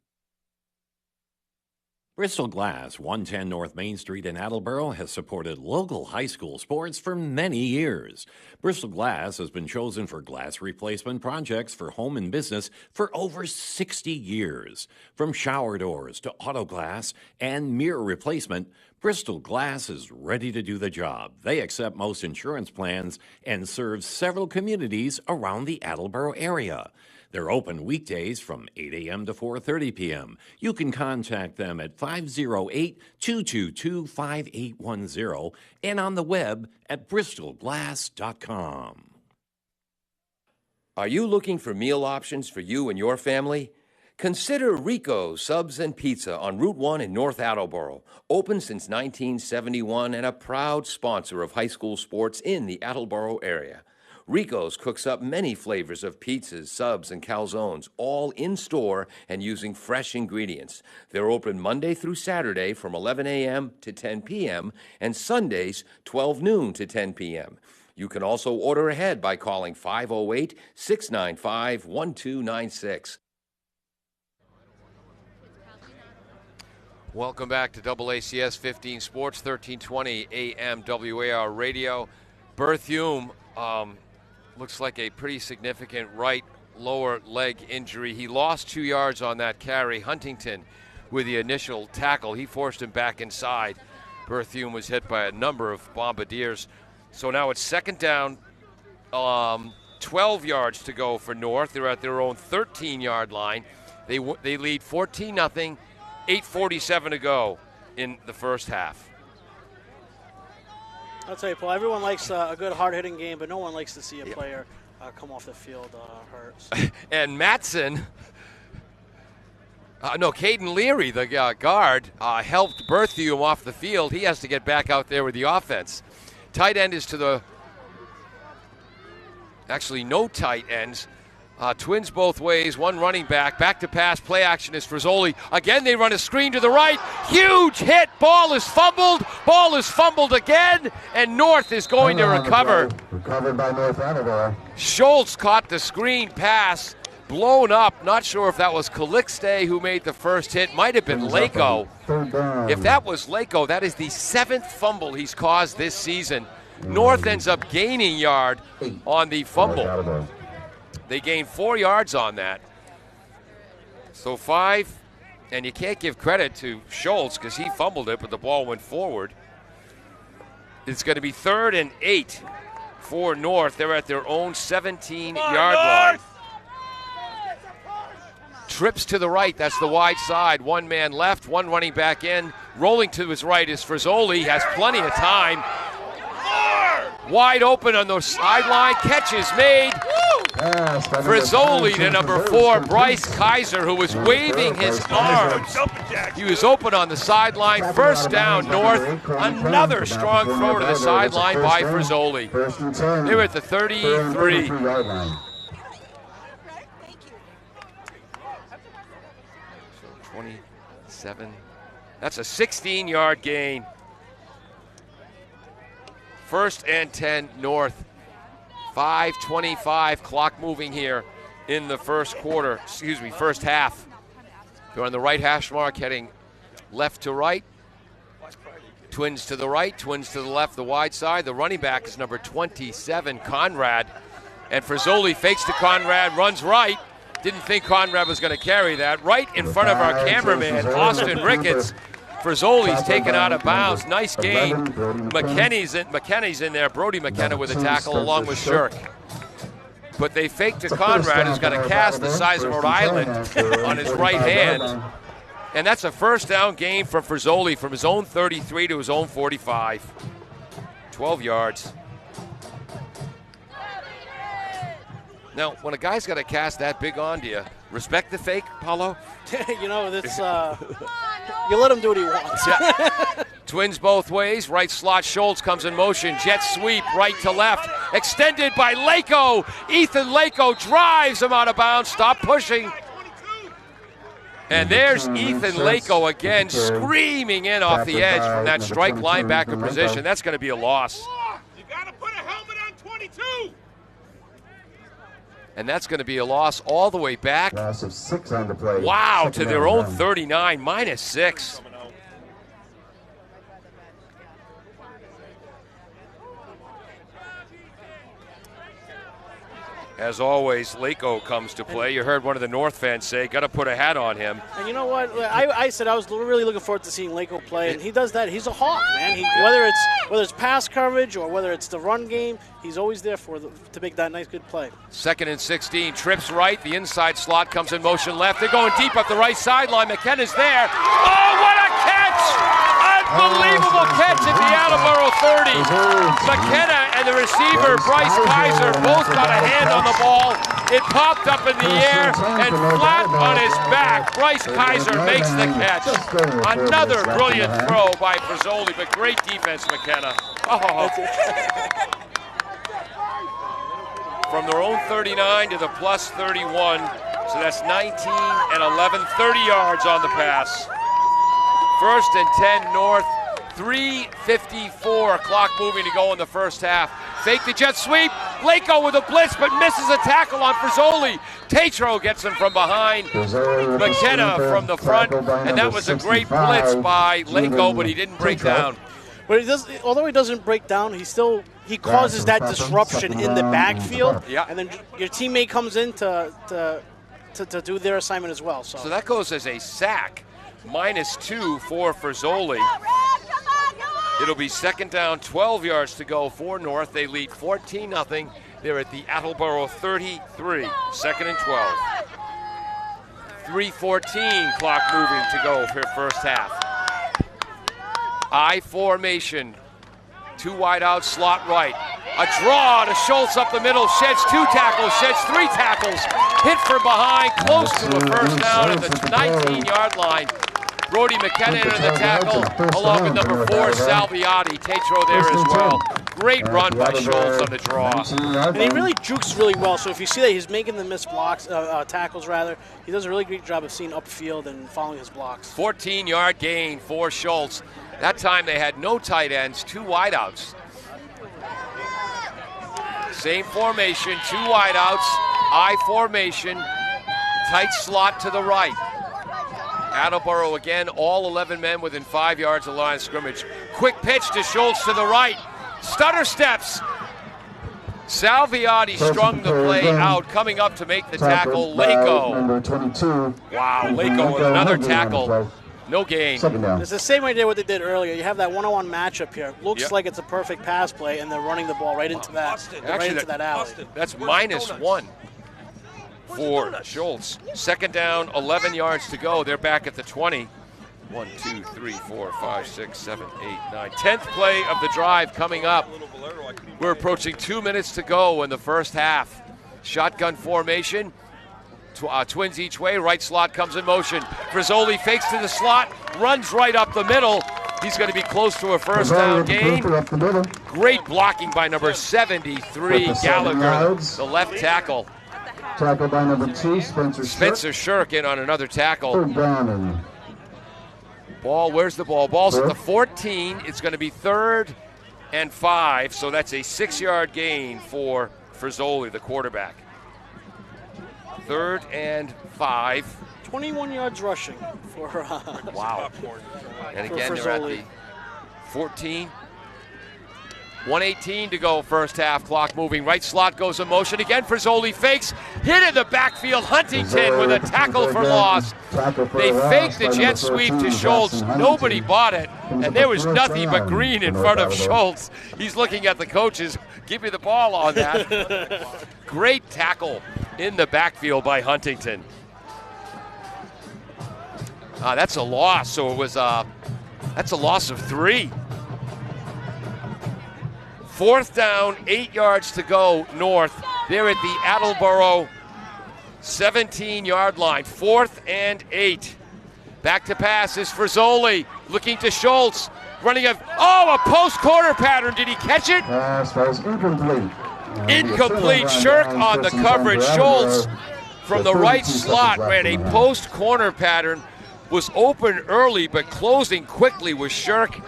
Bristol Glass, 110 North Main Street in Attleboro, has supported local high school sports for many years. Bristol Glass has been chosen for glass replacement projects for home and business for over 60 years. From shower doors to auto glass and mirror replacement, Bristol Glass is ready to do the job. They accept most insurance plans and serve several communities around the Attleboro area. They're open weekdays from 8 a.m. to 4:30 p.m. You can contact them at 508-222-5810 and on the web at bristolglass.com.
Are you looking for meal options for you and your family? Consider Rico's Subs and Pizza on Route 1 in North Attleboro. Open since 1971 and a proud sponsor of high school sports in the Attleboro area. Rico's cooks up many flavors of pizzas, subs, and calzones, all in-store and using fresh ingredients. They're open Monday through Saturday from 11 a.m. to 10 p.m. and Sundays 12 noon to 10 p.m. You can also order ahead by calling 508-695-1296.
Welcome back to AACS 15 Sports, 1320 AM WAR Radio. Berthume looks like a pretty significant right lower leg injury. He lost 2 yards on that carry. Huntington with the initial tackle. He forced him back inside. Berthume was hit by a number of bombardiers. So now it's second down, 12 yards to go for North. They're at their own 13-yard line. They lead 14-0. 8:47 to go in the first half.
I'll tell you, Paul, everyone likes a good hard-hitting game, but no one likes to see a player come off the field hurt.
And Matson, Caden Leary, the guard, helped Berthume off the field. He has to get back out there with the offense. Tight end is to the... Actually, no tight ends. Twins both ways, one running back to pass, play action is Frizzoli. Again, they run a screen to the right. Huge hit, ball is fumbled again, and North is going to recover.
Recovered by North Attleboro.
Schultz caught the screen pass, blown up. Not sure if that was Calixte who made the first hit. Might have been Lako. If that was Lako, that is the 7th fumble he's caused this season. North ends up gaining yard on the fumble. They gained 4 yards on that. So 5, and you can't give credit to Schultz because he fumbled it, but the ball went forward. It's going to be 3rd and 8 for North. They're at their own 17-yard line. Trips to the right, that's the wide side. One man left, one running back in. Rolling to his right is Frizzoli, has plenty of time. Wide open on the sideline, catch is made. Frizzoli to number 4, Bryce Kaiser, who was waving his arms. He was open on the sideline. First down, North. Another strong throw to the sideline by Frizzoli. They were at the 33. 27. That's a 16-yard gain. First and 10, North. 5:25, clock moving here in the first half. They're on the right hash mark, heading left to right. Twins to the right, twins to the left, the wide side. The running back is number 27, Conrad. And Frizzoli fakes to Conrad, runs right. Didn't think Conrad was going to carry that. Right in front of our cameraman, Austin Ricketts. Frizzoli's taken out of bounds. Nice gain. McKenny's in there. Brody McKenna with a tackle along with Shirk. But they faked to Conrad, who's got a cast the size of Rhode Island on his right hand. And that's a first down gain from Frizzoli from his own 33 to his own 45. 12 yards. Now, when a guy's got a cast that big on you, respect the fake, Paulo?
You know, that's you let him do what he wants.
Yeah. Twins both ways. Right slot, Schultz comes in motion. Jet sweep, right to left. Extended by Lako. Ethan Lako drives him out of bounds. Stop pushing. And there's Ethan Lako again, screaming in off the edge from that strike linebacker position. That's going to be a loss.
You got to put a helmet on 22.
And that's going to be a loss all the way back.
Loss of 6 on the play.
Wow, to their own 39, -6. As always, Lako comes to play. You heard one of the North fans say, got to put a hat on him.
And you know what? I said I was really looking forward to seeing Lako play, and he does that. He's a hawk, man. Whether it's pass coverage or whether it's the run game, he's always there to make that nice, good play.
2nd and 16, trips right. The inside slot comes in motion left. They're going deep up the right sideline. McKenna's there. Oh, what a catch! Unbelievable catch at the Attleboro 30. McKenna and the receiver, Bryce Kaiser, both got a hand on the ball. It popped up in the air and flat on his back. Bryce Kaiser makes the catch. Another brilliant throw by Frizzoli, but great defense, McKenna. Oh. From their own 39 to the plus 31. So that's 19 and 11, 30 yards on the pass. 1st and 10 North, 3:54, clock moving to go in the first half. Fake the jet sweep, Lako with a blitz but misses a tackle on Frizzoli. Tatro gets him from behind, McKenna from the front, and that was a great blitz by Lako, but he didn't break down.
But although he doesn't break down, he causes that disruption in the backfield,
yeah.
And then your teammate comes in to do their assignment as well. So
that goes as a sack. -2 for Frizzoli. It'll be 2nd down, 12 yards to go for North. They lead 14-0. They're at the Attleboro 33, 2nd and 12. 3:14, clock moving to go for first half. I formation, 2 wide out, slot right. A draw to Schultz up the middle, sheds 2 tackles, sheds 3 tackles. Hit from behind, close to a first down at the 19-yard line. Brody McKenna into the tackle, along with number 4, Salviati. Tatro there as well. Great run by Schultz on the draw.
And he really jukes really well, so if you see that he's making the missed blocks, tackles rather, he does a really great job of seeing upfield and following his blocks.
14-yard gain for Schultz. That time they had no tight ends, 2 wideouts. Same formation, 2 wideouts, I formation, tight slot to the right. Attleboro again, all 11 men within 5 yards of the line of scrimmage. Quick pitch to Schultz to the right. Stutter steps. Salviati strung the play out, coming up to make the tackle, Lako. Wow, Lako with another tackle. No gain.
It's the same idea what they did earlier. You have that one-on-one matchup here. Looks like it's a perfect pass play, and they're running the ball right into that, that alley.
That's -1 for Schultz. 2nd down, 11 yards to go. They're back at the 20. 1, 2, 3, 4, 5, 6, 7, 8, 9. 10th play of the drive coming up. We're approaching 2 minutes to go in the first half. Shotgun formation. Twins each way. Right slot comes in motion. Frizzoli fakes to the slot. Runs right up the middle. He's going to be close to a first down gain. Great blocking by number 73, Gallagher, the left tackle.
Tackle by number 2, Spencer
Shirk in on another tackle.
Third down and
Ball, where's the ball? Ball's at the 14. It's going to be 3rd and 5, so that's a 6-yard gain for Frizzoli, the quarterback. 3rd and 5.
21 yards rushing for
wow. And again, they're at the 14. 1:18 to go, first half. Clock moving. Right slot goes in motion. Again, Frizzoli fakes. Hit in the backfield. Huntington with a tackle for loss. They faked the jet sweep to Schultz. Nobody bought it. And there was nothing but green in front of Schultz. He's looking at the coaches. Give me the ball on that. Great tackle in the backfield by Huntington. That's a loss. So it was that's a loss of 3. 4th down, 8 yards to go north. They're at the Attleboro 17-yard line. 4th and 8. Back to pass is Frizzoli, looking to Schultz. Running a post corner pattern. Did he catch it?
incomplete.
Incomplete. Shirk on the coverage. Schultz from the right slot ran a post corner pattern. Was open early, but closing quickly was Shirk.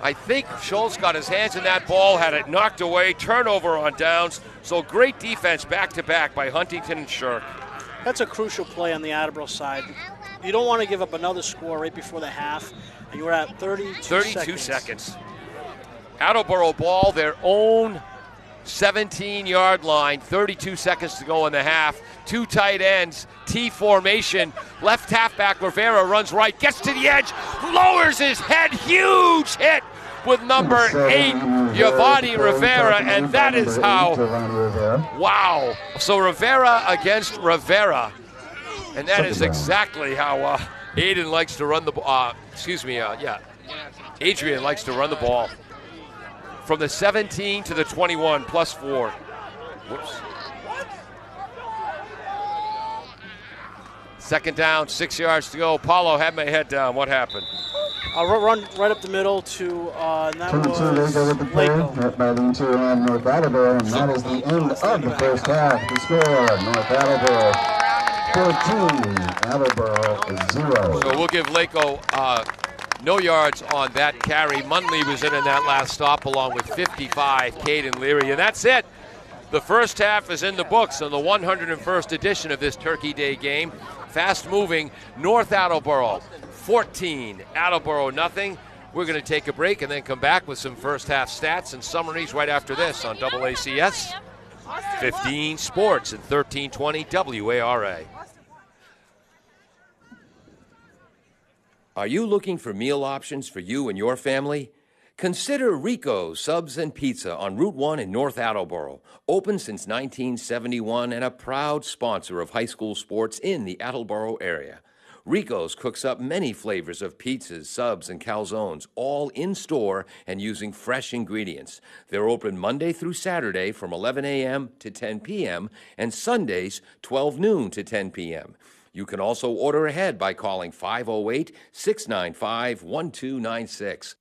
I think Schultz got his hands in that ball, had it knocked away, turnover on downs. So great defense back-to-back by Huntington and Shirk.
That's a crucial play on the Attleboro side. You don't want to give up another score right before the half, and you were at 32
seconds. Attleboro ball, their own 17-yard line, 32 seconds to go in the half. 2 tight ends, T formation. Left halfback Rivera runs right, gets to the edge, lowers his head, huge hit with number 8, Giovanni Rivera, and that is how, wow. So Rivera against Rivera, and that is exactly how Aiden likes to run the ball, Adrian likes to run the ball. From the 17 to the 21, plus 4. Whoops. 2nd down, 6 yards to go. Paulo had my head down. What happened?
Run right up the middle to, and that was Lako.
By the interior end, North Attleboro, and that is the end of the first half. The score, North Attleboro 14, Attleboro 0.
So we'll give Lako no yards on that carry. Munley was in that last stop along with 55, Caden Leary, and that's it. The first half is in the books on the 101st edition of this Turkey Day game. Fast-moving, North Attleboro 14, Attleboro nothing. We're going to take a break and then come back with some first half stats and summaries right after this on AACS 15 Sports and 1320 WARA.
Are you looking for meal options for you and your family? Consider Rico's Subs and Pizza on Route 1 in North Attleboro. Open since 1971 and a proud sponsor of high school sports in the Attleboro area. Rico's cooks up many flavors of pizzas, subs, and calzones, all in-store and using fresh ingredients. They're open Monday through Saturday from 11 a.m. to 10 p.m. and Sundays 12 noon to 10 p.m. You can also order ahead by calling 508-695-1296.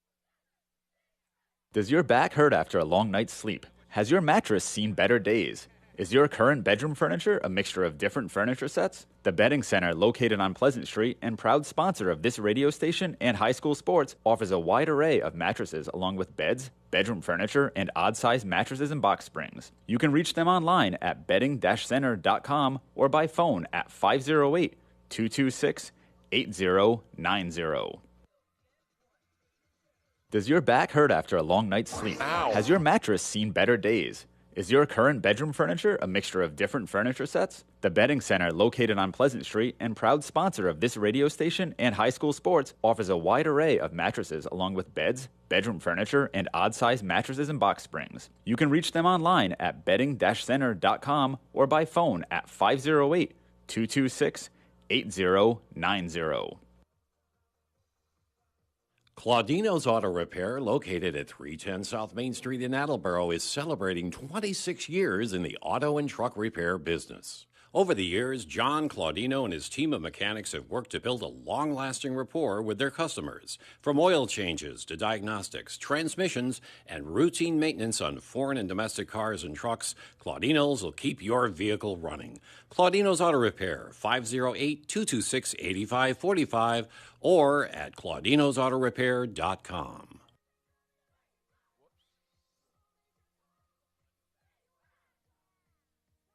Does your back hurt after a long night's sleep? Has your mattress seen better days? Is your current bedroom furniture a mixture of different furniture sets? The Bedding Center, located on Pleasant Street and proud sponsor of this radio station and high school sports, offers a wide array of mattresses along with beds, bedroom furniture, and odd-sized mattresses and box springs. You can reach them online at bedding-center.com or by phone at 508-226-8090. Does your back hurt after a long night's sleep?
Ow.
Has your mattress seen better days? Is your current bedroom furniture a mixture of different furniture sets? The Bedding Center, located on Pleasant Street and proud sponsor of this radio station and high school sports, offers a wide array of mattresses along with beds, bedroom furniture, and odd-sized mattresses and box springs. You can reach them online at bedding-center.com or by phone at 508-226-8090.
Claudino's Auto Repair, located at 310 South Main Street in Attleboro, is celebrating 26 years in the auto and truck repair business. Over the years, John Claudino and his team of mechanics have worked to build a long-lasting rapport with their customers. From oil changes to diagnostics, transmissions, and routine maintenance on foreign and domestic cars and trucks, Claudino's will keep your vehicle running. Claudino's Auto Repair, 508-226-8545, or at claudinosautorepair.com.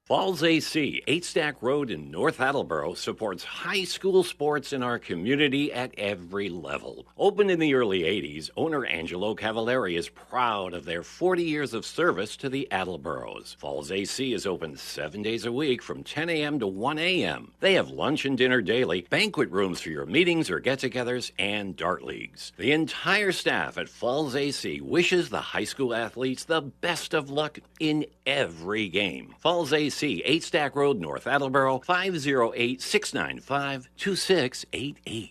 Falls AC, 8 Stack Road in North Attleboro, supports high school sports in our community at every level. Opened in the early 80s, owner Angelo Cavallari is proud of their 40 years of service to the Attleboros. Falls AC is open 7 days a week from 10 a.m. to 1 a.m. They have lunch and dinner daily, banquet rooms for your meetings or get-togethers, and dart leagues. The entire staff at Falls AC wishes the high school athletes the best of luck in every game. Falls AC, 8 Stack Road, North Attleboro, 508-695-2688.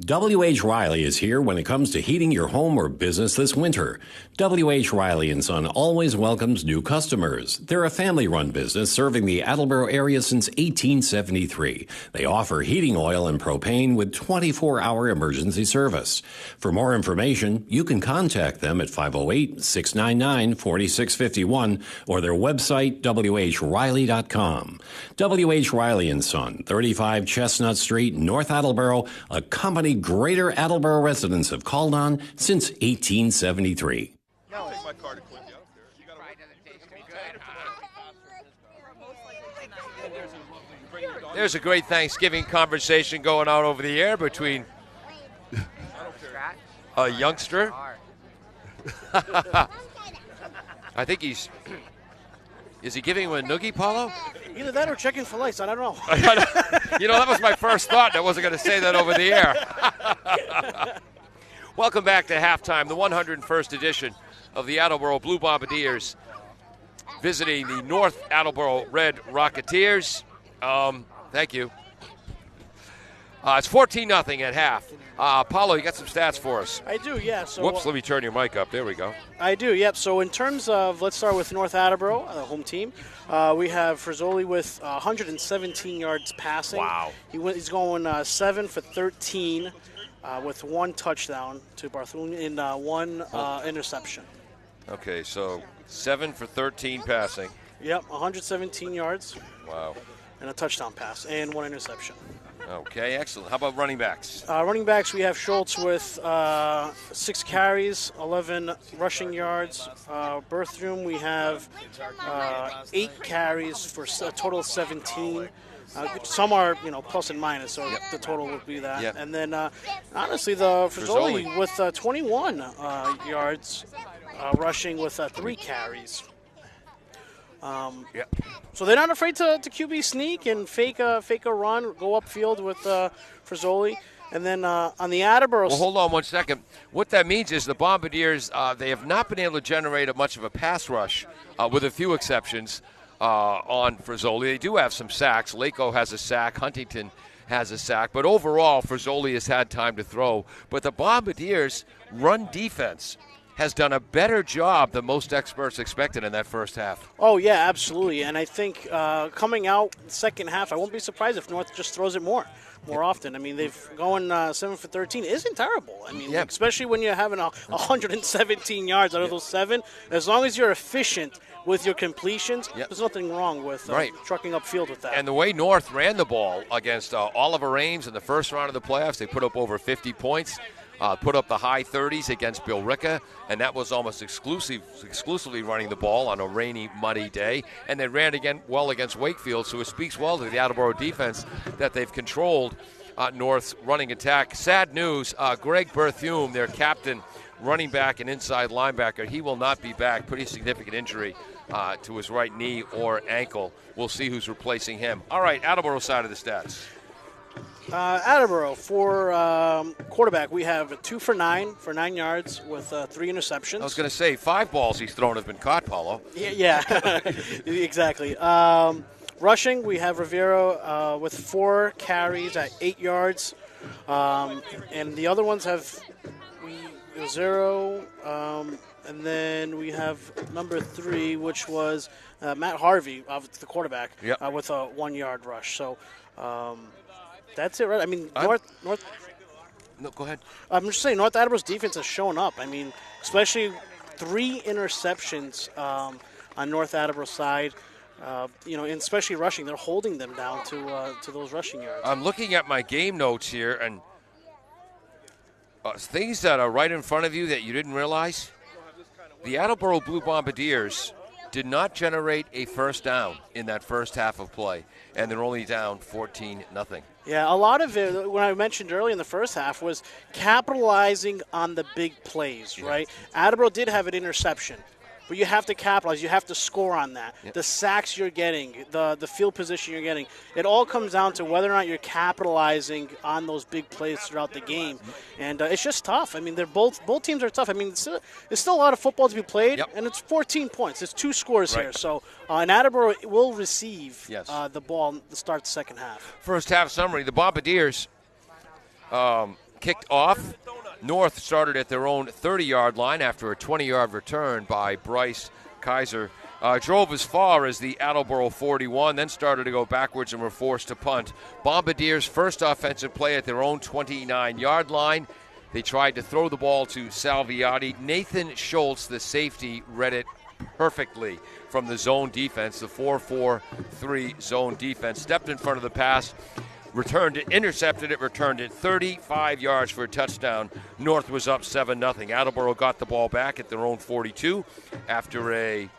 W.H. Riley is here when it comes to heating your home or business this winter. W.H. Riley & Son always welcomes new customers. They're a family-run business serving the Attleboro area since 1873. They offer heating oil and propane with 24-hour emergency service. For more information, you can contact them at 508-699-4651 or their website, whriley.com. W.H. Riley & Son, 35 Chestnut Street, North Attleboro, a company Greater Attleboro residents have called on since 1873.
There's a great Thanksgiving conversation going on over the air between a youngster. I think is he giving him a noogie, Paulo?
Either that or checking for lights. I don't know.
You know, that was my first thought. I wasn't going to say that over the air. Welcome back to halftime, the 101st edition of the Attleboro Blue Bombardiers visiting the North Attleboro Red Rocketeers. Thank you. It's 14-0 at half. Paulo, you got some stats for us.
I do, yeah. So,
whoops, let me turn your mic up. There we go.
I do, yep. So in terms of, let's start with North Attleboro, the home team. We have Frizzoli with 117 yards passing.
Wow.
He's going 7 for 13 with 1 touchdown to Bartholomew and 1 interception.
Okay, so 7 for 13 passing.
Yep, 117 yards.
Wow.
And a touchdown pass and 1 interception.
Okay, excellent. How about running backs?
Running backs, we have Schultz with 6 carries, 11 rushing yards. Berthroom, we have 8 carries for a total of 17. Some are, plus and minus, so the total would be that.
Yep.
And then, honestly, the Frizzoli with 21 yards rushing with 3 carries. So they're not afraid to QB sneak and fake a run, go upfield with Frizzoli. And then on the Attleboro...
Well, hold on 1 second. What that means is the Bombardiers, they have not been able to generate much of a pass rush, with a few exceptions, on Frizzoli. They do have some sacks. Lako has a sack. Huntington has a sack. But overall, Frizzoli has had time to throw. But the Bombardiers' run defense has done a better job than most experts expected in that first half.
Oh, yeah, absolutely. And I think coming out second half, I won't be surprised if North just throws it more often. I mean, they've going 7 for 13 isn't terrible. I mean, especially when you're having 117 yards out of those 7. As long as you're efficient with your completions, there's nothing wrong with trucking upfield with that.
And the way North ran the ball against Oliver Ames in the first round of the playoffs, they put up over 50 points. Put up the high 30s against Bill Ricca, and that was almost exclusively running the ball on a rainy, muddy day. And they ran again well against Wakefield, so it speaks well to the Attleboro defense that they've controlled North's running attack. Sad news, Greg Berthume, their captain, running back and inside linebacker, he will not be back. Pretty significant injury to his right knee or ankle. We'll see who's replacing him. All right, Attleboro side of the stats.
Attleboro, for quarterback, we have 2 for 9 yards with 3 interceptions.
I was going to say 5 balls he's thrown have been caught, Paulo.
Yeah, exactly. Rushing, we have Rivero with 4 carries at 8 yards And the other ones have 0. And then we have number 3, which was Matt Harvey, the quarterback, with a 1-yard rush. So that's it, right? I mean, North.
No, go ahead.
I'm just saying, North Attleboro's defense has shown up. I mean, especially 3 interceptions on North Attleboro's side. And especially rushing, they're holding them down to those rushing yards.
I'm looking at my game notes here, and things that are right in front of you that you didn't realize. The Attleboro Blue Bombardiers did not generate a first down in that first half of play, and they're only down 14-0.
Yeah, a lot of it, when I mentioned early in the first half, was capitalizing on the big plays, right? Attleboro did have an interception, but you have to capitalize. You have to score on that. Yep. The sacks you're getting, the field position you're getting, it all comes down to whether or not you're capitalizing on those big plays throughout the game. And it's just tough. I mean, both teams are tough. I mean, there's still a lot of football to be played, and it's 14 points. It's 2 scores here. So, and Attleboro will receive the ball to start the second half.
First half summary, the Bombardiers kicked off. North started at their own 30-yard line after a 20-yard return by Bryce Kaiser. Drove as far as the Attleboro 41, then started to go backwards and were forced to punt. Bombardiers' first offensive play at their own 29-yard line. They tried to throw the ball to Salviati. Nathan Schultz, the safety, read it perfectly from the zone defense, the 4-4-3 zone defense. Stepped in front of the pass. Returned it, intercepted it, returned it 35 yards for a touchdown. North was up 7-0. Attleboro got the ball back at their own 42 after a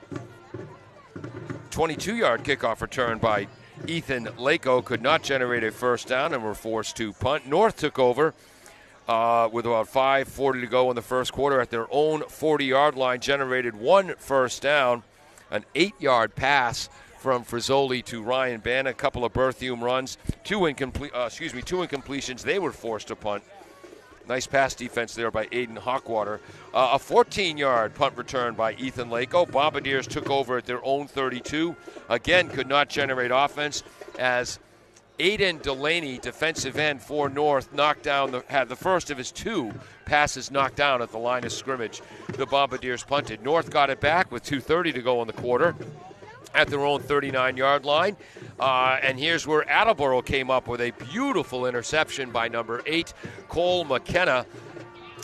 22-yard kickoff return by Ethan Lako. Could not generate a first down and were forced to punt. North took over with about 5:40 to go in the first quarter at their own 40-yard line, generated 1 first down, an 8-yard pass from Frizzoli to Ryan Bann, a couple of Berthium runs, 2 incompletions. They were forced to punt. Nice pass defense there by Aiden Hawkwater. A 14-yard punt return by Ethan Lako. Bombardiers took over at their own 32. Again, could not generate offense as Aiden Delaney, defensive end for North, had the first of his 2 passes knocked down at the line of scrimmage. The Bombardiers punted. North got it back with 2:30 to go in the quarter at their own 39-yard line. And here's where Attleboro came up with a beautiful interception by number 8, Cole McKenna.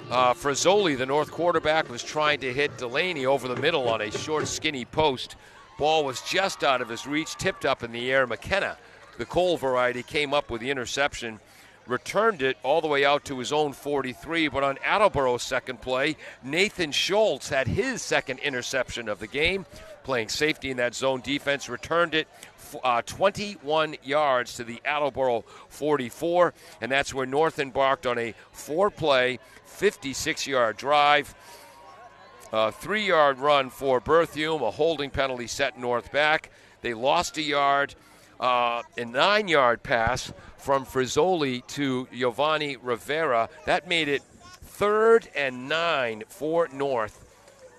Frizzoli, the North quarterback, was trying to hit Delaney over the middle on a short, skinny post. Ball was just out of his reach, tipped up in the air. McKenna, the Cole variety, came up with the interception, returned it all the way out to his own 43, but on Attleboro's second play, Nathan Schultz had his second interception of the game, playing safety in that zone defense, returned it 21 yards to the Attleboro 44, and that's where North embarked on a 4-play, 56-yard drive. A 3-yard run for Berthium, a holding penalty set North back. They lost a yard, a 9-yard pass from Frizzoli to Giovanni Rivera. That made it 3rd and 9 for North.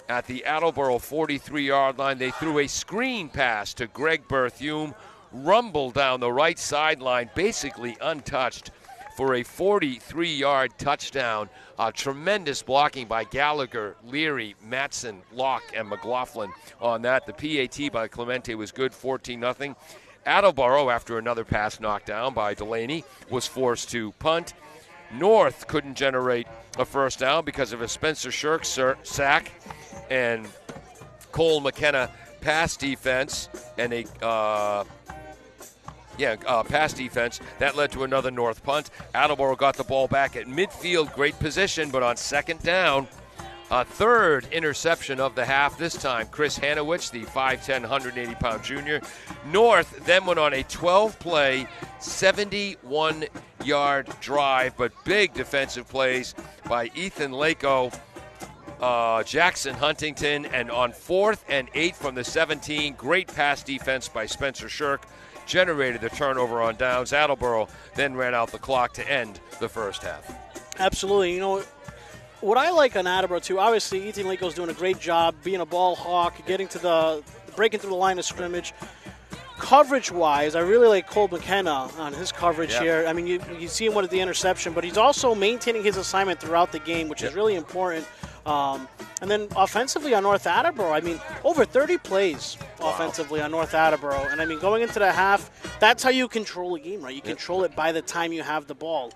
At the Attleboro 43-yard line, they threw a screen pass to Greg Berthium, rumbled down the right sideline, basically untouched, for a 43-yard touchdown. Tremendous blocking by Gallagher, Leary, Matson, Locke, and McLaughlin on that. The PAT by Clemente was good, 14-0. Attleboro, after another pass knocked down by Delaney, was forced to punt. North couldn't generate a first down because of a Spencer Shirk sack and Cole McKenna pass defense and pass defense. That led to another North punt. Attleboro got the ball back at midfield, great position, but on second down, a 3rd interception of the half. This time, Chris Hanowich, the 5'10", 180-pound junior. North then went on a 12-play, 71-yard drive, but big defensive plays by Ethan Lako, Jackson Huntington, and on 4th and 8 from the 17, great pass defense by Spencer Shirk generated the turnover on downs. Attleboro then ran out the clock to end the first half.
Absolutely. You know, what I like on Attleboro, too, obviously Ethan Lako's doing a great job being a ball hawk, breaking through the line of scrimmage. Coverage-wise, I really like Cole McKenna on his coverage here. I mean, you see him with the interception, but he's also maintaining his assignment throughout the game, which is really important. And then offensively on North Attleboro, I mean, over 30 plays offensively on North Attleboro. And, I mean, going into the half, that's how you control a game, right? You control it by the time you have the ball,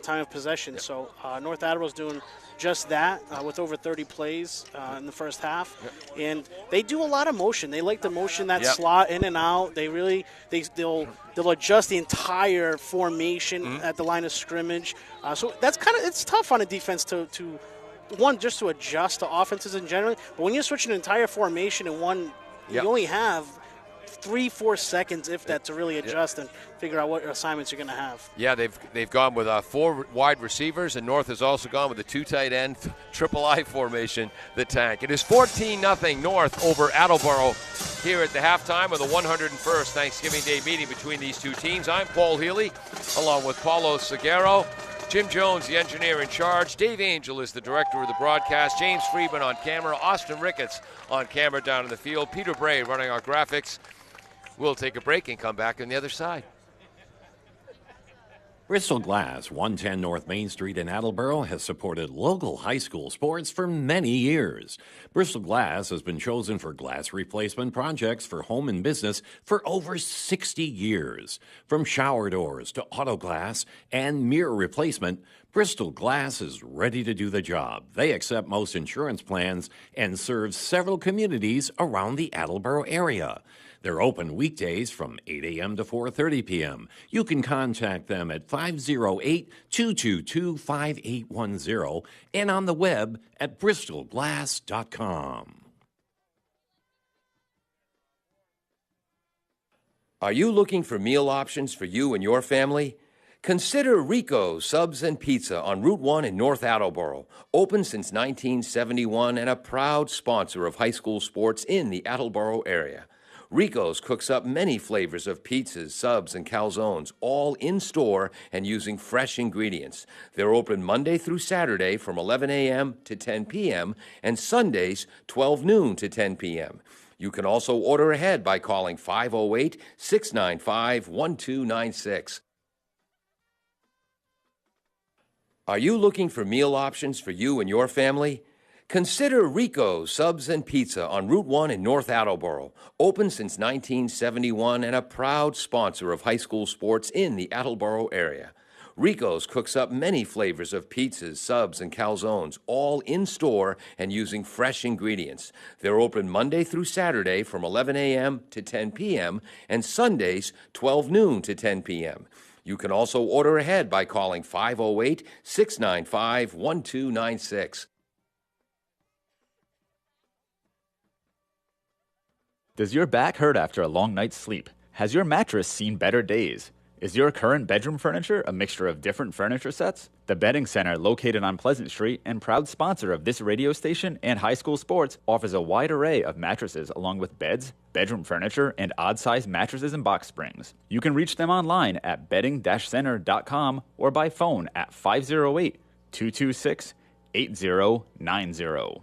time of possession. So North Attleboro's doing just that with over 30 plays in the first half. And they do a lot of motion. They like to motion that slot in and out. They'll adjust the entire formation at the line of scrimmage. So that's it's tough on a defense to just to adjust to offenses in general. But when you switch an entire formation in one, you only have 3-4 seconds, if that, to really adjust and figure out what assignments you're going to have. Yeah,
they've gone with 4 wide receivers, and North has also gone with a 2 tight end, triple I formation, the tank. It is 14-0 North over Attleboro here at the halftime of the 101st Thanksgiving Day meeting between these two teams. I'm Paul Healy, along with Paulo Seguero. Jim Jones, the engineer in charge. Dave Angel is the director of the broadcast. James Friedman on camera. Austin Ricketts on camera down in the field. Peter Bray running our graphics. We'll take a break and come back on the other side.
Bristol Glass, 110 North Main Street in Attleboro, has supported local high school sports for many years. Bristol Glass has been chosen for glass replacement projects for home and business for over 60 years. From shower doors to auto glass and mirror replacement, Bristol Glass is ready to do the job. They accept most insurance plans and serve several communities around the Attleboro area. They're open weekdays from 8 a.m. to 4:30 p.m. You can contact them at 508-222-5810 and on the web at bristolglass.com.
Are you looking for meal options for you and your family? Consider Rico's Subs and Pizza on Route 1 in North Attleboro. Open since 1971 and a proud sponsor of high school sports in the Attleboro area. Rico's cooks up many flavors of pizzas, subs, and calzones, all in-store and using fresh ingredients. They're open Monday through Saturday from 11 a.m. to 10 p.m. and Sundays 12 noon to 10 p.m. You can also order ahead by calling 508-695-1296. Are you looking for meal options for you and your family? Consider Rico's Subs and Pizza on Route 1 in North Attleboro. Open since 1971 and a proud sponsor of high school sports in the Attleboro area. Rico's cooks up many flavors of pizzas, subs, and calzones, all in-store and using fresh ingredients. They're open Monday through Saturday from 11 a.m. to 10 p.m. and Sundays 12 noon to 10 p.m. You can also order ahead by calling 508-695-1296.
Does your back hurt after a long night's sleep? Has your mattress seen better days? Is your current bedroom furniture a mixture of different furniture sets? The Bedding Center, located on Pleasant Street and proud sponsor of this radio station and high school sports, offers a wide array of mattresses along with beds, bedroom furniture, and odd-sized mattresses and box springs. You can reach them online at bedding-center.com or by phone at 508-226-8090.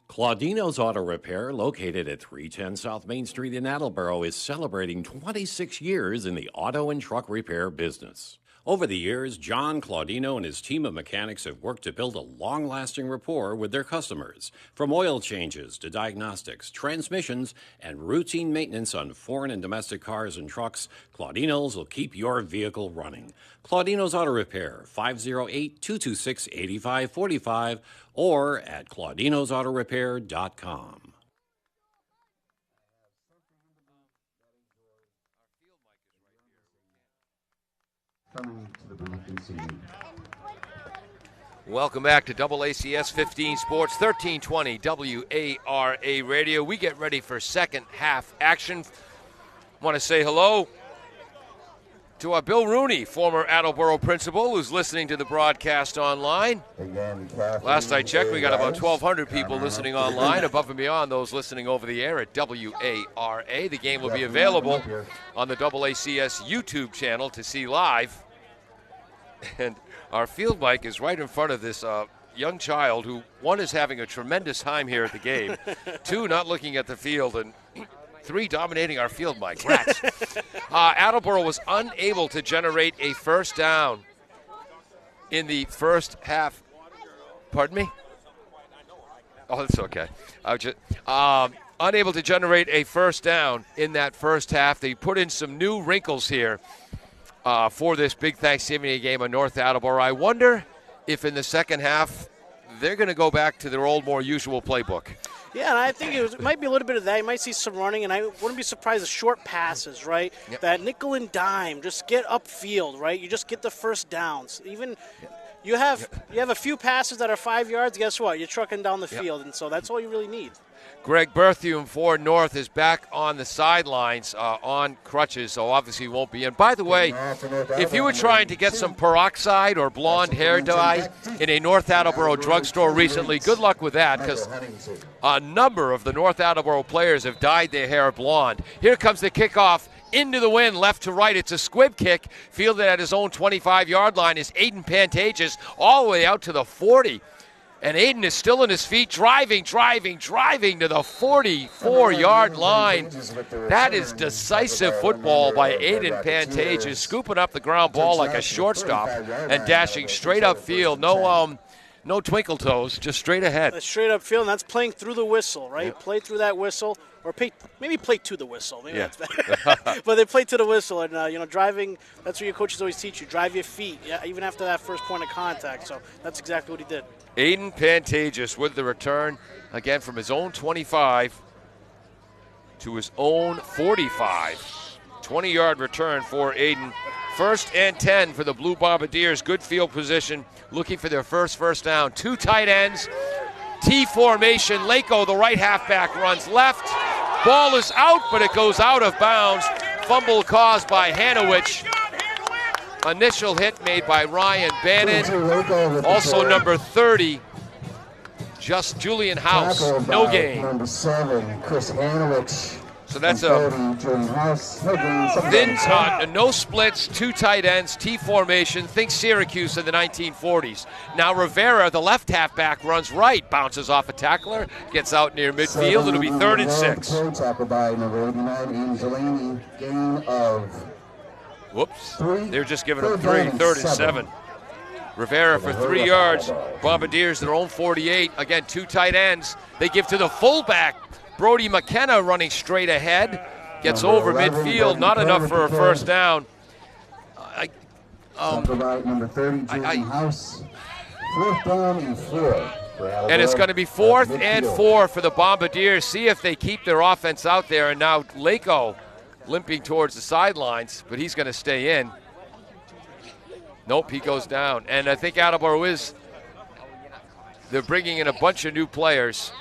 Claudino's Auto Repair, located at 310 South Main Street in Attleboro, is celebrating 26 years in the auto and truck repair business. Over the years, John Claudino and his team of mechanics have worked to build a long-lasting rapport with their customers. From oil changes to diagnostics, transmissions, and routine maintenance on foreign and domestic cars and trucks, Claudino's will keep your vehicle running. Claudino's Auto Repair, 508-226-8545 or at claudinosautorepair.com.
Coming to the booth and seating.
Welcome back to AACS 15 Sports, 1320 WARA Radio. We get ready for second half action. Want to say hello to Bill Rooney, former Attleboro principal, who's listening to the broadcast online.
Again,
Last I checked, we got about 1,200 people listening online, above and beyond those listening over the air at WARA. The game will be available on the AACS YouTube channel to see live. And our field mic is right in front of this young child who, one, is having a tremendous time here at the game, two, not looking at the field. And 3 dominating our field, Mike. Rats. Attleboro was unable to generate a first down in the first half. Pardon me? Oh, that's okay. Unable to generate a first down in that first half. They put in some new wrinkles here for this big Thanksgiving Day game on North Attleboro. I wonder if in the second half they're going to go back to their old, more usual playbook.
Yeah, and I think it might be a little bit of that. You might see some running, and I wouldn't be surprised if short passes, right? Yep. That nickel and dime, just get upfield, right? You just get the first downs. Even you have a few passes that are 5 yards. Guess what? You're trucking down the field, and so that's all you really need.
Greg Berthium for North is back on the sidelines on crutches, so obviously won't be in. By the way, if you were trying to get some peroxide or blonde hair dye in a North Attleboro drugstore recently, good luck with that, because a number of the North Attleboro players have dyed their hair blonde. Here comes the kickoff into the wind, left to right. It's a squib kick, fielded at his own 25-yard line is Aiden Pantages, all the way out to the 40. And Aiden is still on his feet, driving to the 44-yard line. That is decisive football by Aiden Pantages, scooping up the ground ball like a shortstop and dashing straight upfield. No twinkle toes, just straight ahead.
That's straight upfield, and that's playing through the whistle, right? Yep. Play through that whistle, or maybe play to the whistle. Maybe that's better. But they play to the whistle, and driving. That's what your coaches always teach you: drive your feet, even after that first point of contact. So that's exactly what he did.
Aiden Pantages with the return, again from his own 25 to his own 45. 20-yard return for Aiden. 1st and 10 for the Blue Bombardiers. Good field position, looking for their first down. 2 tight ends, T formation. Lako, the right halfback, runs left. Ball is out, but it goes out of bounds. Fumble caused by Hanowich. Initial hit made by Ryan Bannon. Also number 30, just Julian House. No gain.
Number 7, Chris Hanowich.
So that's a no splits, 2 tight ends, T formation. Think Syracuse in the 1940s. Now Rivera, the left halfback, runs right, bounces off a tackler, gets out near midfield. It'll be 3rd and 6.
Tackle by number 89, Ian Delaney. Gain of.
Whoops. They're just giving him 3rd and 7. Rivera for 3 yards. Bombardiers their own 48. Again, 2 tight ends. They give to the fullback. Brody McKenna running straight ahead. Gets over midfield. Not enough for a first down.
Number 30, Jordan House. 4th down and 4.
And it's going to be 4th and 4 for the Bombardiers. See if they keep their offense out there. And now Lako limping towards the sidelines, but he's going to stay in. Nope, he goes down. And I think Attleboro they're bringing in a bunch of new players.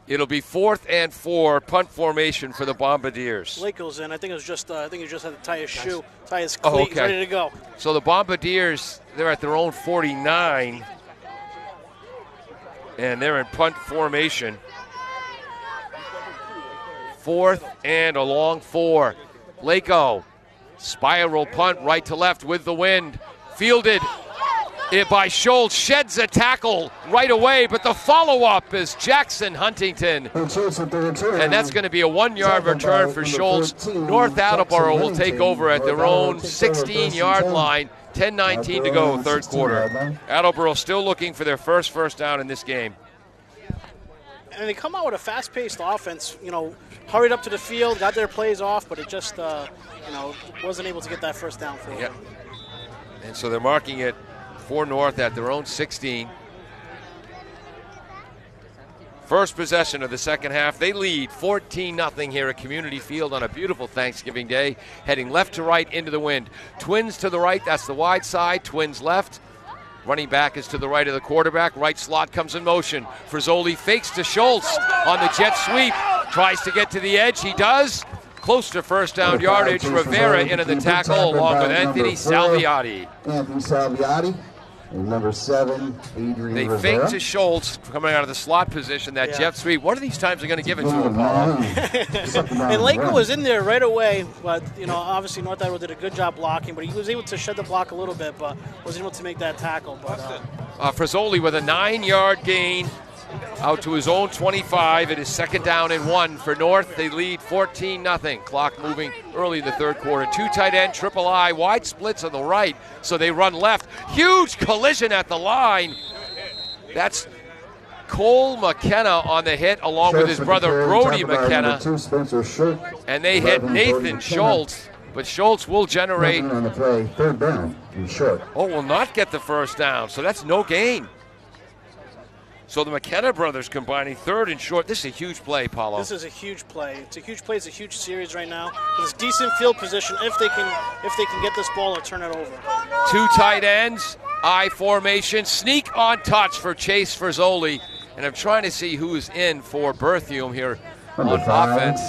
It'll be 4th and 4, punt formation for the Bombardiers.
Lako's in. I think he just had to tie his shoe, tie his cleat, ready to go.
So the Bombardiers, they're at their own 49, and they're in punt formation. 4th and a long 4. Lako, spiral punt right to left with the wind. Fielded by Schultz, sheds a tackle right away, but the follow-up is Jackson Huntington. And that's going to be a 1-yard return for Schultz. North Attleboro will take over at their own 16-yard line. 10:19 to go, 3rd quarter. Attleboro still looking for their first down in this game.
And they come out with a fast-paced offense, hurried up to the field, got their plays off, but it just, wasn't able to get that first down for them.
And so they're marking it for North at their own 16. First possession of the second half. They lead 14-0 here at Community Field on a beautiful Thanksgiving Day. Heading left to right into the wind. Twins to the right, that's the wide side. Twins left. Running back is to the right of the quarterback. Right slot comes in motion. Frizzoli fakes to Schultz on the jet sweep. Tries to get to the edge. He does. Close to first down yardage. Rivera into the tackle along with Anthony Salviati.
Anthony Salviati. And number 7, Adrian
They
Rivera.
fake to Schultz coming out of the slot position, that jet sweep. One of these times they're going to give it to him, Paul.
And Lako was in there right away, but, obviously North Attleboro did a good job blocking, but he was able to shed the block a little bit, but wasn't able to make that tackle. But
Frizzoli with a 9-yard gain out to his own 25. It is 2nd down and 1 for North. They lead 14-0. Clock moving early in the third quarter. 2 tight end, triple I, wide splits on the right, so they run left. Huge collision at the line. That's Cole McKenna on the hit, along with his brother Brody McKenna. And they hit Nathan Schultz, but Schultz will generate.
On the play, 3rd down, and short.
Oh, will not get the first down, so that's no gain. So the McKenna brothers combining 3rd and short. This is a huge play, Paulo.
This is a huge play. It's a huge play. It's a huge series right now. It's decent field position if they can get this ball and turn it over.
2 tight ends, I formation, sneak on touch for Chase Frisoli. And I'm trying to see who's in for Berthium here on offense.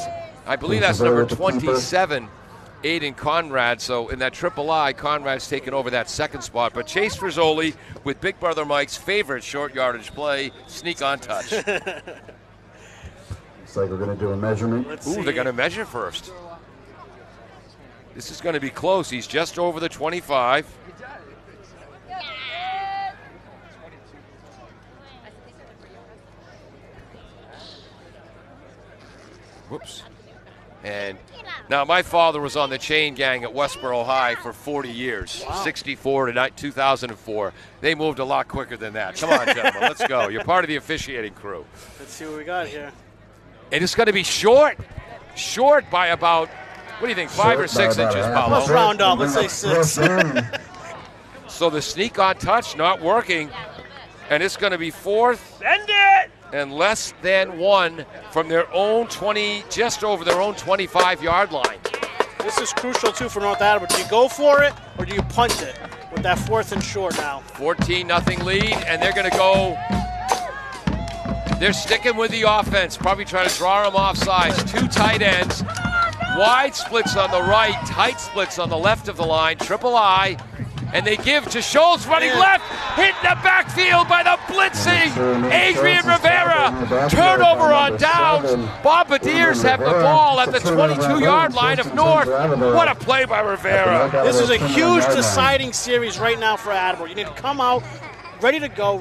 I believe that's number 27, Aiden Conrad. So in that triple I, Conrad's taken over that 2nd spot. But Chase Frisoli with Big Brother Mike's favorite short yardage play, sneak on touch.
Looks like we're going to do a measurement.
They're going to measure first. This is going to be close. He's just over the 25. Whoops. And now my father was on the chain gang at Westboro High for 40 years, 64 to 2004. They moved a lot quicker than that. Come on, gentlemen, let's go. You're part of the officiating crew.
Let's see what we got here.
And it's going to be short by about, what do you think, 5 or 6 inches, Paulo?
Let's round up. Let's say 6.
So the sneak on touch not working, and it's going to be 4th.
Send it!
And less than 1 from their own 20, just over their own 25-yard line.
This is crucial, too, for North Attleboro. Do you go for it, or do you punt it with that 4th and short now?
14-0 lead, and they're going to go. They're sticking with the offense, probably trying to draw them off sides. 2 tight ends, wide splits on the right, tight splits on the left of the line, triple I. And they give to Schultz running left, hit in the backfield by the blitzing Adrian Rivera. Turnover on downs. Bombardiers have the ball at the 22-yard line of North. What a play by Rivera.
This is a huge deciding series right now for Attleboro. You need to come out ready to go,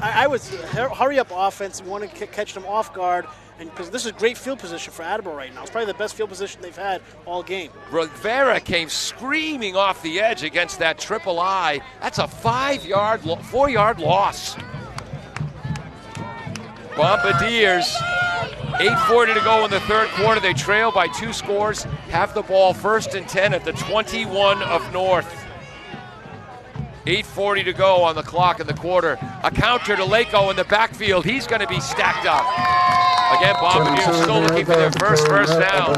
I would hurry up offense. We want to catch them off guard. Because this is great field position for Attleboro right now. It's probably the best field position they've had all game.
Rivera came screaming off the edge against that triple I. That's a 4-yard loss. Bombardiers, 8:40 to go in the third quarter. They trail by 2 scores. Have the ball 1st and 10 at the 21 of North. 8:40 to go on the clock in the quarter. A counter to Lako in the backfield. He's going to be stacked up. Again, Bombardiers still looking for their first down.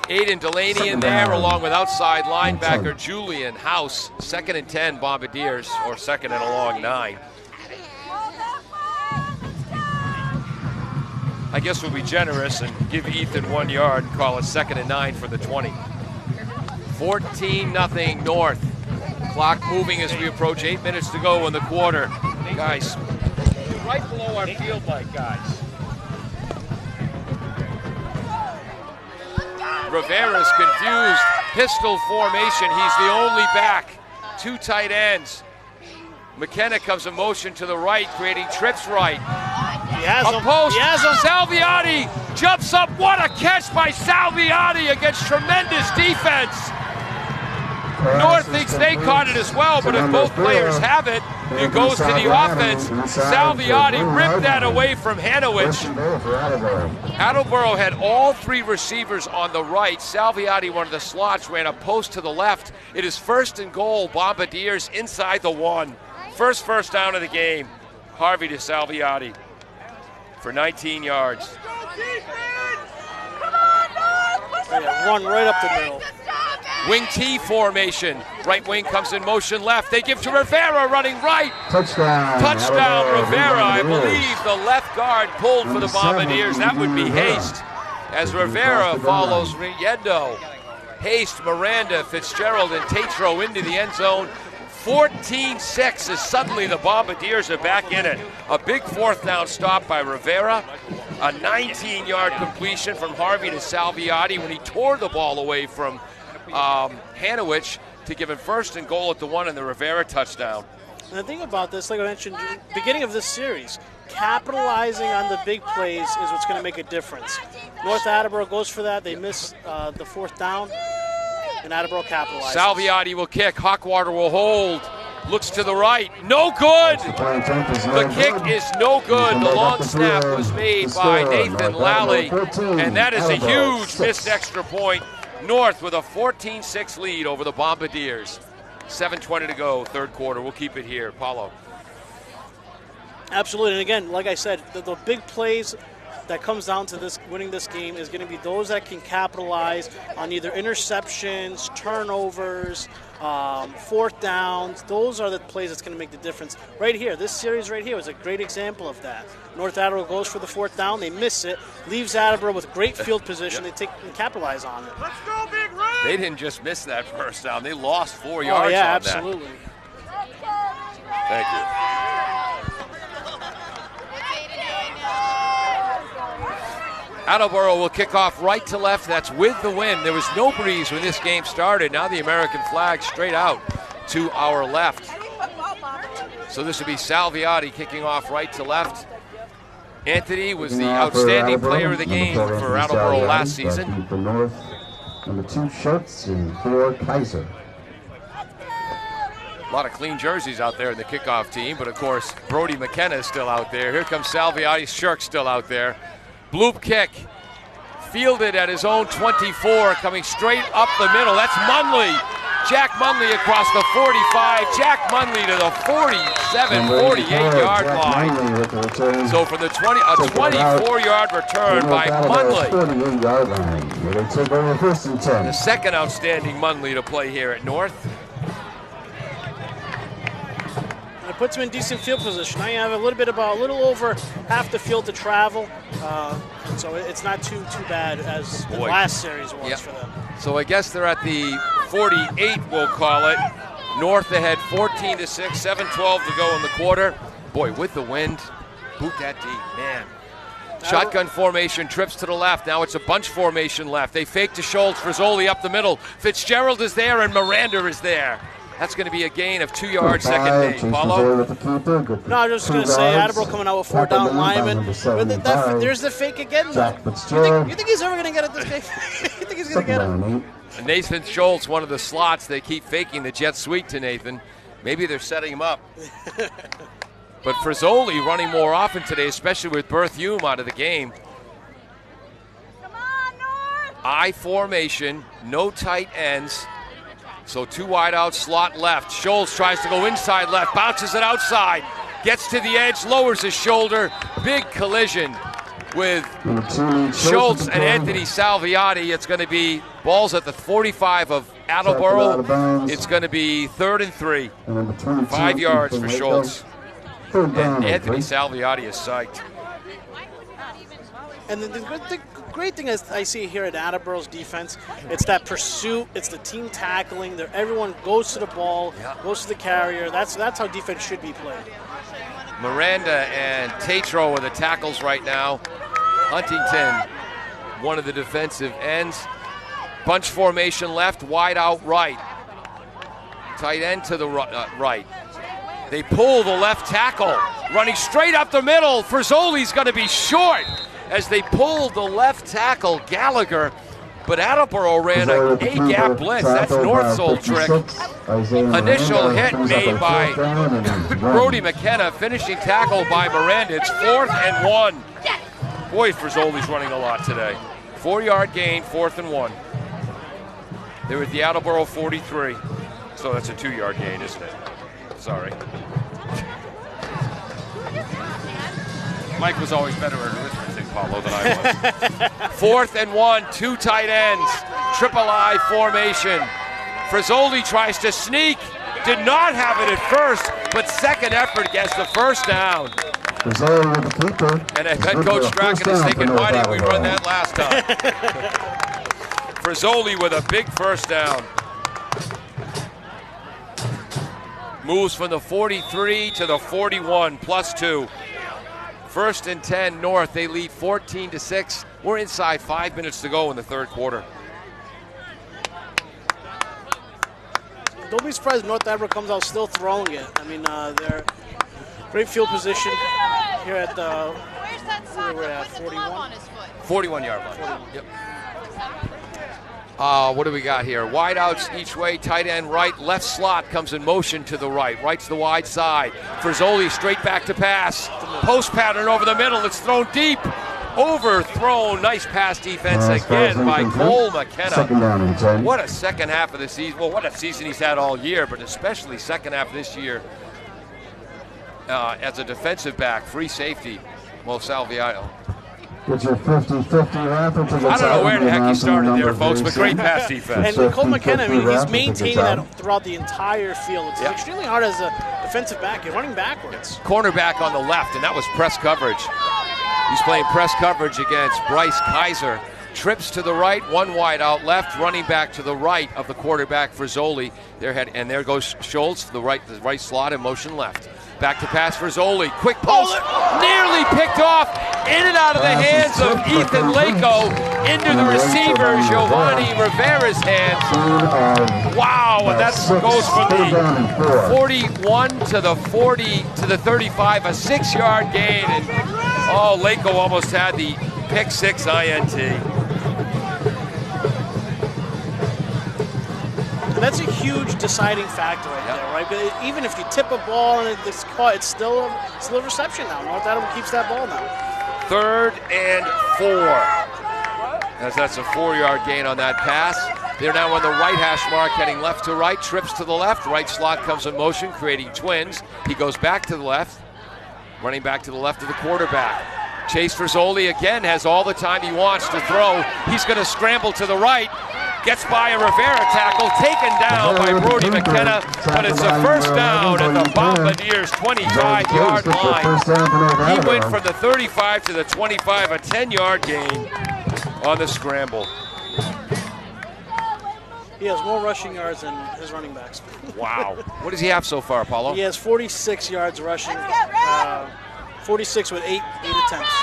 Aiden Delaney in there, along with outside linebacker Julian House. 2nd and 10, Bombardiers, or 2nd and a long 9. I guess we'll be generous and give Ethan 1 yard and call it 2nd and 9 for the 20. 14-0 North. Clock moving as we approach 8 minutes to go in the quarter. Guys, right below our field light, guys. Rivera's confused. Pistol formation. He's the only back. 2 tight ends. McKenna comes in motion to the right, creating trips right.
He has him.
Post.
He has him.
Salviati jumps up. What a catch by Salviati against tremendous defense. North thinks they caught it as well, but if both players have it, it goes to the offense. Salviati ripped that away from Hanowich. Attleboro had all 3 receivers on the right. Salviati, one of the slots, ran a post to the left. It is 1st and goal. Bombardiers inside the 1. First down of the game. Harvey to Salviati for 19 yards.
Run right up the middle.
Wing T formation. Right wing comes in motion left. They give to Rivera running right. Touchdown Rivera. I believe the left guard pulled for the Bombardiers. That would be Haste. As Rivera follows Riendo. Haste, Miranda, Fitzgerald, and Tatro into the end zone. 14-6 as suddenly the Bombardiers are back in it. A big 4th down stop by Rivera. A 19-yard completion from Harvey to Salviati when he tore the ball away from Hanowich to give him 1st and goal at the 1 and the Rivera touchdown.
And the thing about this, like I mentioned, beginning of this series, capitalizing on the big plays is what's going to make a difference. North Attleboro goes for that. They miss the 4th down, and Attleboro capitalizes.
Salviati will kick. Hawkwater will hold. Looks to the right. No good. The kick is no good. The long snap was made by Nathan Lally, and that is a huge missed extra point. North with a 14-6 lead over the Bombardiers. 7:20 to go, third quarter. We'll keep it here. Paulo.
Absolutely. And again, like I said, the big plays that comes down to this winning this game is going to be those that can capitalize on either interceptions, turnovers, 4th downs. Those are the plays that's going to make the difference. Right here, this series right here was a great example of that. North Attleboro goes for the 4th down. They miss it. Leaves Attleboro with great field position. They take and capitalize on it.
Let's go, Big Red!
They didn't just miss that first down. They lost 4 yards on
yeah,
that.
absolutely.
Thank you. Attleboro will kick off right to left. That's with the wind. There was no breeze when this game started. Now the American flag straight out to our left. So this will be Salviati kicking off right to left. Anthony was the outstanding player of the game for Attleboro last season.
For North, number 2 Schultz and 4 Kaiser.
A lot of clean jerseys out there in the kickoff team, but of course Brody McKenna is still out there. Here comes Salviati. Shirk's still out there. Bloop kick, fielded at his own 24, coming straight up the middle. That's Munley. Jack Munley across the 45. Jack Munley to the 47, 48-yard line. So from the 24-yard return by Munley. The second outstanding Munley to play here at North.
It puts him in decent field position. Now you have a little over half the field to travel, so it's not too bad as the last series was for them.
So I guess they're at the 48, we'll call it. North ahead 14-6, 7:12 to go in the quarter. Boy, with the wind, boot that deep, man. Shotgun formation, trips to the left. Now it's a bunch formation left. They fake to Schultz, Frizzoli up the middle. Fitzgerald is there and Miranda is there. That's going to be a gain of 2 yards, second day. Paulo?
No, I was just going to say, Attleboro coming out with 4 down linemen. There's the fake again, though. You think he's ever going to get it this game? You think he's going to get it?
Nathan Schultz, one of the slots. They keep faking the jet sweep to Nathan. Maybe they're setting him up. But Frizzoli running more often today, especially with Berthume out of the game. I formation, no tight ends. So 2 wide out, slot left. Schultz tries to go inside left, bounces it outside, gets to the edge, lowers his shoulder. Big collision with Schultz and Anthony Salviati. It's going to be balls at the 45 of Attleboro. It's going to be 3rd and 3. 5 yards for Schultz. And Anthony Salviati is psyched.
And the great thing is I see here at Attleboro's defense, it's that pursuit, it's the team tackling. Everyone goes to the ball, goes to the carrier. That's how defense should be played.
Miranda and Tatro are the tackles right now. Huntington, one of the defensive ends. Bunch formation left, wide out right. Tight end to the right. They pull the left tackle, running straight up the middle. Frizzoli's going to be short as they pulled the left tackle, Gallagher. But Attleboro ran a gap blitz. That's North's old trick. Initial hit made by Brody McKenna, finishing tackle by Miranda. It's 4th and 1. Boy, Frizzoli's running a lot today. 4-yard gain, 4th and 1. They were at the Attleboro 43. So that's a 2-yard gain, isn't it? Sorry. Mike was always better at arithmetic, Paulo, than I was. 4th and 1, 2 tight ends, triple I formation. Frizzoli tries to sneak, did not have it at first, but second effort gets the first down. And head coach Strachan is thinking, why didn't we run that last time? Frizzoli with a big first down. Moves from the 43 to the 41, +2. 1st and 10 North. They lead 14-6. We're inside 5 minutes to go in the third quarter.
don't be surprised if North Attleboro comes out still throwing it. I mean, they're great field position here at the.
Where's that sock?
We're at
What's the
41.
glove on his foot?
41-yard line. Yep. What do we got here? Wide outs each way, tight end right, left slot comes in motion to the right. Right to the wide side. Frizzoli straight back to pass. Post pattern over the middle. It's thrown deep. Overthrown. Nice pass defense again by Cole McKenna. What a second half of the season. Well, what a season he's had all year, but especially second half of this year as a defensive back, free safety, Mo Salviano.
Get your 50-50 rapper to the
I don't know where the heck he started there, folks, but great pass defense.
And Cole McKenna, I mean, he's maintaining that throughout the entire field. It's extremely hard as a defensive back. You're running backwards.
Cornerback on the left, and that was press coverage. He's playing press coverage against Bryce Kaiser. Trips to the right, one wide out left, running back to the right of the quarterback Frizzoli. And there goes Schultz, the right slot in motion left. Back to pass Frizzoli. Quick post, nearly picked off, in and out of the hands of Ethan Lako, into the receiver, Giovanni Rivera's hands. Wow, and that goes from the 41 to the 40 to the 35, a 6-yard gain. And Lako almost had the pick six INT.
That's a huge deciding factor right there, right? But even if you tip a ball and it's caught, it's still a reception now. North Attleboro keeps that ball now.
3rd and 4. As that's a 4-yard gain on that pass. They're now on the right hash mark, heading left to right, trips to the left. Right slot comes in motion, creating twins. He goes back to the left, running back to the left of the quarterback. Chase Frizzoli again has all the time he wants to throw. He's going to scramble to the right. Gets by a Rivera tackle, taken down by Brody McKenna, but it's a first down at the Bombardiers' 25-yard line. He went from the 35 to the 25, a 10-yard gain on the scramble.
He has more rushing yards than his running backs.
Wow. What does he have so far, Paulo?
He has 46 yards rushing, 46 with 8 attempts.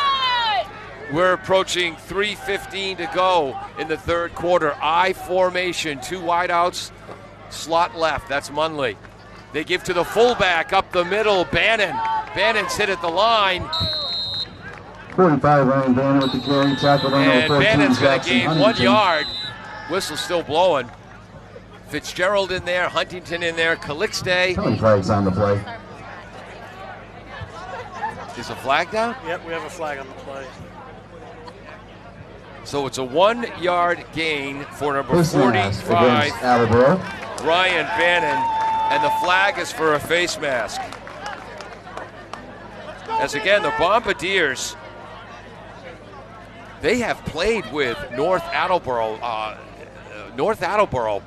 We're approaching 3:15 to go in the third quarter. I formation, 2 wideouts, slot left. That's Munley. They give to the fullback up the middle, Bannon. Bannon's hit at the line.
45 Ryan Bannon with the carry, tackle on
And
14,
Bannon's going to
Jackson
gain 1
Huntington.
yard. Whistle still blowing. Fitzgerald in there, Huntington in there, Calixte.
How many flags on the play?
Is a flag down?
Yep, we have a flag on the play.
So it's a 1 yard gain for number
Face mask
45,
against Attleboro.
Ryan Bannon, and the flag is for a face mask. As again, the Bombardiers, they have played with North Attleboro. North Attleboro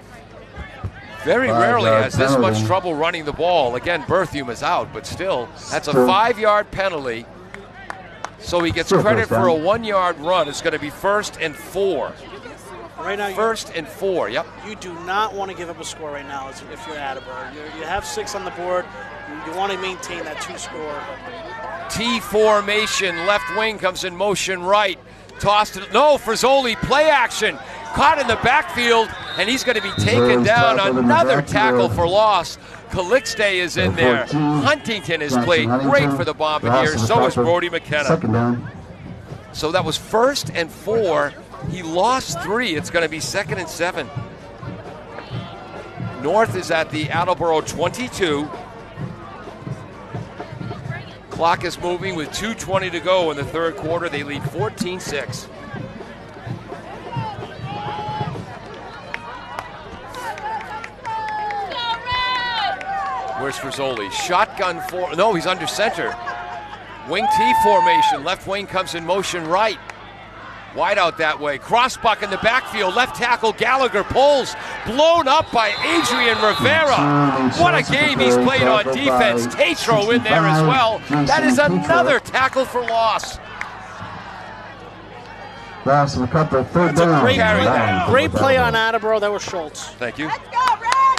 very rarely has this much trouble running the ball. Again, Berthium is out, but still, that's a 5-yard penalty. So he gets credit for a 1 yard run. It's going to be 1st and 4.
Right now,
1st and 4, yep.
You do not want to give up a score right now if you're Attleboro. You have 6 on the board. You want to maintain that 2 score.
T formation, left wing comes in motion right. Tossed it, no, Frizzoli, play action. Caught in the backfield, and he's going to be taken down. Another tackle for loss. Calixte is in there. Huntington has played great for the Bombardiers. So is Brody McKenna. So that was 1st and 4. He lost 3. It's going to be 2nd and 7. North is at the Attleboro 22. Clock is moving with 2:20 to go in the third quarter. They lead 14-6. Where's Frizzoli? Shotgun for, no, he's under center. Wing T formation, left wing comes in motion right. Wide out that way, crossbuck in the backfield, left tackle Gallagher pulls, blown up by Adrian Rivera. What a game he's played on defense. Tatro in there as well. That is another tackle for loss.
That's a couple, third down.
Great play on Attleboro. That was Schultz.
Thank you.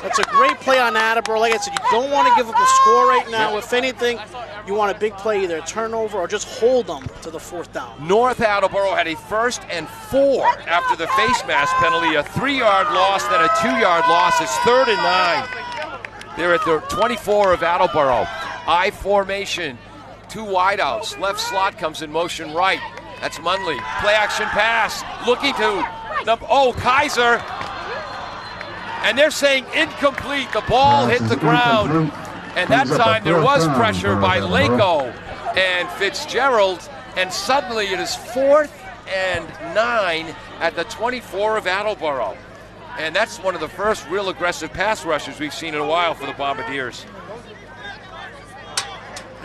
That's a great play on Attleboro. Like I said, you don't want to give up a score right now. If anything, you want a big play, either a turnover or just hold them to the 4th down.
North Attleboro had a 1st and 4 after the face mask penalty, a 3-yard loss, then a 2-yard loss. It's 3rd and 9. They're at the 24 of Attleboro. I formation, 2 wideouts. Left slot comes in motion right. That's Munley. Play action pass. Looking to Kaiser. And they're saying incomplete. The ball hit the ground. And that time there was pressure by Lako and Fitzgerald. And suddenly it is 4th and 9 at the 24 of Attleboro. And that's one of the first real aggressive pass rushes we've seen in a while for the Bombardiers.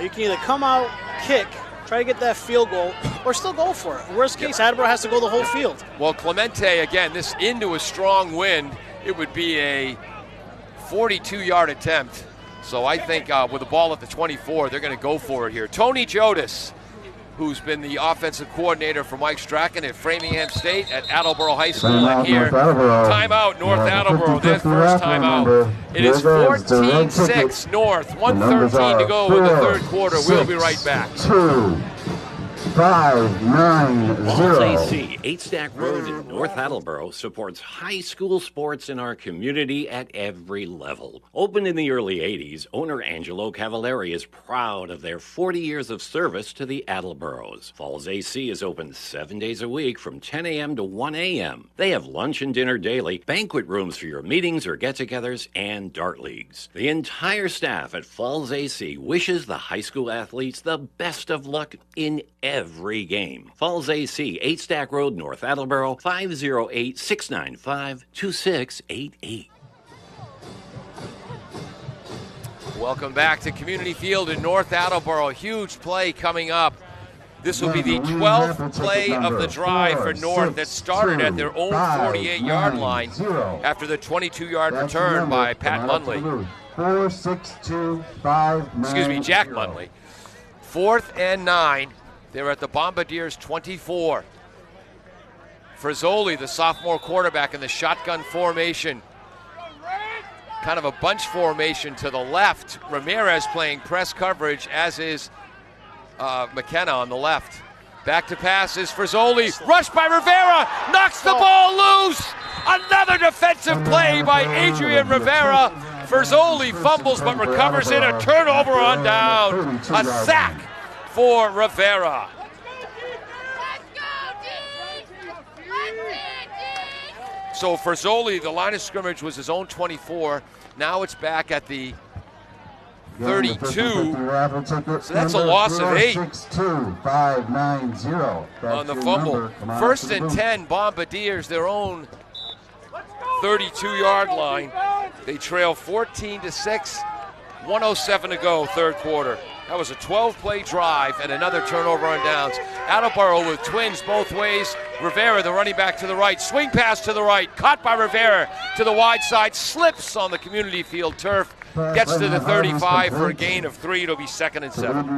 You can either come out, kick, try to get that field goal, or still go for it. Worst case, Attleboro has to go the whole field.
Well, Clemente, again, this into a strong wind, it would be a 42-yard attempt. So I think with the ball at the 24, they're going to go for it here. Tony Jodis, who's been the offensive coordinator for Mike Strachan at Framingham State at Attleboro High School. And here, timeout, North Attleboro, their first timeout. It is 14-6 North, 1:13 to go in the third quarter. We'll be right back.
590.
Falls AC, 8 Stack Road in North Attleboro, supports high school sports in our community at every level. Opened in the early 80s, owner Angelo Cavallari is proud of their 40 years of service to the Attleboros. Falls AC is open 7 days a week from 10 a.m. to 1 a.m. They have lunch and dinner daily, banquet rooms for your meetings or get-togethers, and dart leagues. The entire staff at Falls AC wishes the high school athletes the best of luck in every game. Falls AC, 8 Stack Road, North Attleboro, 508-695-2688.
Welcome back to Community Field in North Attleboro. Huge play coming up. This will be the 12th play of the drive for North that started at their own 48-yard line after the 22-yard return by Pat Munley. Jack Munley. 4th and 9. They're at the Bombardiers 24. Frizzoli, the sophomore quarterback, in the shotgun formation. Kind of a bunch formation to the left. Ramirez playing press coverage, as is McKenna on the left. Back to pass is Frizzoli. Rushed by Rivera. Knocks the ball loose. Another defensive play by Adrian Rivera. Frizzoli fumbles but recovers it. A turnover on down. A sack for Rivera. So Frizzoli, the line of scrimmage was his own 24. Now it's back at the 32. So that's a loss of 8 on the fumble. 1st and 10, Bombardiers, their own 32-yard line. They trail 14-6. 1:07 to go, third quarter. That was a 12-play drive and another turnover on downs. Attleboro with twins both ways. Rivera, the running back, to the right. Swing pass to the right. Caught by Rivera to the wide side. Slips on the community field turf. Gets to the 35 for a gain of 3. It'll be 2nd and 7.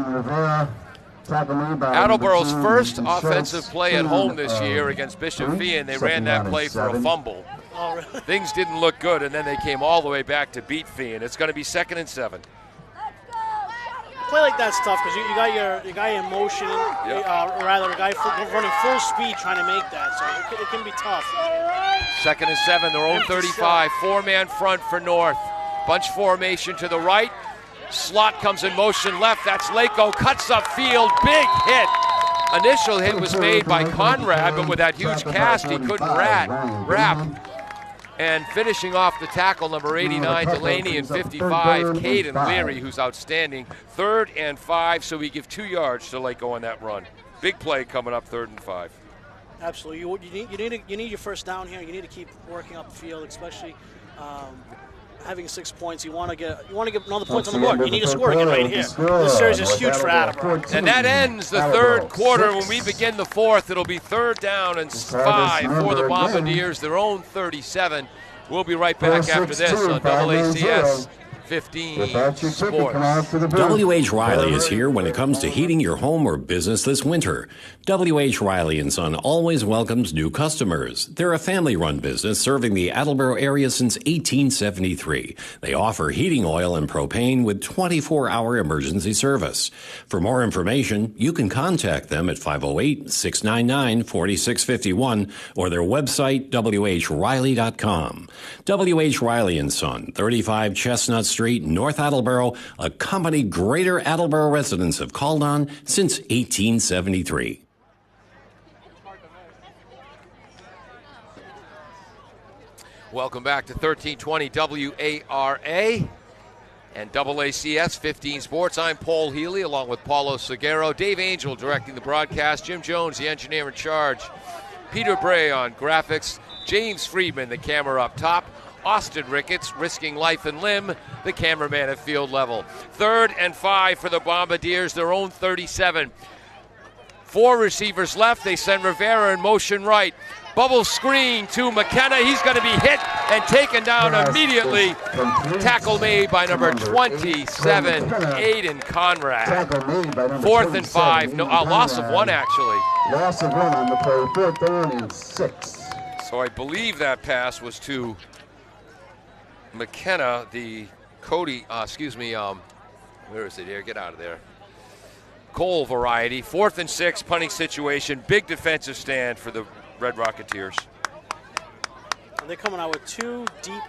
Attleboro's first offensive play at home this year against Bishop Fee, and they ran that play for a fumble. Things didn't look good, and then they came all the way back to beat Fee, and it's going to be 2nd and 7.
Play like that's tough because you got your guy in motion, rather a guy running full speed trying to make that, so it can be tough.
2nd and 7, their own 35, 4-man front for North. Bunch formation to the right. Slot comes in motion left. That's Lako. Cuts up field. Big hit. Initial hit was made by Conrad, but with that huge cast, he couldn't wrap. And finishing off the tackle, number 89, Delaney, and 55, Caden Leary, who's outstanding. 3rd and 5, so we give 2 yards to Lako on that run. Big play coming up, 3rd and 5.
Absolutely. You need your first down here. You need to keep working up the field, especially having 6 points. You want to get another points on the board. You need to score again right here. This series is huge for Attleboro.
And that ends the third quarter. When we begin the fourth, it'll be 3rd down and 5 for the Bombardiers, their own 37. We'll be right back after this on AACS 15 Sports.
W.H. Riley is here when it comes to heating your home or business this winter. W.H. Riley & Son always welcomes new customers. They're a family-run business serving the Attleboro area since 1873. They offer heating oil and propane with 24-hour emergency service. For more information, you can contact them at 508-699-4651 or their website, whriley.com. W.H. Riley & Son, 35 Chestnut Street, Street, North Attleboro, a company Greater Attleboro residents have called on since 1873.
Welcome back to 1320 WARA and AACS 15 Sports. I'm Paul Healy along with Paulo Seguero, Dave Angel directing the broadcast, Jim Jones, the engineer in charge, Peter Bray on graphics, James Friedman, the camera up top, Austin Ricketts risking life and limb, the cameraman at field level. 3rd and 5 for the Bombardiers, their own 37. 4 receivers left. They send Rivera in motion right. Bubble screen to McKenna. He's going to be hit and taken down immediately. Tackle made by number 27, Aiden Conrad. 4th and 5. No, loss of 1 actually.
Loss of 1 on the play. 4th down and 6.
So I believe that pass was to McKenna, the Cody, where is it here? Get out of there. Cole variety. 4th and 6, punting situation. Big defensive stand for the Red Rocketeers.
They're coming out with two deep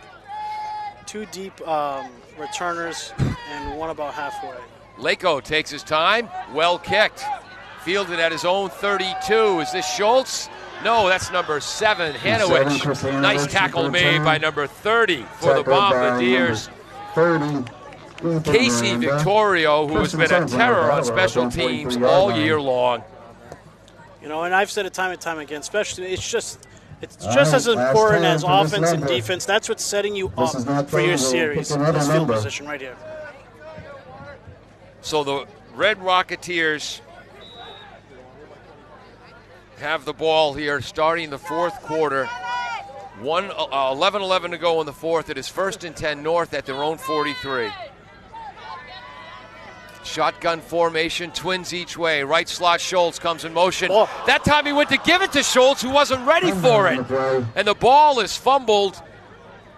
returners and one about halfway.
Lako takes his time. Well kicked. Fielded at his own 32. Is this Schultz? No, that's number 7, Hanowich. Nice tackle made by number 30 for the Bombardiers.
30.
Casey Victorio, who has been a terror on special teams all year long.
You know, and I've said it time and time again, especially it's just as important as offense and defense. That's what's setting you up for your series. This field position right here.
So the Red Rocketeers have the ball here starting the 4th quarter. 11-11 to go in the 4th. It is 1st and 10 North at their own 43. Shotgun formation, twins each way. Right slot, Schultz comes in motion.
Oh.
That time he went to give it to Schultz, who wasn't ready for it. And the ball is fumbled.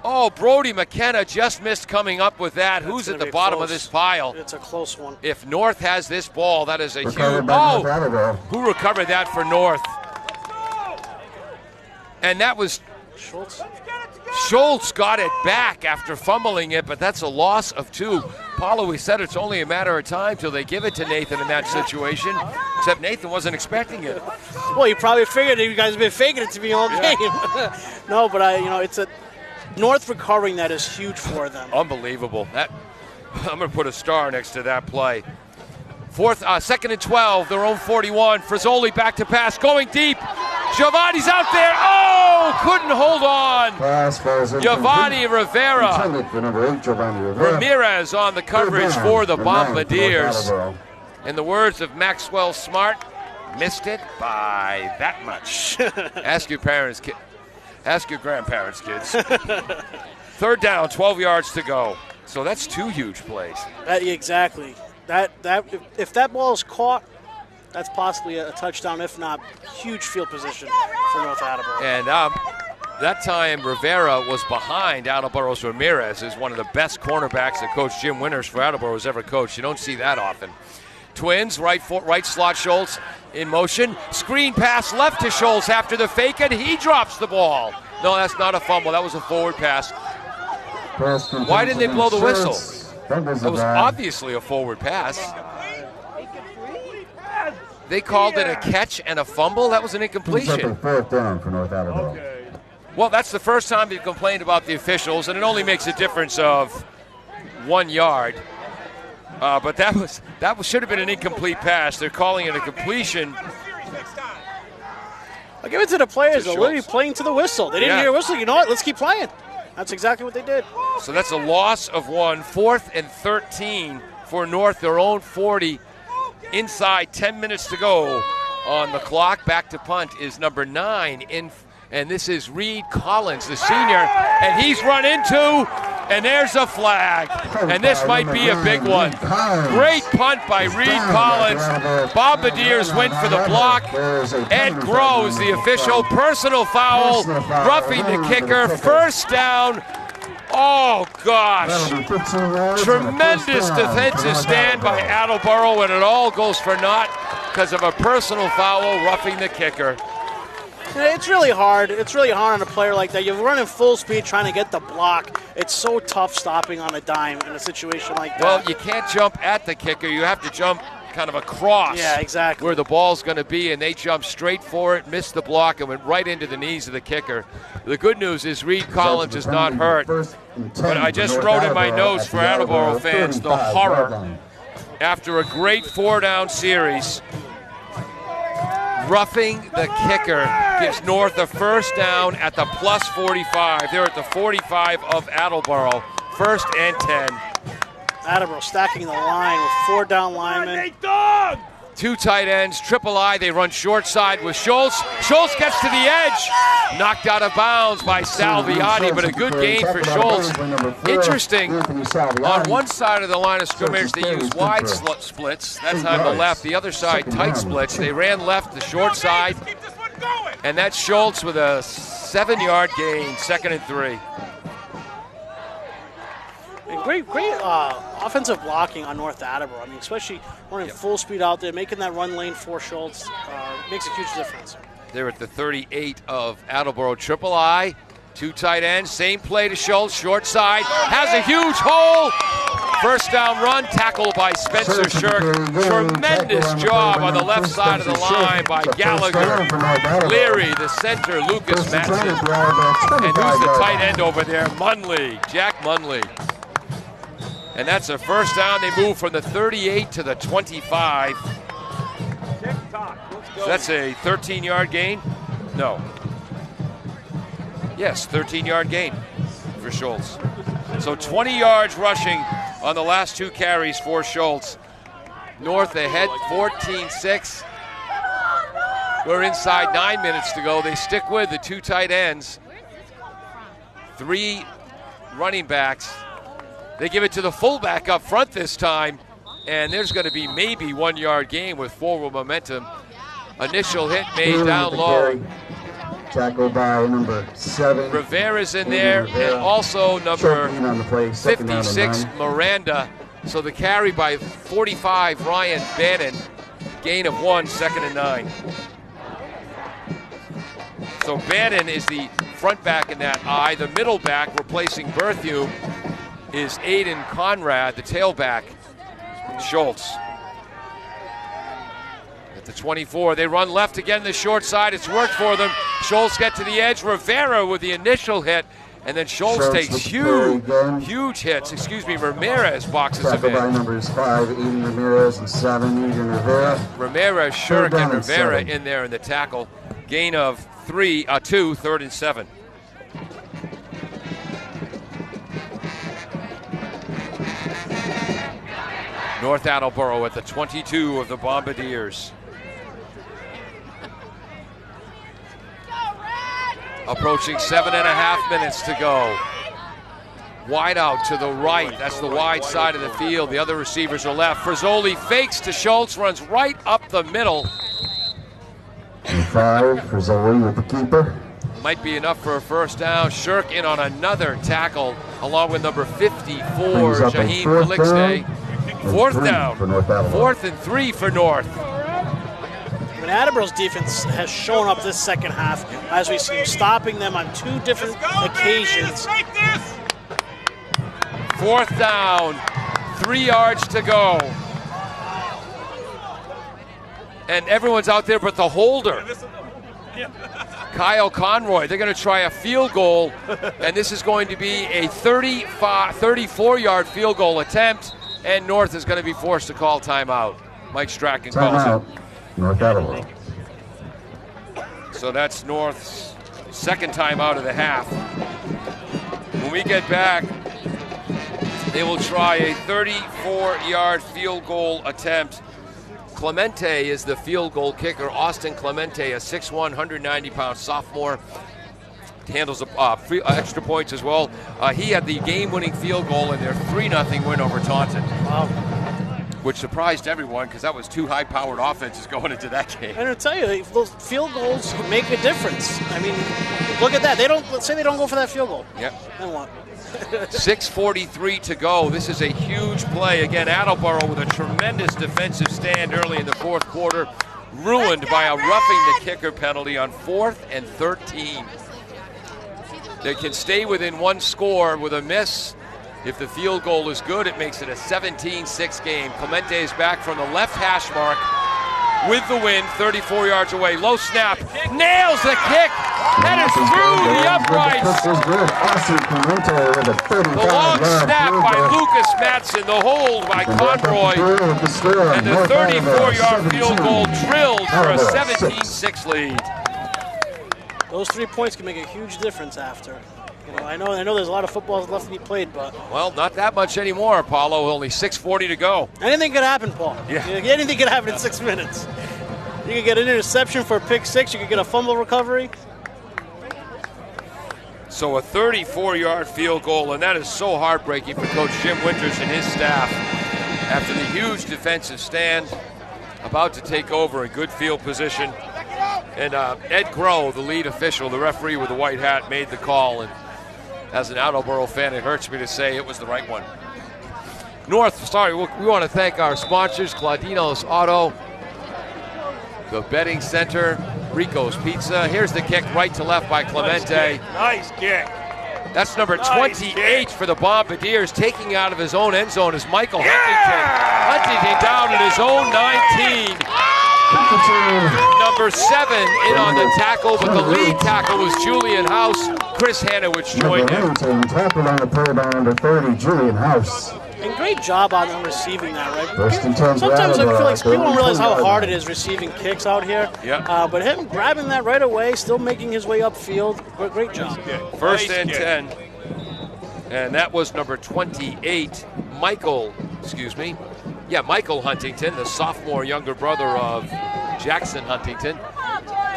Oh, Brody McKenna just missed coming up with that. Who's at the bottom of this pile?
It's a close one.
If North has this ball, that is a huge... Oh, who recovered that for North? And that was... Schultz got it back after fumbling it, but that's a loss of 2. Paulo, we said it's only a matter of time till they give it to Nathan in that situation, except Nathan wasn't expecting it.
Well, you probably figured you guys have been faking it to me all game. No, but it's a North recovering that is huge for them.
Unbelievable. I'm going to put a star next to that play. 2nd and 12, their own 41. Frizzoli back to pass, going deep. Giovanni's out there. Oh, couldn't hold on. Giovanni Rivera. Ramirez on the coverage for the Bombardiers. In the words of Maxwell Smart, missed it by that much. Ask your grandparents, kids. 3rd down, 12 yards to go. So that's 2 huge plays.
Exactly. If that ball is caught, that's possibly a touchdown, if not huge field position for North Attleboro.
And that time Rivera was behind Attleboro's Ramirez, is one of the best cornerbacks that Coach Jim Winters for Attleboro has ever coached. You don't see that often. Twins, right slot Schultz in motion. Screen pass left to Schultz after the fake, and he drops the ball. No, that's not a fumble. That was a forward pass. Why didn't they blow the whistle? That was obviously a forward pass. They called it a catch and a fumble. That was an incompletion.
4th down for North Attleboro.
Well, that's the first time they've complained about the officials, and it only makes a difference of 1 yard. But that should have been an incomplete pass. They're calling it a completion.
I'll give it to the players. They're literally playing to the whistle. They didn't hear a whistle. You know what? Let's keep playing. That's exactly what they did.
So that's a loss of 1. 4th and 13 for North, their own 40. Inside 10 minutes to go on the clock. Back to punt is number 9 and this is Reed Collins, the senior, and he's run into, and there's a flag, and this might be a big one. Great punt by Reed Collins. Bombardiers went for the block. Ed Groves, the official, personal foul, roughing the kicker, 1st down. Oh, gosh. Tremendous defensive stand by Attleboro, and it all goes for naught because of a personal foul roughing the kicker.
It's really hard. It's really hard on a player like that. You're running full speed trying to get the block. it's so tough stopping on a dime in a situation like that.
Well, you can't jump at the kicker. You have to jump kind of across.
Yeah, exactly.
Where the ball's going to be, and they jumped straight for it, missed the block, and went right into the knees of the kicker. The good news is Reed Collins is not hurt. But I just wrote in my notes for Attleboro fans the horror after a great 4-down series. Roughing the kicker gives North a first down at the plus 45. They're at the 45 of Attleboro. 1st and 10.
Attleboro stacking the line with 4 down linemen.
2 tight ends, triple I. They run short side with Schultz. Schultz gets to the edge. Knocked out of bounds by Salviati, but a good gain for Schultz. Interesting, on one side of the line of scrimmage, they use wide splits. That's on the left. The other side, tight splits. They ran left, the short side. And that's Schultz with a 7-yard gain, 2nd and 3.
And great offensive blocking on North Attleboro. I mean, especially running full speed out there, making that run lane for Schultz makes a huge difference.
They're at the 38 of Attleboro. Triple I, 2 tight ends, same play to Schultz, short side, has a huge hole. First down run, tackled by Spencer Shirk. Tremendous job on the left side of the line by Gallagher. Leary, the center, Lucas Matson. And who's the tight end over there? Munley, Jack Munley. And that's a first down. They move from the 38 to the 25. So that's a 13-yard gain? No. Yes, 13-yard gain for Schultz. So 20 yards rushing on the last 2 carries for Schultz. North ahead 14-6. We're inside 9 minutes to go. They stick with the 2 tight ends. 3 running backs. They give it to the fullback up front this time, and there's going to be maybe 1-yard gain with forward momentum. Initial hit made down low.
Tackled by number 7.
Rivera's in there, and also number 56, Miranda. So the carry by 45, Ryan Bannon. Gain of 1, 2nd and 9. So Bannon is the front back in that I. The middle back replacing Berthiaume is Aiden Conrad, the tailback, Schultz. At the 24, they run left again, the short side. It's worked for them. Schultz get to the edge. Rivera with the initial hit, and then Schultz takes huge hits. Ramirez boxes him in.
By numbers 5, Aiden Ramirez, and 7, Eden Rivera.
Ramirez, Shirk, and Rivera in there in the tackle. Gain of 2, 3rd and 7. North Attleboro at the 22 of the Bombardiers. Approaching 7.5 minutes to go. Wide out to the right. That's the wide side of the field. The other receivers are left. Frizzoli fakes to Schultz, runs right up the middle.
5, Frizzoli with the keeper.
Might be enough for a first down. Shirk in on another tackle, along with number 54, Jaheim Felixte. 4th down. 4th and 3 for North.
When Attleboro's defense has shown up this second half, as we see stopping them on 2 different occasions.
4th down, 3 yards to go. And everyone's out there but the holder. Kyle Conroy. They're going to try a field goal, and this is going to be a 34-yard field goal attempt, and North is going to be forced to call timeout. Mike Strachan calls it.
North Attleboro.
So that's North's 2nd timeout of the half. When we get back, they will try a 34-yard field goal attempt. Clemente is the field goal kicker. Austin Clemente, a 6'1", 190-pound sophomore. Handles extra points as well. He had the game-winning field goal in their 3-0 win over Taunton.
Wow.
Which surprised everyone because that was 2 high-powered offenses going into that game.
And I'll tell you, those field goals make a difference. I mean, look at that. Let's say they don't go for that field goal.
Yep.
Then what?
6:43 to go. This is a huge play. Again, Attleboro with a tremendous defensive stand early in the 4th quarter, ruined by a roughing the kicker penalty on 4th and 13. They can stay within one score with a miss. If the field goal is good, it makes it a 17-6 game. Clemente is back from the left hash mark with the win, 34 yards away. Low snap, nails the kick. That is through the uprights. The long snap by Lucas Matson, the hold by Conroy, and the 34-yard field goal drilled for a 17-6 lead.
Those 3 points can make a huge difference after. You know, I know there's a lot of footballs left to be played, but...
Well, not that much anymore, Apollo. Only 6:40 to go.
Anything could happen, Paul.
Yeah.
Anything could happen in 6 minutes. You could get an interception for a pick six. You could get a fumble recovery.
So a 34-yard field goal, and that is so heartbreaking for Coach Jim Winters and his staff. After the huge defensive stand, about to take over in good field position. And Ed Groh, the lead official, the referee with the white hat, made the call. And as an Attleboro fan, it hurts me to say it was the right one. We want to thank our sponsors, Claudino's Auto, the Betting Center, Rico's Pizza. Here's the kick right to left by Clemente.
Nice kick.
That's number 28 for the Bombardiers. Taking out of his own end zone is Michael Huntington. Huntington down at his own 19. Number 7 in on the tackle, but the lead tackle was Julian House. Chris Hanowich joined him.
Tackled on the play by number 30, Julian House.
And great job on them receiving that, right?
First and 10
Sometimes I feel like people don't realize how hard it is receiving kicks out here.
Yeah.
But him grabbing that right away, still making his way upfield, great job.
First and 10. And that was number 28, Michael Huntington, the sophomore younger brother of Jackson Huntington.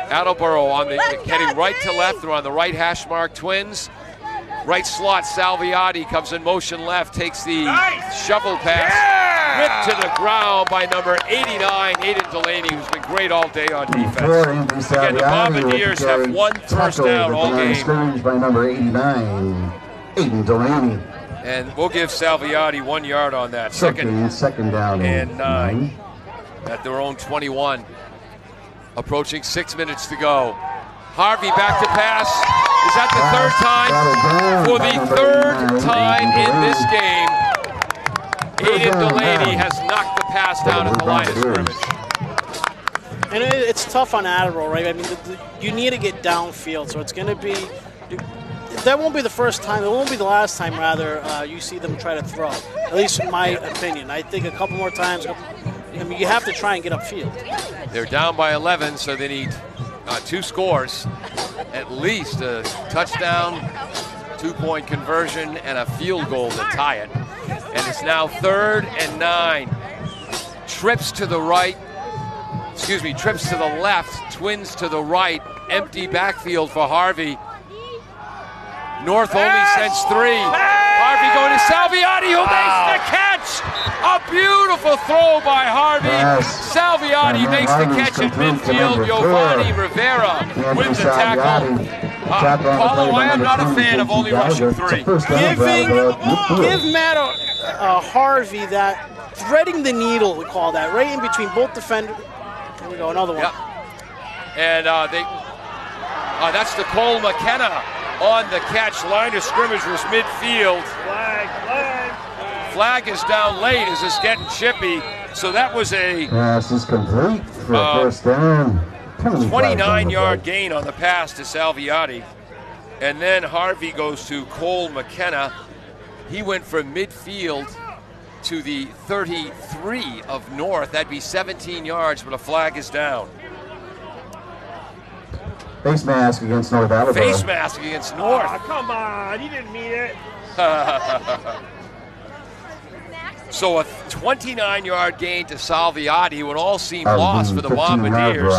Attleboro heading right to left. They're on the right hash mark. Twins. Right slot, Salviati comes in motion left, takes the shovel pass, ripped to the ground by number 89, Aiden Delaney, who's been great all day on defense. Again, the Bombardiers have one first down all game.
Scrimmage by number 89, Aiden Delaney.
And we'll give Salviati 1 yard on that.
Second down
and 9 at their own 21. Approaching 6 minutes to go. Harvey back to pass. Is that the third time? For the third time in this game, Aiden Delaney has knocked the pass down at the line of scrimmage.
And it's tough on Attleboro, right? I mean, you need to get downfield, so it's going to be... That won't be the first time. It won't be the last time, rather, you see them try to throw. At least in my opinion. I think a couple more times, you have to try and get upfield.
They're down by 11, so they need 2 scores. At least a touchdown, 2-point conversion, and a field goal to tie it. And it's now 3rd and 9. Trips to the left, Twins to the right. Empty backfield for Harvey. North only sends 3. Harvey going to Salviati, who makes the catch. A beautiful throw by Harvey. Salviati makes the catch at midfield. Giovanni Rivera with the tackle. Paulo, I am not a fan of only rushing 3.
Give Matt Harvey that threading the needle, we call that, right in between both defenders. Here we go, another one.
Yep. And that's the Cole McKenna on the catch. Line of scrimmage was midfield. Flag is down late as it's getting chippy. So that was a
pass is complete for first down.
29-yard gain on the pass to Salviati. And then Harvey goes to Cole McKenna. He went from midfield to the 33 of North. That'd be 17 yards, but a flag is down.
Face mask against North Attleboro.
Face mask against North.
Oh, come on, he didn't mean it.
So a 29-yard gain to Salviati would all seem lost for the Bombardiers.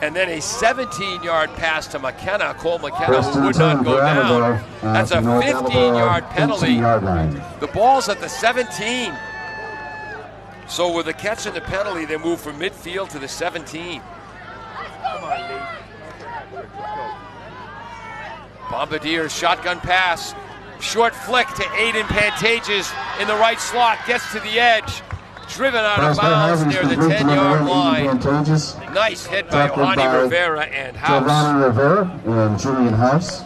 And then a 17-yard pass to McKenna, Cole McKenna, who would not go down. That's a 15-yard penalty. The ball's at the 17. So with the catch and the penalty, they move from midfield to the 17.
Come on, Lee.
Bombardiers shotgun pass. Short flick to Aiden Pantages in the right slot. Gets to the edge. Driven out of bounds near the 10-yard line. Nice hit by Giovanni Rivera and House.
Giovanni Rivera and Julian House.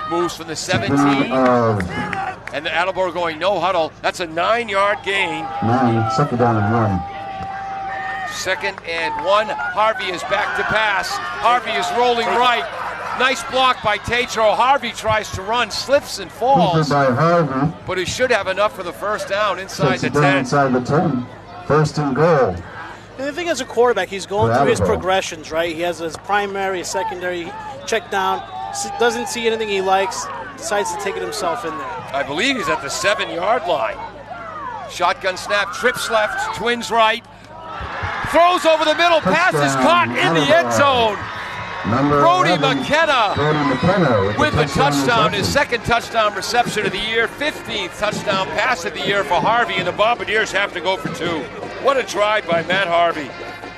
moves from the 17. And the Attleboro going no huddle. That's a 9-yard gain.
9, second down and 1.
2nd and 1. Harvey is back to pass. Harvey is rolling right. Nice block by Tatro. Harvey tries to run, slips and falls.
By Harvey.
But he should have enough for the first down inside the 10.
Inside the 10. First and goal.
And the thing as a quarterback, he's going through his progressions, right? He has his primary, his secondary, check down, doesn't see anything he likes, decides to take it himself in there.
I believe he's at the 7-yard line. Shotgun snap, trips left, twins right. Throws over the middle, pass is caught in the end zone. Brody McKenna with the touchdown, his 2nd touchdown reception of the year, 15th touchdown pass of the year for Harvey, and the Bombardiers have to go for 2. What a drive by Matt Harvey.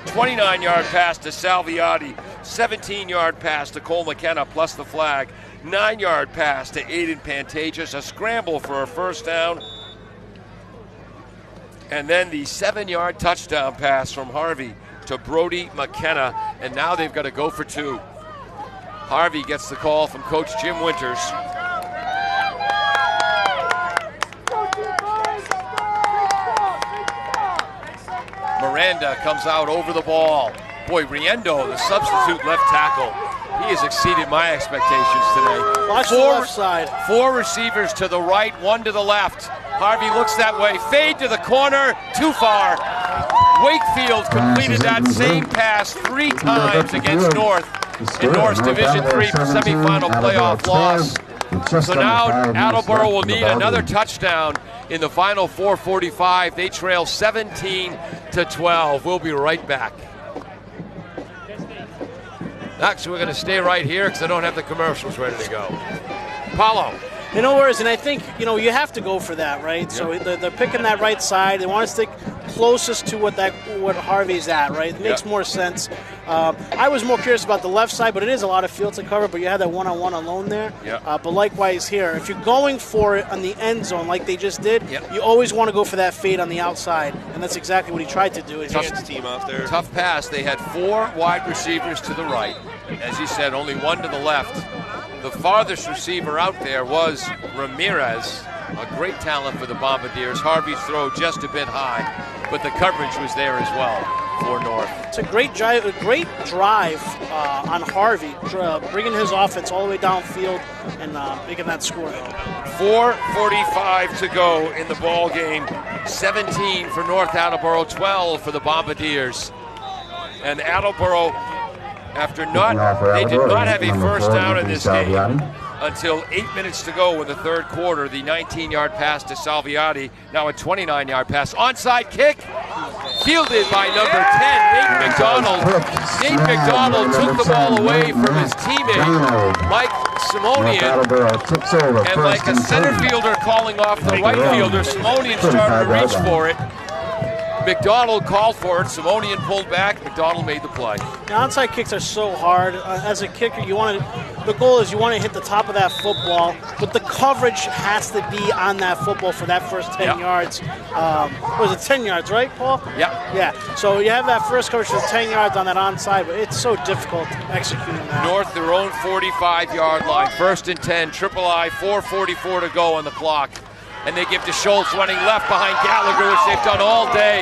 29-yard pass to Salviati, 17-yard pass to Cole McKenna plus the flag, 9-yard pass to Aiden Pantages, a scramble for a first down, and then the 7-yard touchdown pass from Harvey to Brody McKenna, and now they've got to go for 2. Harvey gets the call from Coach Jim Winters. Miranda comes out over the ball. Boy, Riendo, the substitute left tackle, he has exceeded my expectations today.
Watch the left side.
4 receivers to the right, 1 to the left. Harvey looks that way, fade to the corner, too far. Wakefield completed that same pass 3 times against North in North's Division III semifinal playoff loss. So now Attleboro will need another touchdown in the final 4:45. They trail 17-12. We'll be right back. Actually, we're going to stay right here because I don't have the commercials ready to go. Paulo.
No worries, and I think, you have to go for that, right?
Yeah.
So they're picking that right side. They want to stick closest to what Harvey's at, right? It makes more sense. I was more curious about the left side, but it is a lot of field to cover, but you had that one-on-one alone there.
Yeah.
But likewise here, if you're going for it on the end zone like they just did, you always want to go for that fade on the outside, and that's exactly what he tried to do.
Tough pass. They had 4 wide receivers to the right. As you said, only 1 to the left. The farthest receiver out there was Ramirez, a great talent for the Bombardiers. Harvey's throw just a bit high, but the coverage was there as well for North.
It's a great drive on Harvey, bringing his offense all the way downfield and making that score.
4:45 to go in the ball game. 17 for North Attleboro, 12 for the Bombardiers. And Attleboro, they did not have a first down in this game until 8 minutes to go in the 3rd quarter. The 19-yard pass to Salviati, now a 29-yard pass. Onside kick, fielded by number 10, Nate McDonald. Nate McDonald took the ball away from his teammate, Mike Simonian, and like a center fielder calling off the right fielder, Simonian started to reach for it. McDonald called for it. Simonian pulled back. McDonald made the play.
Now, onside kicks are so hard. As a kicker, the goal is you want to hit the top of that football, but the coverage has to be on that football for that first 10 yards. Was it 10 yards, right, Paul?
Yeah.
So you have that first coverage for 10 yards on that onside, but it's so difficult executing that.
North, their own 45-yard line. 1st and 10, triple I, 4:44 to go on the clock. And they give to Schultz running left behind Gallagher, which they've done all day.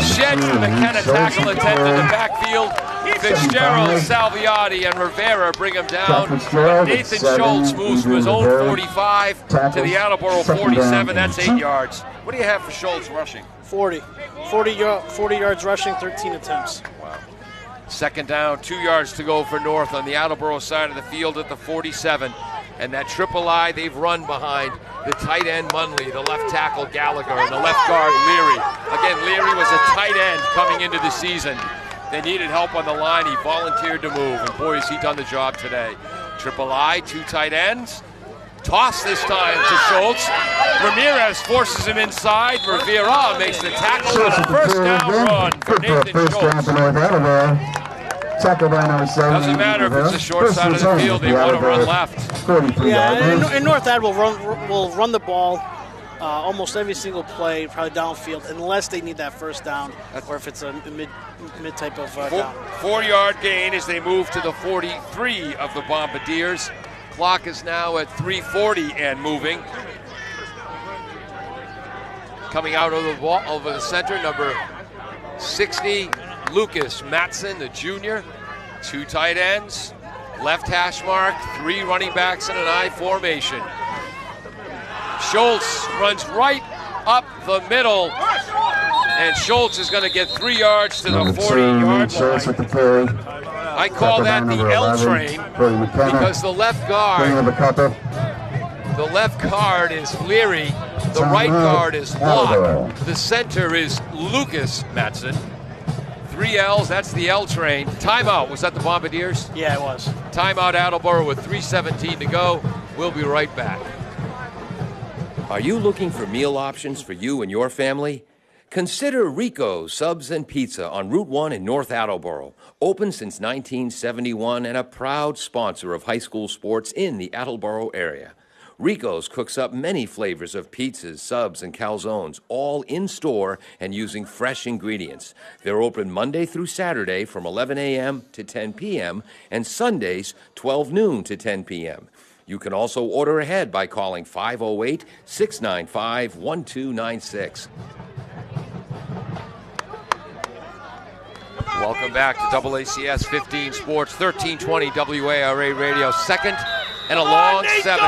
Sheds the McKenna tackle attempt in the backfield. Fitzgerald, Salviati, and Rivera bring him down. But Nathan Schultz moves from his own 45 to the Attleboro 47. That's 8 yards. What do you have for Schultz rushing?
40 yards rushing, 13 attempts.
Wow. 2nd down, 2 yards to go for North on the Attleboro side of the field at the 47. And that triple I they've run behind the tight end Munley, the left tackle Gallagher, and the left guard Leary. Again, Leary was a tight end coming into the season. They needed help on the line. He volunteered to move, and boy, has he done the job today. Triple I, 2 tight ends. Toss this time to Schultz. Ramirez forces him inside. Rivera makes the tackle on a first down run for Nathan Schultz. Doesn't matter if it's the short side of the field, they want to run left.
Yeah, and North Ad will run the ball almost every single play, probably downfield, unless they need that first down, or if it's a mid type of down.
4-yard gain as they move to the 43 of the Bombardiers. Clock is now at 3:40 and moving. Coming out of the ball over the center, number 60, Lucas Matson, the junior. 2 tight ends, left hash mark, 3 running backs in an I formation. Schultz runs right up the middle, and Schultz is going to get 3 yards to the 40-yard line. I call that the L train because the left guard is Leary, the right guard is Locke, the center is Lucas Matson. 3 L's, that's the L train. Timeout, was that the Bombardiers?
Yeah, it was.
Timeout Attleboro with 3:17 to go. We'll be right back.
Are you looking for meal options for you and your family? Consider Rico's Subs and Pizza on Route 1 in North Attleboro. Open since 1971 and a proud sponsor of high school sports in the Attleboro area. Rico's cooks up many flavors of pizzas, subs, and calzones, all in-store and using fresh ingredients. They're open Monday through Saturday from 11 a.m. to 10 p.m. and Sundays 12 noon to 10 p.m. You can also order ahead by calling 508-695-1296.
Welcome back to AACS 15 Sports, 1320 WARA Radio. Second and a long 7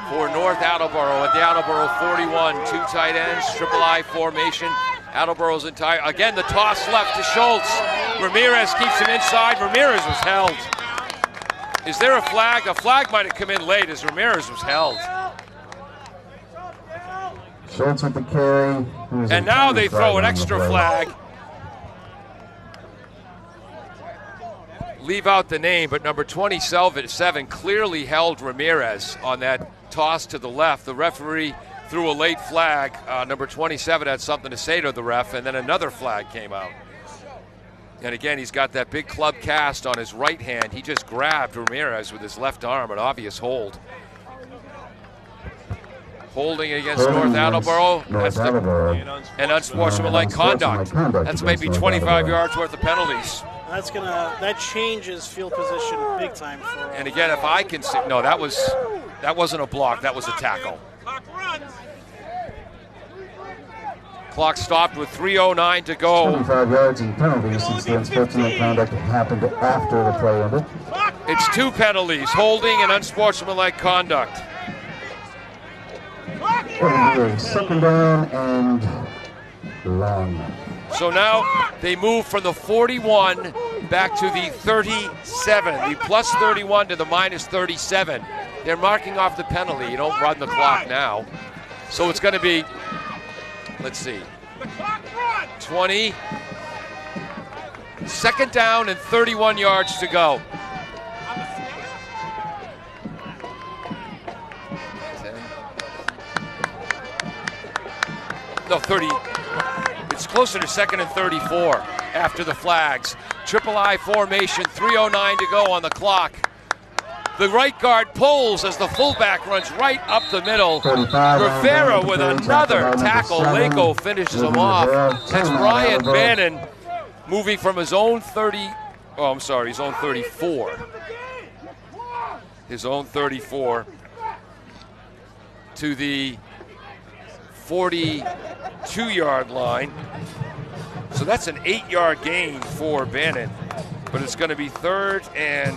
for North Attleboro at the Attleboro 41. 2 tight ends, triple I formation. Attleboro's entire, again the toss left to Schultz. Ramirez keeps him inside. Ramirez was held. Is there a flag? A flag might have come in late as Ramirez was held.
Schultz with the carry.
And now they throw an extra flag. Leave out the name, but number 27 clearly held Ramirez on that toss to the left. The referee threw a late flag. Number 27 had something to say to the ref, and then another flag came out. And again, he's got that big club cast on his right hand. He just grabbed Ramirez with his left arm, an obvious hold. Holding against North Attleboro. That's an unsportsmanlike conduct. That's maybe 25 yards worth of penalties.
That changes field position big time for.
And again, if I can see, no, that wasn't a block. That was a tackle. Clock stopped with 3:09 to go.
25 yards in penalties since the unsportsmanlike conduct happened after the play ended.
It's 2 penalties: holding and unsportsmanlike conduct.
It'll be a second down and long.
So now they move from the 41 back to the 37, the plus 31 to the minus 37. They're marking off the penalty. You don't run the clock now. So it's going to be, let's see, 20. Second down and 31 yards to go. 30. It's closer to second and 34 after the flags. Triple I formation, 3:09 to go on the clock. The right guard pulls as the fullback runs right up the middle. Rivera with another tackle. Lako finishes him off. That's Ryan Bannon moving from his own 30. Oh, I'm sorry, his own 34. His own 34 to the 42-yard line. So that's an 8-yard gain for Bannon. But it's going to be 3rd and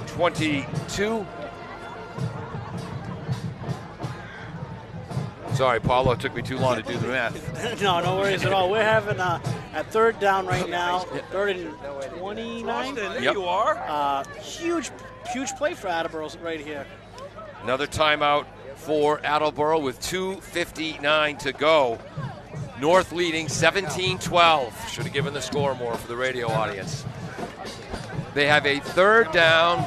22. Sorry, Paulo, it took me too long to do the math.
No worries at all. We're having at third down right now, 3rd and 29.
Yep.
You are. Huge play for Attleboro right here.
Another timeout for Attleboro with 2:59 to go. North leading 17-12. Should have given the score more for the radio audience. They have a 3rd down.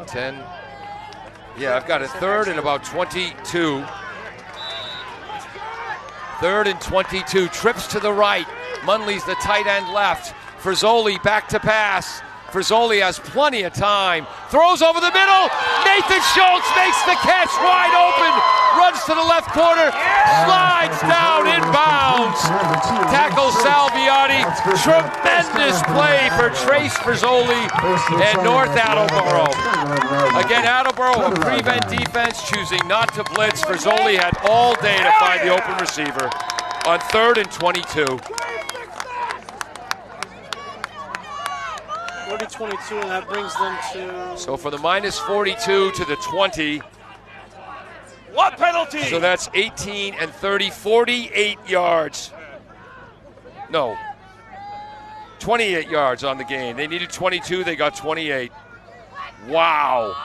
10. Yeah, I've got a 3rd and about 22. 3rd and 22. Trips to the right. Munley's the tight end left. Frizzoli back to pass. Frizzoli has plenty of time. Throws over the middle. Nathan Schultz makes the catch wide open. Runs to the left corner. Slides down inbounds. Tackles Salviati. Tremendous play for Trace Frizzoli and North Attleboro. Again, Attleboro, a prevent defense, choosing not to blitz. Frizzoli had all day to find the open receiver on 3rd and 22.
22, and that brings them to...
So from the -42 to the 20.
What penalty?
So that's 18 and 30, 48 yards. No, 28 yards on the game. They needed 22, they got 28. Wow.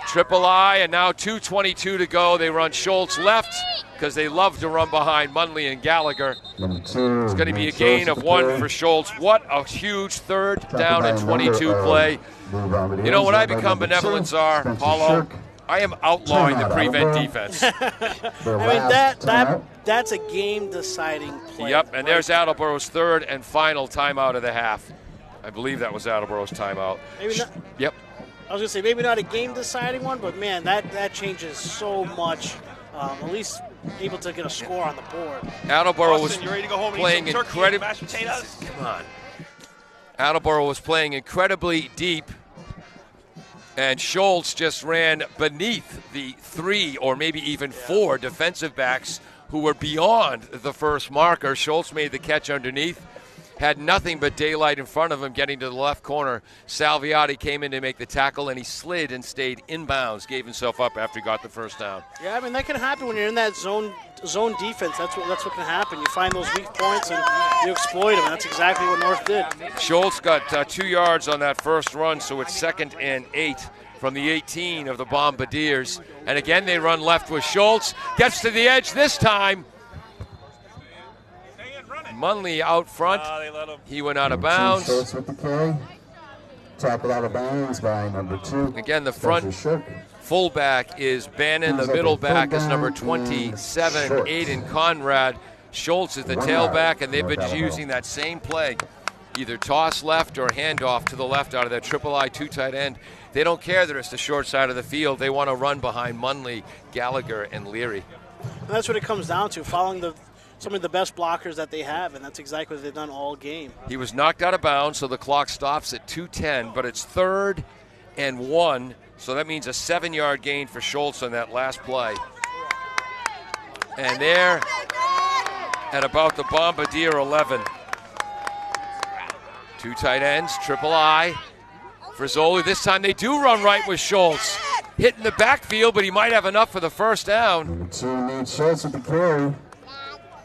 Triple I, and now 2:22 to go. They run Schultz left because they love to run behind Munley and Gallagher. It's going to be a gain of 1 for Schultz. What a huge 3rd down and 22 play. You know, when I become benevolent czar, Paulo, I am outlawing the prevent defense.
I mean, that's a game-deciding play.
Yep, and there's Attleboro's 3rd and final timeout of the half. I believe that was Attleboro's timeout.
Maybe not.
Yep.
I was going to say, maybe not a game-deciding one, but, man, that changes so much. At least able to get a score on the board.
Attleboro
Austin,
was playing incredibly. Come on. Attleboro was playing incredibly deep, and Schultz just ran beneath the 3 or maybe even 4 defensive backs who were beyond the first marker. Schultz made the catch underneath. Had nothing but daylight in front of him getting to the left corner. Salviati came in to make the tackle, and he slid and stayed inbounds, gave himself up after he got the first down.
Yeah, I mean, that can happen when you're in that zone defense. That's what can happen. You find those weak points, and you exploit them, and that's exactly what North did.
Schultz got 2 yards on that first run, so it's 2nd and 8 from the 18 of the Bombardiers. And again, they run left with Schultz. Gets to the edge this time. Munley out front. He went out of bounds.
Schultz with the carry. Tackled out of bounds by number 2.
Again, the front fullback is Bannon. The middle back is number 27, Aiden Conrad. Schultz is the tailback, and they've been using that same play. Either toss left or handoff to the left out of that triple I 2 tight end. They don't care that it's the short side of the field. They want to run behind Munley, Gallagher, and Leary.
And that's what it comes down to, following some of the best blockers that they have, and that's exactly what they've done all game.
He was knocked out of bounds, so the clock stops at 2:10, but it's 3rd and 1, so that means a 7-yard gain for Schultz on that last play. And there, at about the Bombardier 11. 2 tight ends, triple I. Frizzoli, this time they do run right with Schultz. Hitting the backfield, but he might have enough for the first down.
Number 2 needs Schultz with the carry.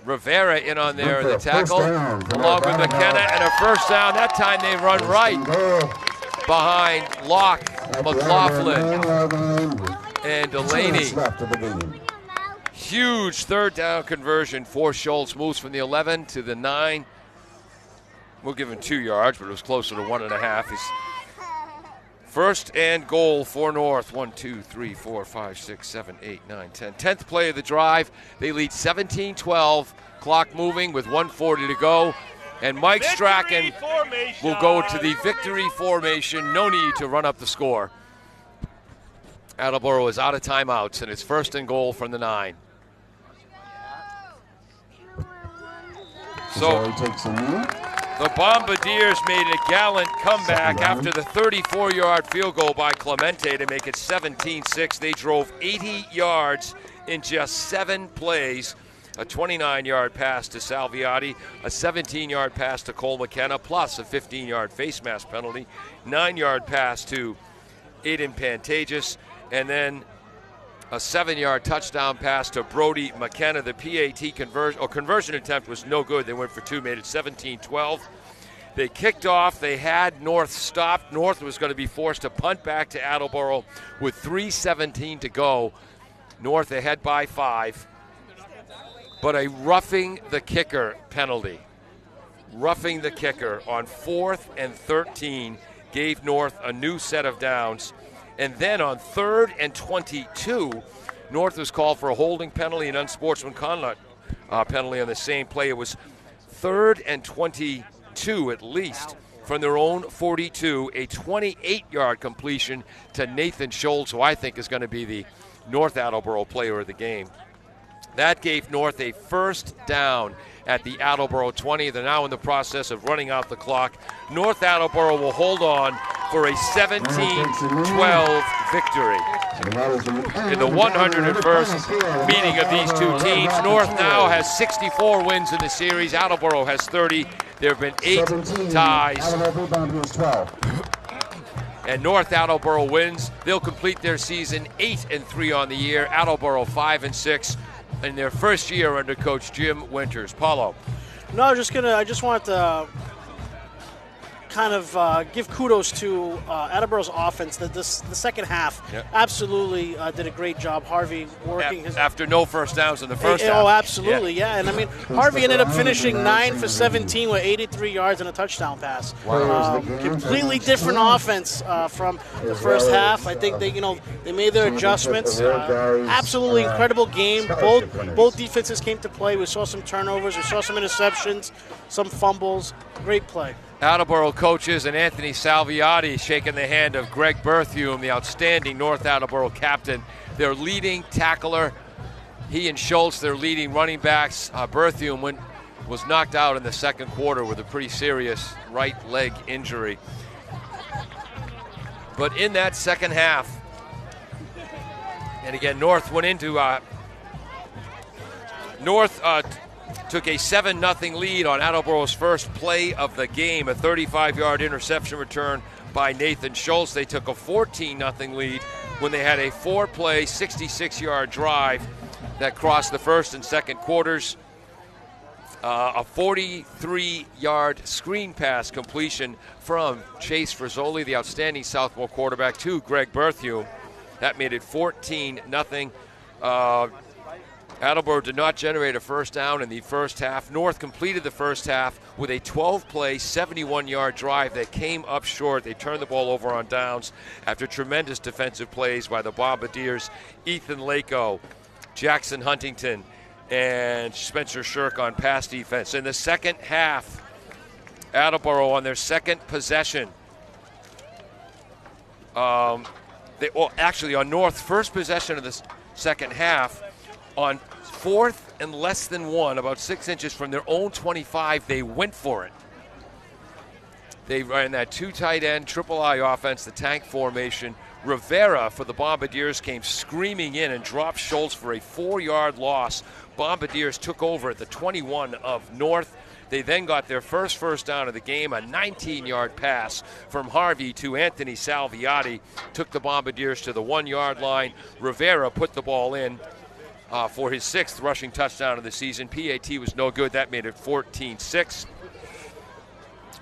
Rivera in on there in the tackle, along with McKenna, and a first down. That time they run right behind Locke, McLaughlin, and Delaney. Huge 3rd down conversion for Schultz. Moves from the 11 to the 9. We'll give him 2 yards, but it was closer to 1.5. He's 1st and goal for North. 1, 2, 3, 4, 5, 6, 7, 8, 9, 10. 10th play of the drive. They lead 17-12. Clock moving with 1:40 to go. And Mike Strachan will go to the victory formation. No need to run up the score. Attleboro is out of timeouts, and it's 1st and goal from the 9. So the Bombardiers made a gallant comeback after the 34-yard field goal by Clemente to make it 17-6. They drove 80 yards in just 7 plays. A 29-yard pass to Salviati, a 17-yard pass to Cole McKenna, plus a 15-yard face mask penalty, 9-yard pass to Aiden Pantages, and then a 7-yard touchdown pass to Brody McKenna. The PAT conversion attempt was no good. They went for 2, made it 17-12. They kicked off. They had North stopped. North was going to be forced to punt back to Attleboro with 3:17 to go. North ahead by 5. But a roughing the kicker penalty. Roughing the kicker on 4th and 13 gave North a new set of downs. And then on 3rd and 22, North was called for a holding penalty and unsportsmanlike conduct penalty on the same play. It was 3rd and 22 at least from their own 42, a 28-yard completion to Nathan Schultz, who I think is going to be the North Attleboro player of the game. That gave North a first down at the Attleboro 20. They're now in the process of running out the clock. North Attleboro will hold on for a 17-12 victory. In the 101st meeting of these two teams, North now has 64 wins in the series. Attleboro has 30. There have been 8 ties. And North Attleboro wins. They'll complete their season 8-3 on the year. Attleboro 5-6 in their first year under Coach Jim Winters. Paulo.
No, I just wanted to kind of give kudos to Attleboro's offense. The second half absolutely did a great job. Harvey working
after no first downs in the first half.
Oh, absolutely, yeah. And I mean, Harvey ended up finishing 9 for 17 with 83 yards and a touchdown pass.
Wow.
Completely different offense from the first half. I think they made their adjustments. Absolutely incredible game. Both defenses came to play. We saw some turnovers. We saw some interceptions, some fumbles. Great play.
Attleboro coaches and Anthony Salviati shaking the hand of Greg Berthume, the outstanding North Attleboro captain. Their leading tackler, he and Schultz, their leading running backs. Berthume was knocked out in the second quarter with a pretty serious right leg injury. But in that second half, and again, North went into took a 7-0 lead on Attleboro's first play of the game, a 35-yard interception return by Nathan Schultz. They took a 14-0 lead when they had a 4-play, 66-yard drive that crossed the first and second quarters. A 43-yard screen pass completion from Chase Frizzoli, the outstanding sophomore quarterback, to Greg Berthume. That made it 14-0. Attleboro did not generate a first down in the first half. North completed the first half with a 12-play, 71-yard drive that came up short. They turned the ball over on downs after tremendous defensive plays by the Bombardiers. Ethan Lako, Jackson Huntington, and Spencer Shirk on pass defense. In the second half, Attleboro on their second possession. On North's first possession of the second half, on 4th and less than 1, about 6 inches from their own 25, they went for it. They ran that 2 tight end, triple I offense, the tank formation. Rivera for the Bombardiers came screaming in and dropped Schultz for a 4-yard loss. Bombardiers took over at the 21 of North. They then got their first down of the game, a 19-yard pass from Harvey to Anthony Salviati. Took the Bombardiers to the 1-yard line. Rivera put the ball in for his 6th rushing touchdown of the season. PAT was no good. That made it 14-6.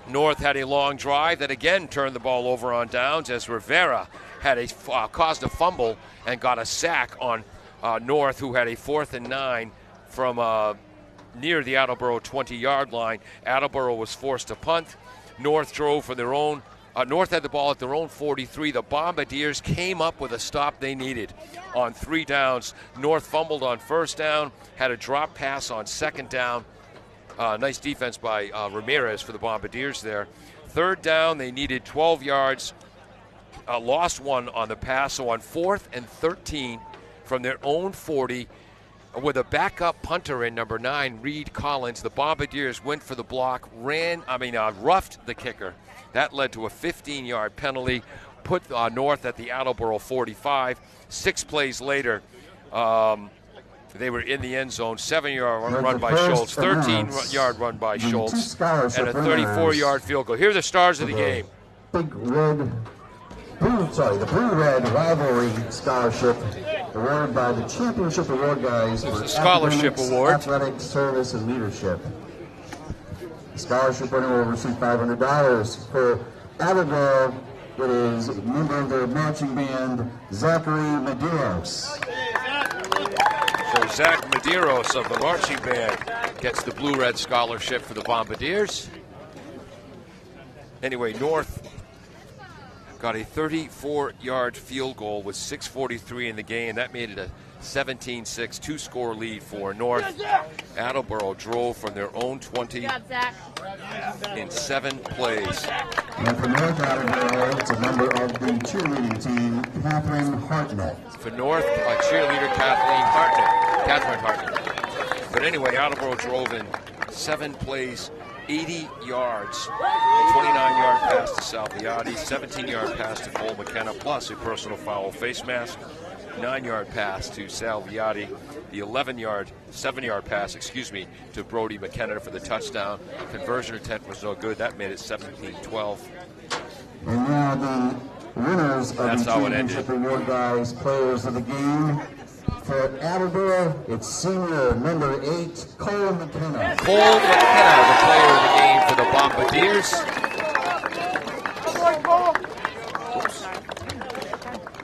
North had a long drive that again turned the ball over on downs as Rivera had caused a fumble and got a sack on North, who had a 4th and 9 from near the Attleboro 20-yard line. Attleboro was forced to punt. North drove for their own. North had the ball at their own 43. The Bombardiers came up with a stop they needed on 3 downs. North fumbled on first down, had a drop pass on second down. Nice defense by Ramirez for the Bombardiers there. 3rd down, they needed 12 yards. Lost 1 on the pass, so on 4th and 13 from their own 40, with a backup punter in number 9, Reed Collins, the Bombardiers went for the block, roughed the kicker. That led to a 15-yard penalty, put North at the Attleboro 45. 6 plays later, they were in the end zone. 7-yard run by Schultz, 13-yard run by Schultz, and a 34-yard field goal. Here are the stars of the game.
The Blue-Red Rivalry Scholarship awarded by the Championship Award guys for
the Scholarship Award,
athletic service and leadership. The scholarship winner will receive $500. For Attleboro, it is a member of their marching band, Zachary Medeiros.
So Zach Medeiros of the marching band gets the Blue-Red Scholarship for the Bombardiers. Anyway, North got a 34-yard field goal with 6:43 in the game. That made it a 17-6, two-score lead for North. Attleboro drove from their own 20 in 7 plays.
And for North Attleboro, it's a member of the cheerleading team, Catherine Hartnett.
For North, cheerleader Catherine Hartnett. But anyway, Attleboro drove in 7 plays, 80 yards, 29-yard pass to Salviati, 17-yard pass to Cole McKenna, plus a personal foul face mask, 9-yard pass to Salviati, the 7-yard pass, to Brody McKenna for the touchdown. Conversion attempt was no good. That made it 17-12.
And now the winners of
That's
the
how it
championship
ended.
award, guys, players of the game. For Attleboro, it's senior number 8, Cole McKenna.
Cole McKenna, the player of the game for the Bombardiers.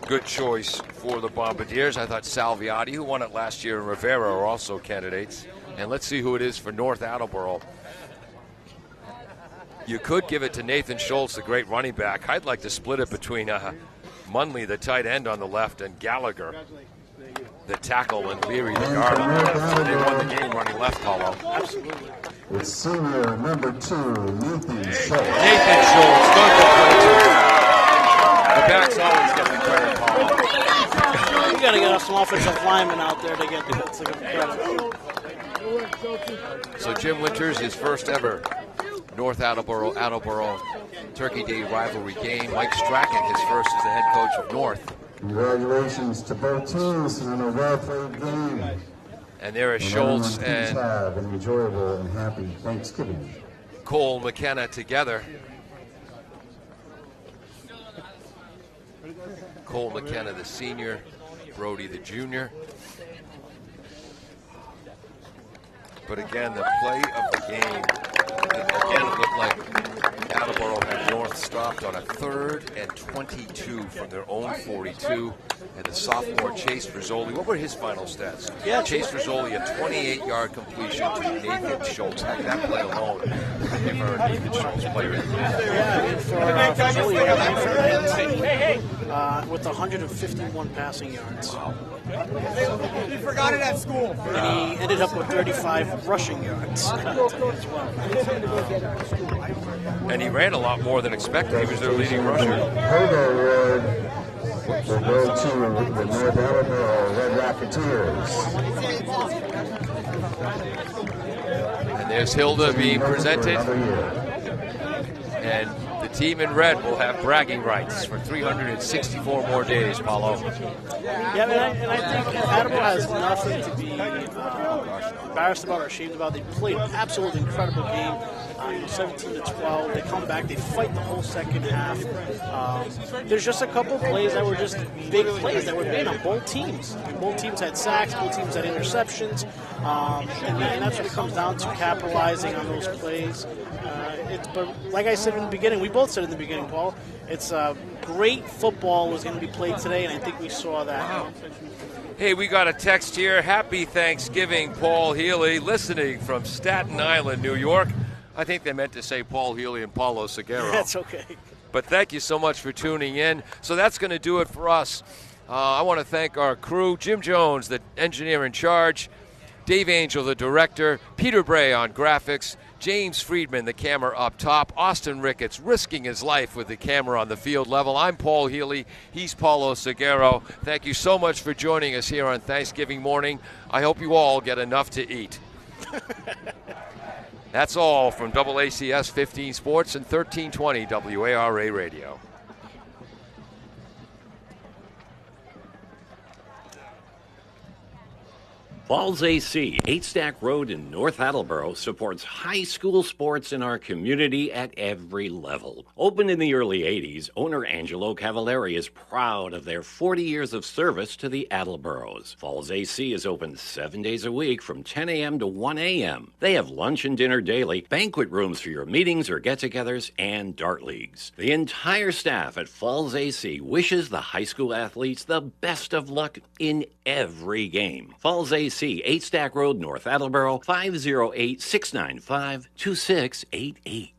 Good choice for the Bombardiers. I thought Salviati, who won it last year, and Rivera are also candidates. And let's see who it is for North Attleboro. You could give it to Nathan Schultz, the great running back. I'd like to split it between Munley, the tight end on the left, and Gallagher, the tackle, and Leary, the guard on the left. They won the game running left, Paulo.
Absolutely.
It's senior number 2, Nathan Schultz.
Nathan Schultz, good to play too. The backs always get the credit, Paulo.
You got to get some offensive linemen out there to get the credit.
So Jim Winters, his first ever North Attleboro Turkey Day rivalry game. Mike Strachan, his first as the head coach of North.
Congratulations to both teams on a well-played game.
And there is Schultz and
have an enjoyable and happy Thanksgiving.
Cole McKenna together. Cole McKenna, the senior, Brody, the junior. But again, the play of the game, again, it looked like Attleboro had North stopped on a 3rd and 22 from their own 42. And the sophomore Chase Rizzoli, what were his final stats?
Yeah,
Chase Rizzoli, a 28-yard completion to Nathan Schultz. Heck, that play alone, they've earned Nathan Schultz player of the game.
With 151 passing yards.
He forgot it at school.
And he ended up with 35 rushing yards as well.
And he ran a lot more than expected. He was their leading rusher.
Hogo Award will go to the North Attleboro Red Rocketeers.
And there's Hilda being presented. And the team in red will have bragging rights for 364 more days, Paulo.
Yeah, and I think Attleboro has nothing to be embarrassed about or ashamed about. They played an absolutely incredible game. 17-12. They come back. They fight the whole second half. There's just a couple plays that were just big plays that were made on both teams. Both teams had sacks. Both teams had interceptions. And that's what it comes down to, capitalizing on those plays. But like I said in the beginning, we both said in the beginning, Paul, it's great football was going to be played today, and I think we saw that.
Wow. Hey, we got a text here. Happy Thanksgiving, Paul Healy, listening from Staten Island, New York. I think they meant to say Paul Healy and Paulo Seguero.
That's okay.
But thank you so much for tuning in. So that's going to do it for us. I want to thank our crew, Jim Jones, the engineer in charge, Dave Angel, the director, Peter Bray on graphics, James Friedman, the camera up top, Austin Ricketts risking his life with the camera on the field level. I'm Paul Healy. He's Paulo Seguero. Thank you so much for joining us here on Thanksgiving morning. I hope you all get enough to eat. That's all from AACS 15 Sports and 1320 WARA Radio.
Falls AC, 8 Stack Road in North Attleboro, supports high school sports in our community at every level. Opened in the early 80s, owner Angelo Cavallari is proud of their 40 years of service to the Attleboros. Falls AC is open 7 days a week from 10 a.m. to 1 a.m. They have lunch and dinner daily, banquet rooms for your meetings or get-togethers, and dart leagues. The entire staff at Falls AC wishes the high school athletes the best of luck in every game. Falls AC, 8 Stack Road, North Attleboro, 508-695-2688.